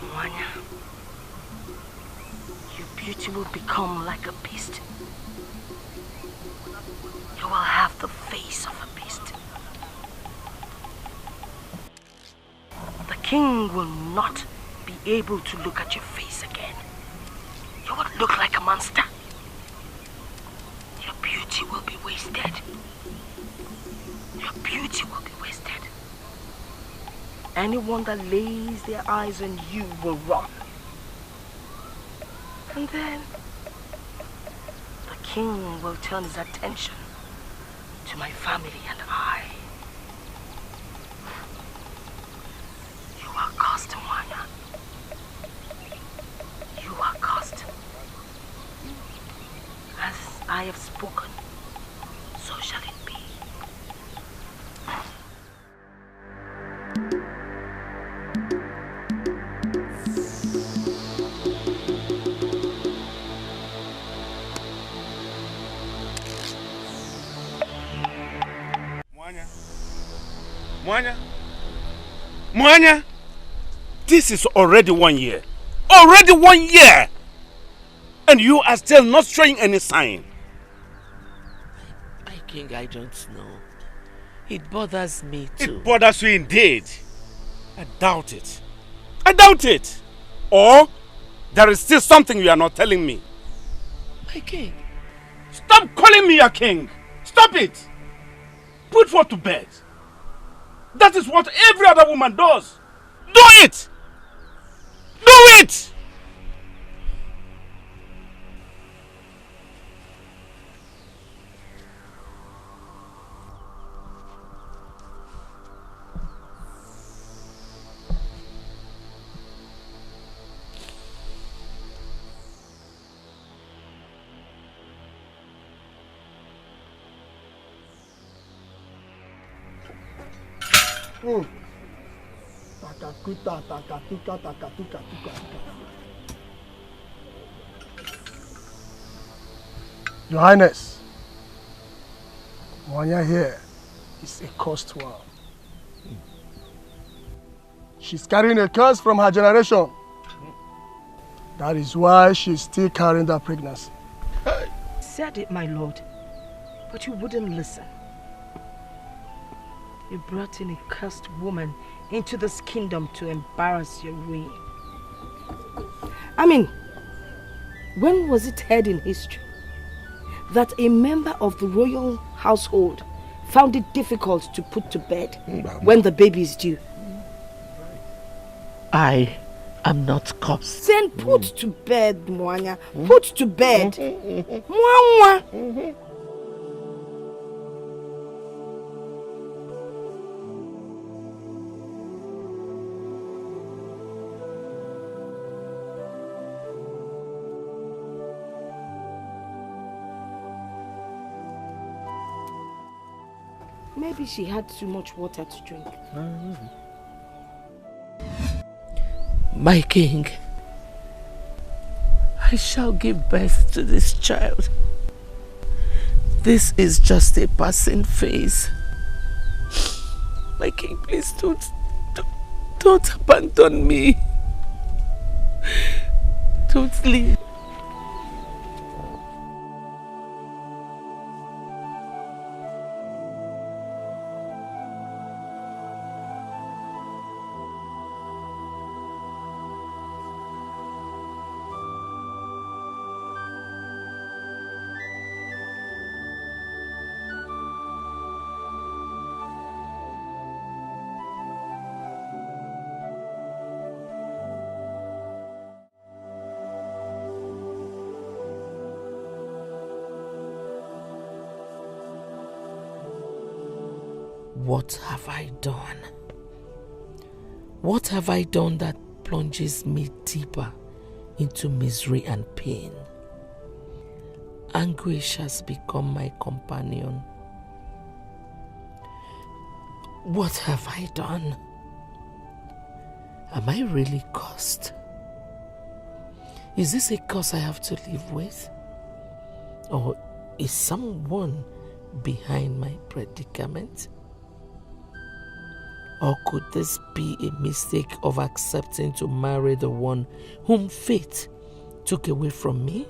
Mwanya, your beauty will become like a beast. You will have the face of a beast. The king will not be able to look at your face again. You will look like a monster. Your beauty will be wasted. Your beauty will be wasted. Anyone that lays their eyes on you will run. And then the king will turn his attention to my family and I. You are cursed, Mwanya. You are cursed. As I have spoken, so shall it be. Mwanya? Mwanya? This is already 1 year. Already 1 year! And you are still not showing any sign. My king, I don't know. It bothers me too. It bothers you indeed. I doubt it. I doubt it. Or there is still something you are not telling me. My king. Stop calling me your king. Stop it. Put forth to bed. That is what every other woman does. Do it! Do it! Takakuta, takatuka, takatuka, tuka. Your Highness, Mwanya here is a cursed one. She's carrying a curse from her generation. That is why she's still carrying that pregnancy. Said it, my lord, but you wouldn't listen. You brought in a cursed woman into this kingdom to embarrass your reign. I mean, when was it heard in history that a member of the royal household found it difficult to put to bed when the baby is due? I am not cursed. Then put to bed, Mwanya. Put to bed. Mwanya. Maybe she had too much water to drink. My king, I shall give birth to this child. This is just a passing phase. My king, please don't abandon me. Don't leave. What have I done? What have I done that plunges me deeper into misery and pain? Anguish has become my companion. What have I done? Am I really cursed? Is this a curse I have to live with? Or is someone behind my predicament? Or could this be a mistake of accepting to marry the one whom fate took away from me?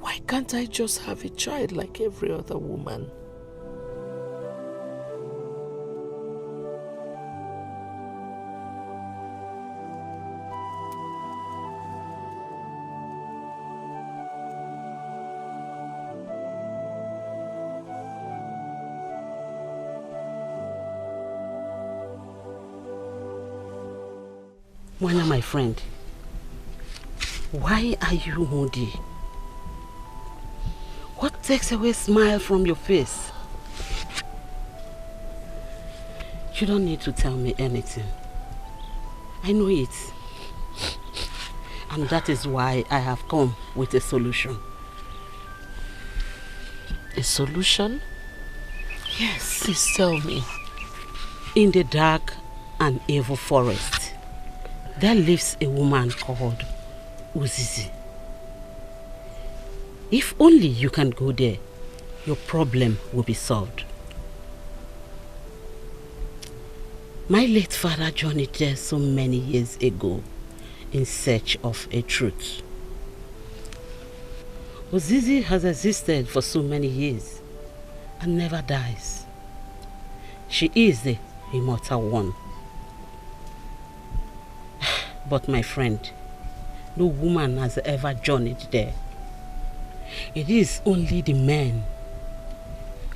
Why can't I just have a child like every other woman? Mwanya, my friend, why are you moody? What takes away smile from your face? You don't need to tell me anything. I know it. And that is why I have come with a solution. A solution? Yes. Please tell me. In the dark and evil forest, there lives a woman called Uzizi. If only you can go there, your problem will be solved. My late father journeyed there so many years ago in search of a truth. Uzizi has existed for so many years and never dies. She is the immortal one. But my friend, no woman has ever journeyed there. It is only the men,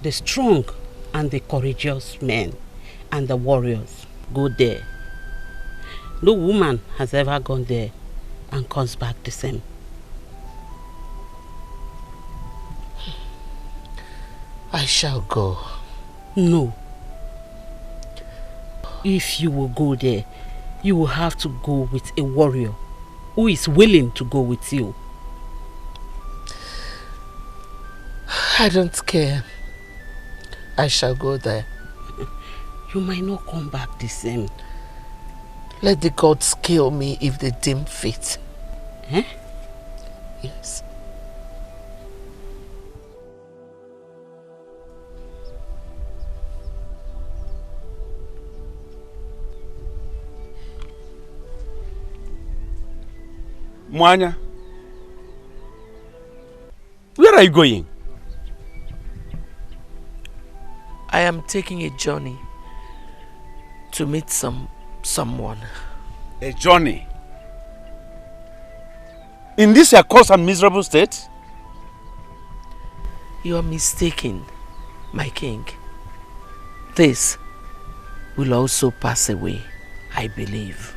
the strong and the courageous men and the warriors go there. No woman has ever gone there and comes back the same. I shall go. No. If you will go there, you will have to go with a warrior who is willing to go with you. I don't care. I shall go there. You might not come back the same. Let the gods kill me if they deem fit. Eh? Yes. Mwanya, where are you going? I am taking a journey to meet someone. A journey? In this your cursed and miserable state? You are mistaken, my king. This will also pass away, I believe.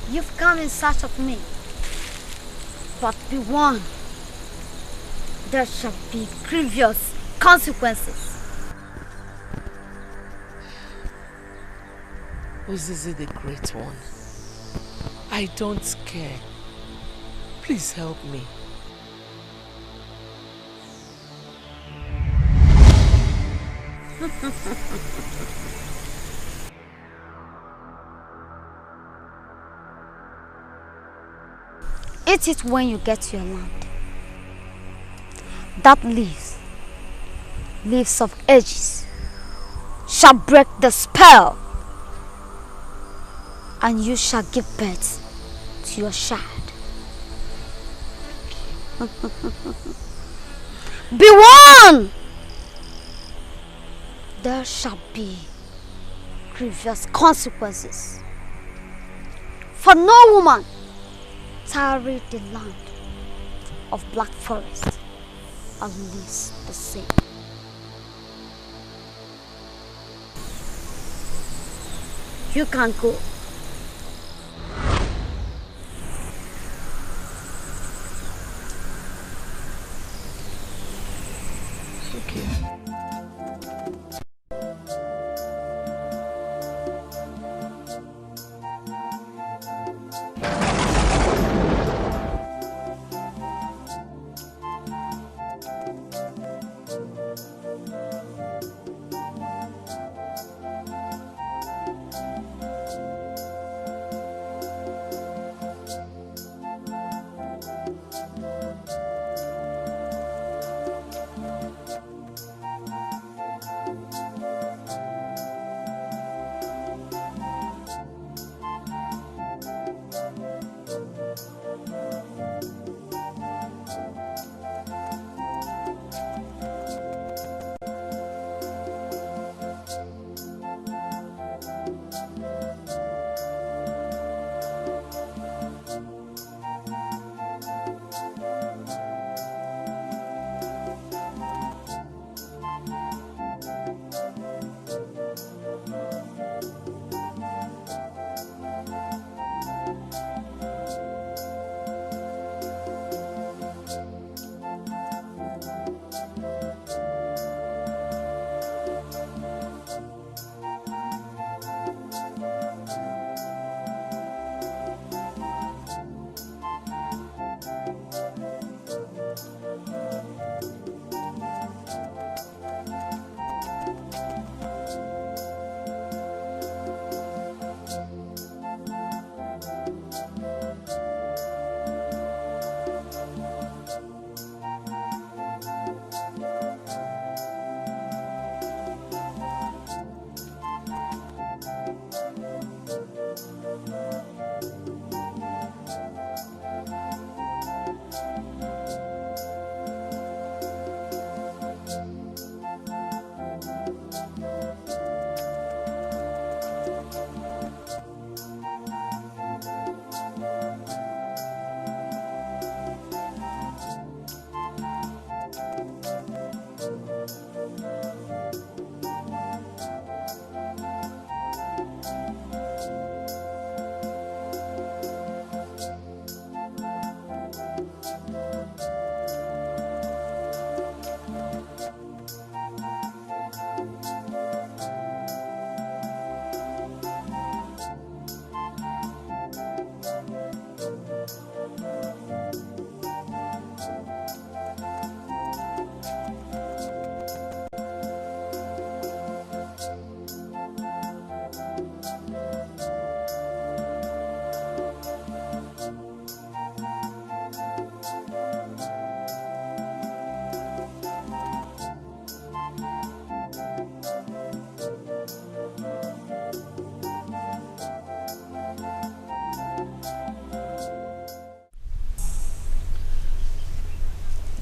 You've come in search of me. But be warned, there shall be grievous consequences. Uzizi the Great One, I don't care. Please help me. Eat it when you get to your land. That leaves of ages, shall break the spell, and you shall give birth to your child. Be warned! There shall be grievous consequences. For no woman tarry the land of Black Forest and leaves the same. You can go.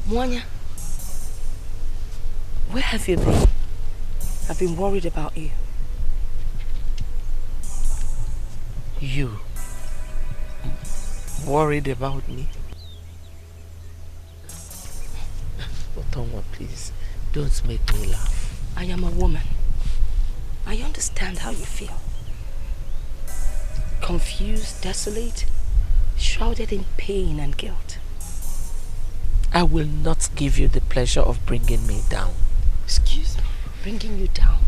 Mwanya, where have you been? I've been worried about you. You? Worried about me? Otonwa, please, don't make me laugh. I am a woman. I understand how you feel. confused, desolate, shrouded in pain and guilt. I will not give you the pleasure of bringing me down. Excuse me, bringing you down?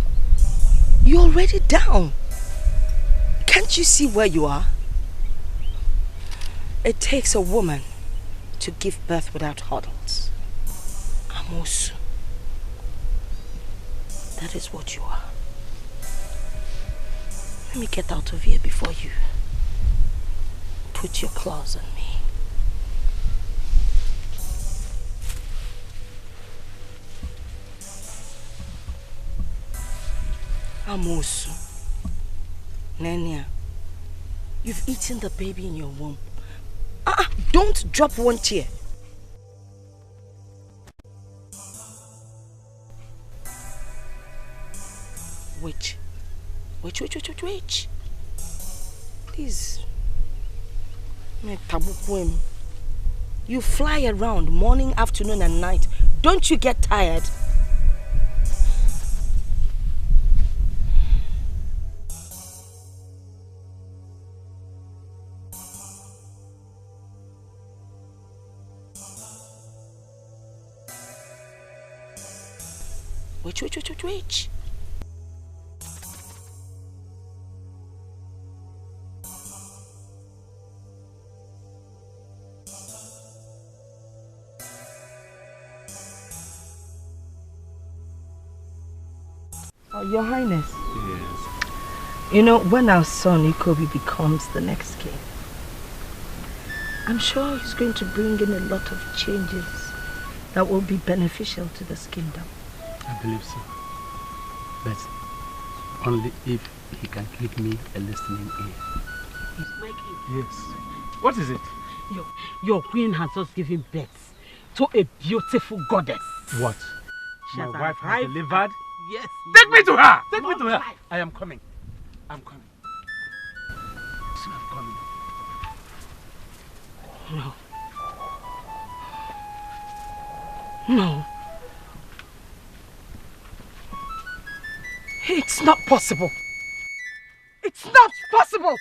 You're already down. Can't you see where you are? It takes a woman to give birth without hurdles. Amosu. That is what you are. Let me get out of here before you put your claws on me. Amosu. Nenya, you've eaten the baby in your womb. Don't drop one tear. Witch. Please. You fly around morning, afternoon and night. Don't you get tired? Witch. Your Highness. Yes. You know, when our son Ikobi becomes the next king, I'm sure he's going to bring in a lot of changes that will be beneficial to this kingdom. I believe so. But only if he can give me a listening ear. My king. Yes. What is it? Your queen has just given birth to a beautiful goddess. What? She My has wife has arrived delivered? Yes. Take me to her! Take me Not to her! wife. I am coming. I'm coming. I'm coming. No. It's not possible. It's not possible.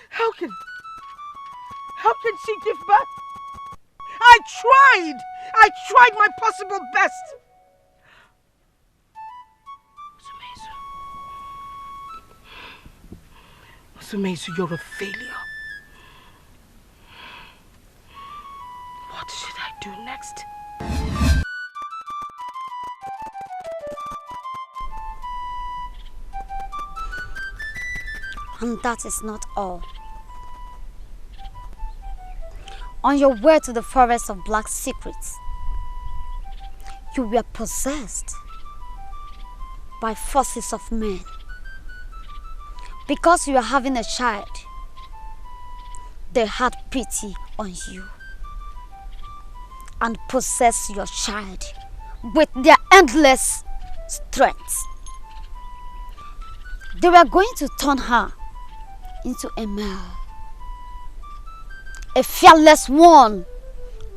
How can she give birth? I tried my possible best. Sumezu, you're a failure. What should I do next? And that is not all. On your way to the forest of black secrets, you were possessed by forces of men. Because you are having a child, they had pity on you and possessed your child with their endless strength. They were going to turn her into a male, a fearless one,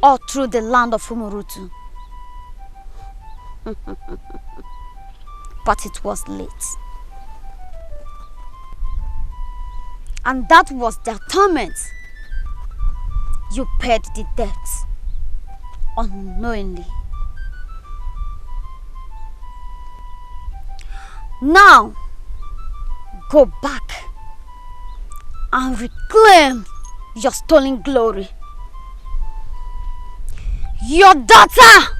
all through the land of Umurutu. But it was late. And that was their torment. You paid the debt unknowingly. Now, go back and reclaim your stolen glory. Your daughter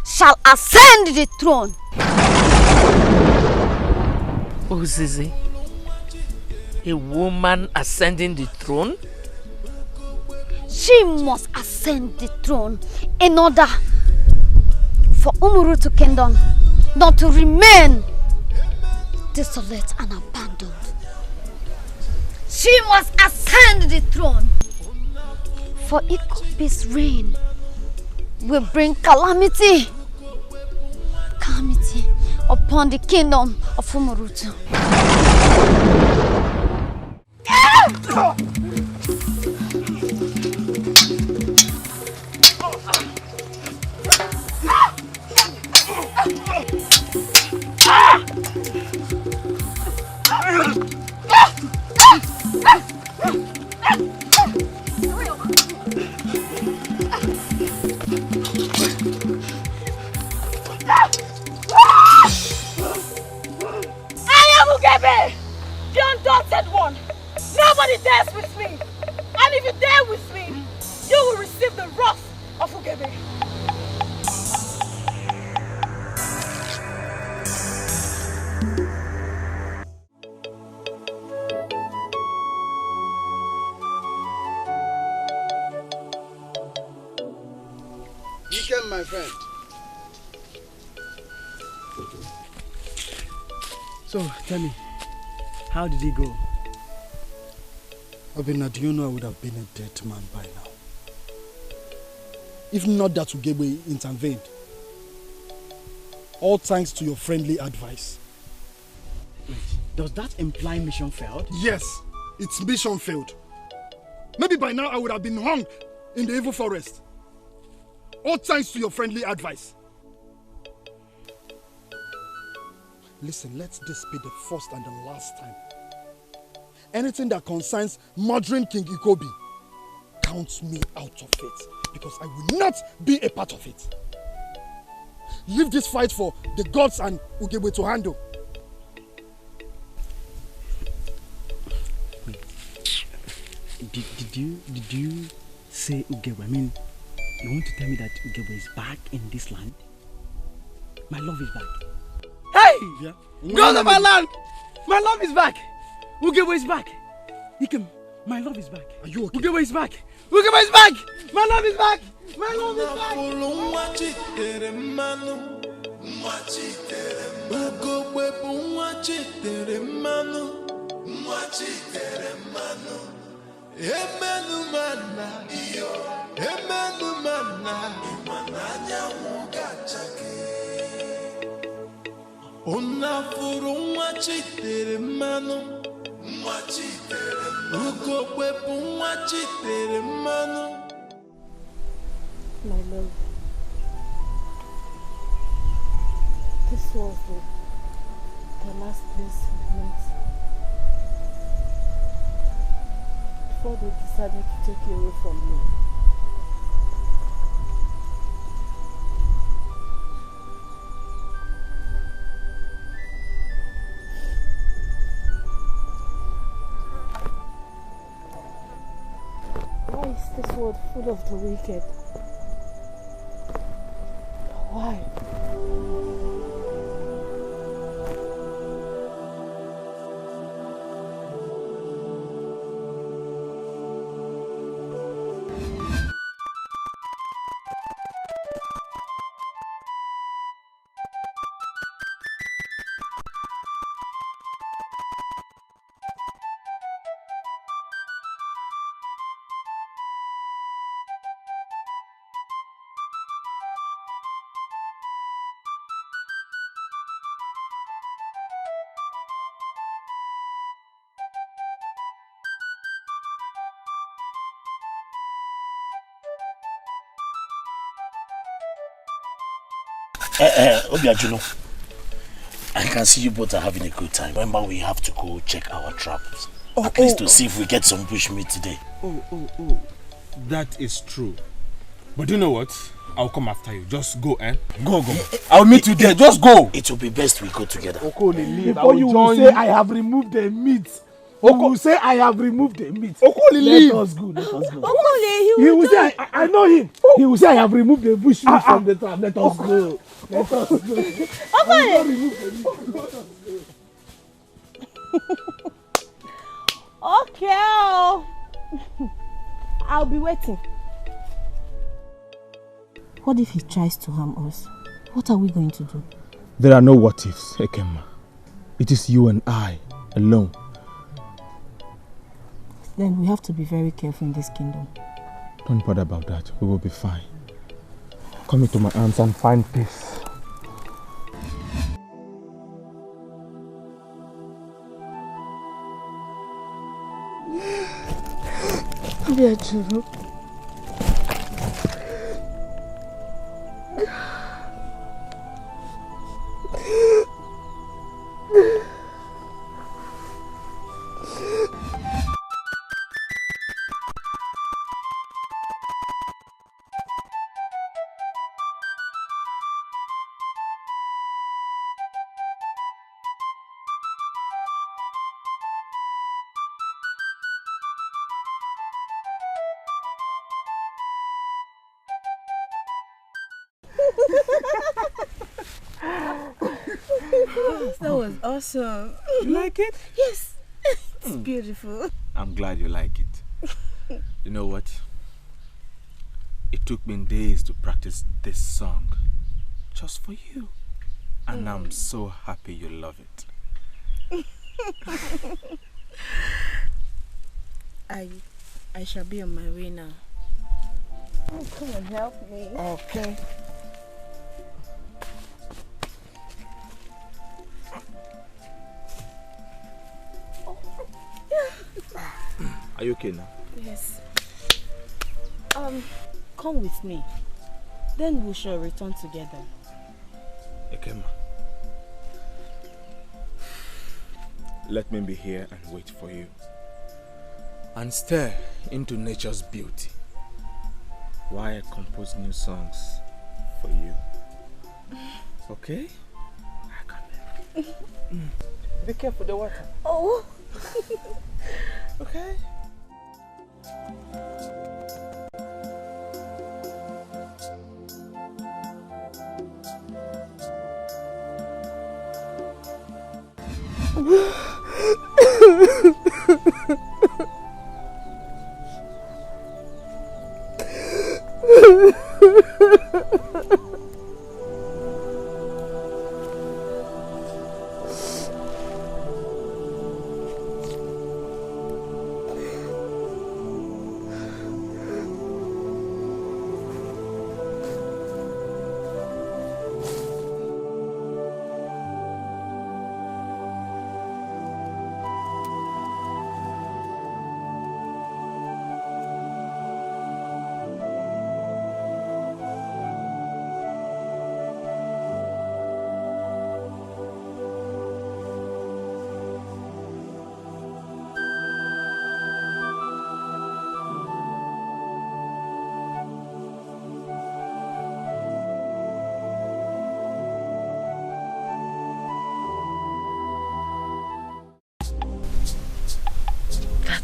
shall ascend the throne. Ozizi, a woman ascending the throne? She must ascend the throne in order for Umurutu Kingdom not to remain desolate and abandoned. She must ascend the throne, for Ikobi's reign will bring calamity upon the kingdom of Umurutu. receive the wrath of Ugebe. Dikeh, my friend. So, tell me, how did it go? Obinna, do you know I would have been a dead man by now? If not that Ugebe intervened. All thanks to your friendly advice. Wait, does that imply mission failed? Yes, its mission failed. Maybe by now I would have been hung in the evil forest. All thanks to your friendly advice. Listen, let this be the first and the last time. Anything that concerns murdering King Ikobi, count me out of it, because I will not be a part of it. Leave this fight for the gods and Ugebe to handle. Did you say Ugebe? I mean, you want to tell me that Ugebe is back in this land? My love is back. Hey! Yeah. God of my land! My love is back! Ugebe is back! Ikem, my love is back. Are you okay? Ugebe is back! Ugebe is back! My love is back! My love is back! Unafuru nwachitere mmanụ ukokwepu nwachitere mmanụ. My love, this was the last place we met before they decided to take you away from me. Why is this world full of the wicked? Why? Obiajuno, I can see you both are having a good time. Remember, we have to go check our traps. At least to see if we get some bushmeat today. Oh. That is true. But you know what? I'll come after you. Just go, eh? Go. I'll meet you there. Just go. It will be best we go together. Before you will say I have removed the meat. You will say I have removed the meat. Let us go. He will say I know him. He will say I have removed the bush meat from the trap. Let us go. Let us go. Okay. I'll be waiting. What if he tries to harm us? What are we going to do? There are no what ifs, Ekema. It is you and I alone. Then we have to be very careful in this kingdom. Don't bother about that. We will be fine. Come into my arms and find peace. Obiajuno. That was awesome. You like it? Yes. It's beautiful. I'm glad you like it. You know what? It took me days to practice this song just for you. And I'm so happy you love it. I shall be on my way now. Oh, come and help me. Okay. Are you okay now? Yes. Come with me. Then we shall return together. Ekema. Let me be here and wait for you. And stare into nature's beauty while I compose new songs for you. Okay? Be careful the water. Oh. Okay.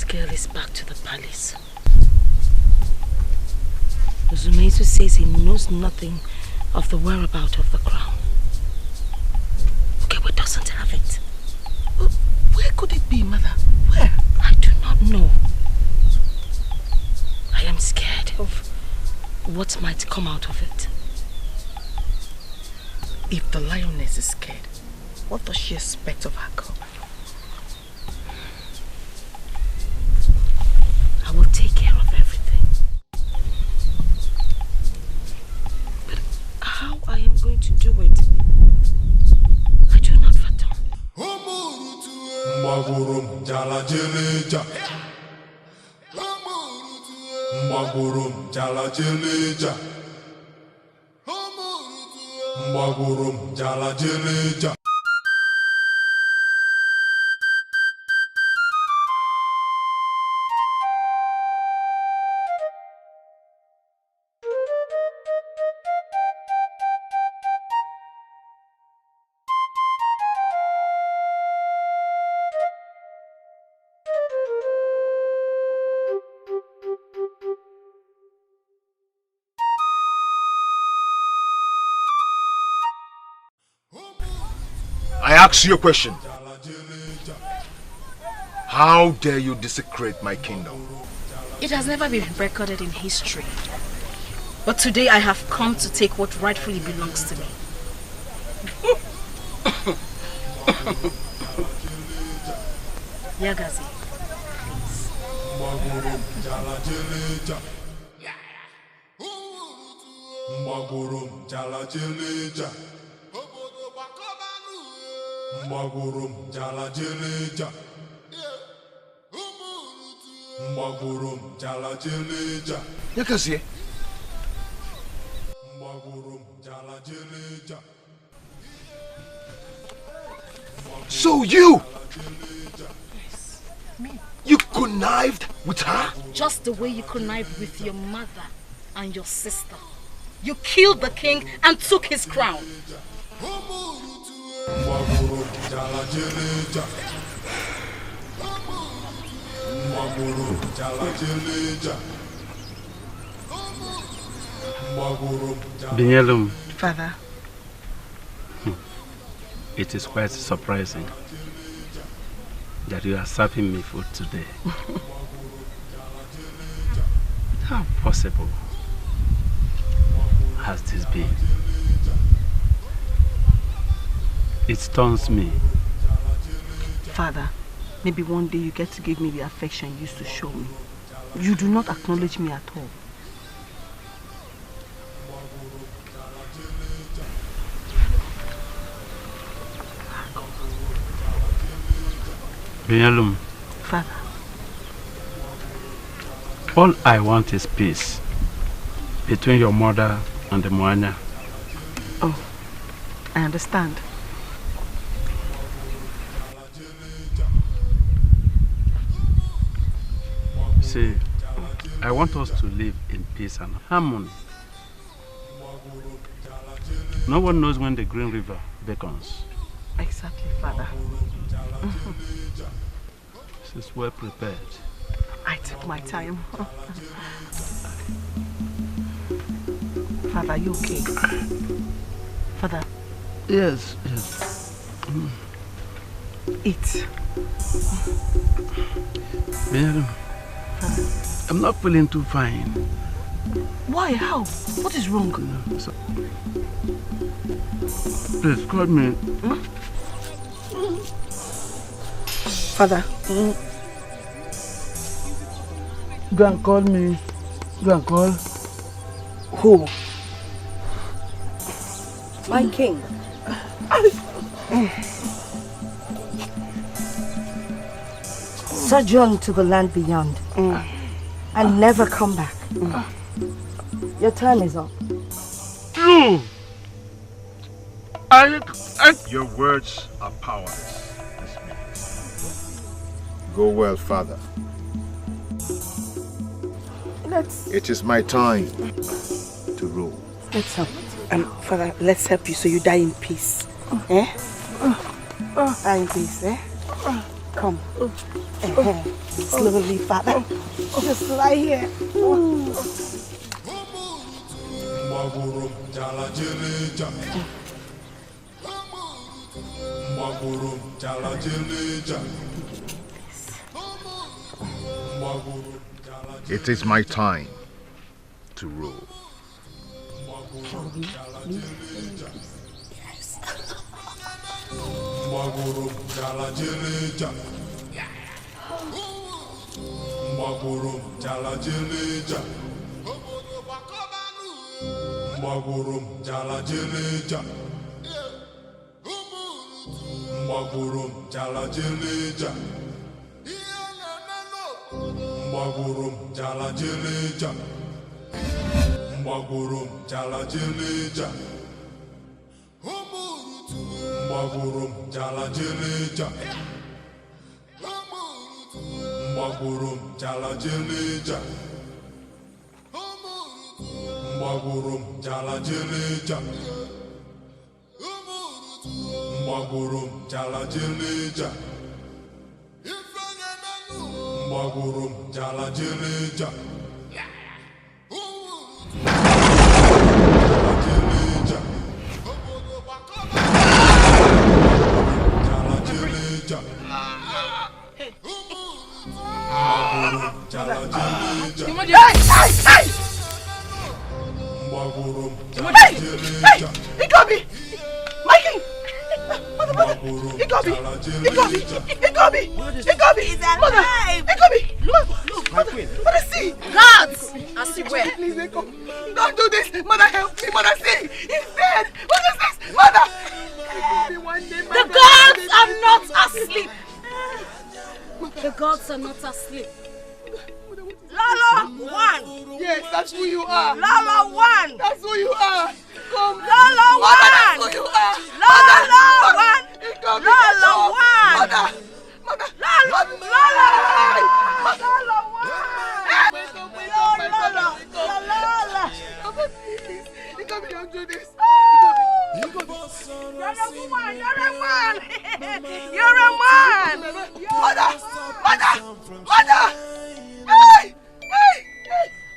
Girl is back to the palace. Zumezu says he knows nothing of the whereabouts of the crown. Ugewe doesn't have it. Where could it be, mother? Where? I do not know. I am scared of what might come out of it. If the lioness is scared, what does she expect of her cub? I will take care of everything. But how I am going to do it, I do not fathom. Mbagurum jala jeleja. Mbagurum jala jeleja. Mbagurum jala jeleja. I ask you a question. How dare you desecrate my kingdom? It has never been recorded in history. But today I have come to take what rightfully belongs to me. Yagazi, please. Mbagurum jala jeleja. Mbagurum jala jeleja. Yakazi. Mbagurum jala jeleja. So you? Yes, me. You connived with her? Just the way you connived with your mother and your sister. You killed the king and took his crown. Mbagurum jala jeleja. Mbagurum jala jeleja. Binyelum. Father. it is quite surprising that you are serving me food today. How possible has this been? It stuns me. Father, maybe one day you get to give me the affection you used to show me. You do not acknowledge me at all. Binyalum. Father. All I want is peace between your mother and the Moanya. Oh, I understand. See, I want us to live in peace and harmony. No one knows when the Green River beckons. Exactly, Father. This is well prepared. I took my time. Father, are you okay? Father? Yes. Eat. I'm not feeling too fine. Why? How? What is wrong? Please call me. Father. Go and call me. Go and call. Who? My king. Sojourn to the land beyond and never come back. Your time is up. You! Your words are powerless. Go well, Father. It is my time to rule. Let's help. Father, let's help you so you die in peace. Die in peace, Come. Slowly, Father. Just lie here. It is my time to rule.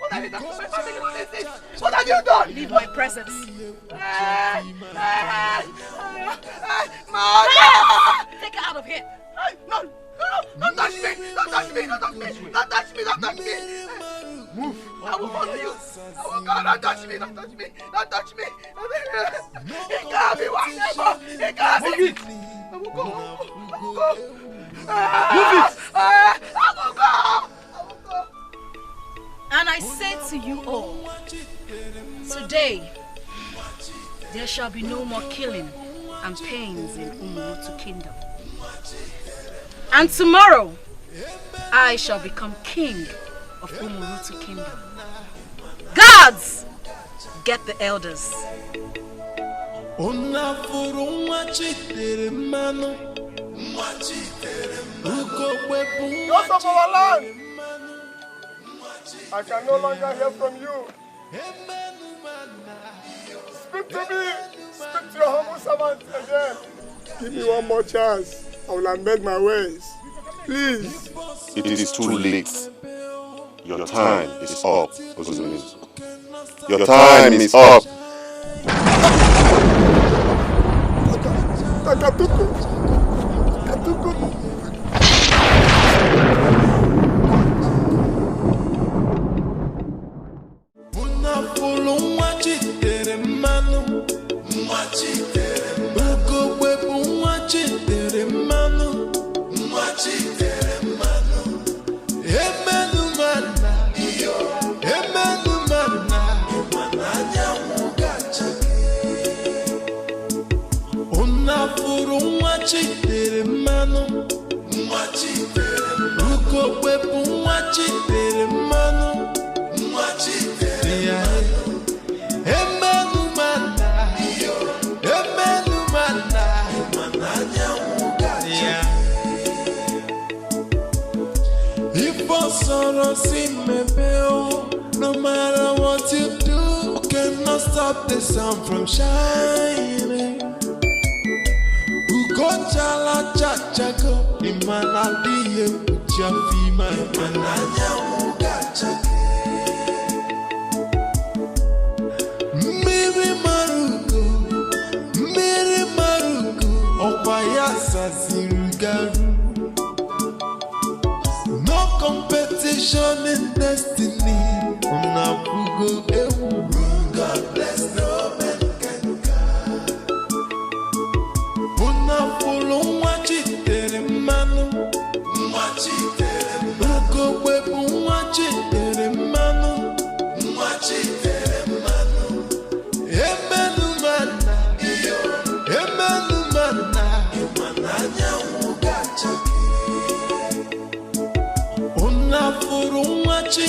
What are you What have you done? Leave my presence. Mother! Take her out of here. No, don't touch me! Don't touch me! Don't touch me! Don't touch me! Don't touch me! Move! I will follow you! I will go! Don't touch me! Don't touch me! Don't touch me! He can't be whatever! He can't be! I will go! I will go! Move it! I will go! I will go! And I say to you all, today there shall be no more killing and pains in Umurutu Kingdom. And tomorrow I shall become king of Umurutu Kingdom. Guards, get the elders. Ghost of our land! I can no longer hear from you. Speak to me. Speak to your humble servant again. Give me one more chance. I will amend my ways. Please. It is too late. Your time is up, Ozumi. Your time is up. No matter what you do, cannot stop the sun from shining. Ugo chala chachago, imana diye uchafi my mananya ugachake. Miri marugo, opayasa zirugaru. No competition in destiny. God bless no man can come. Una polo wachi tere manu, wachi tere manu. Webu wachi tere manu, wachi tere manu. Emenu mana, emenu mana, mananya ugachaki. Una polo wachi.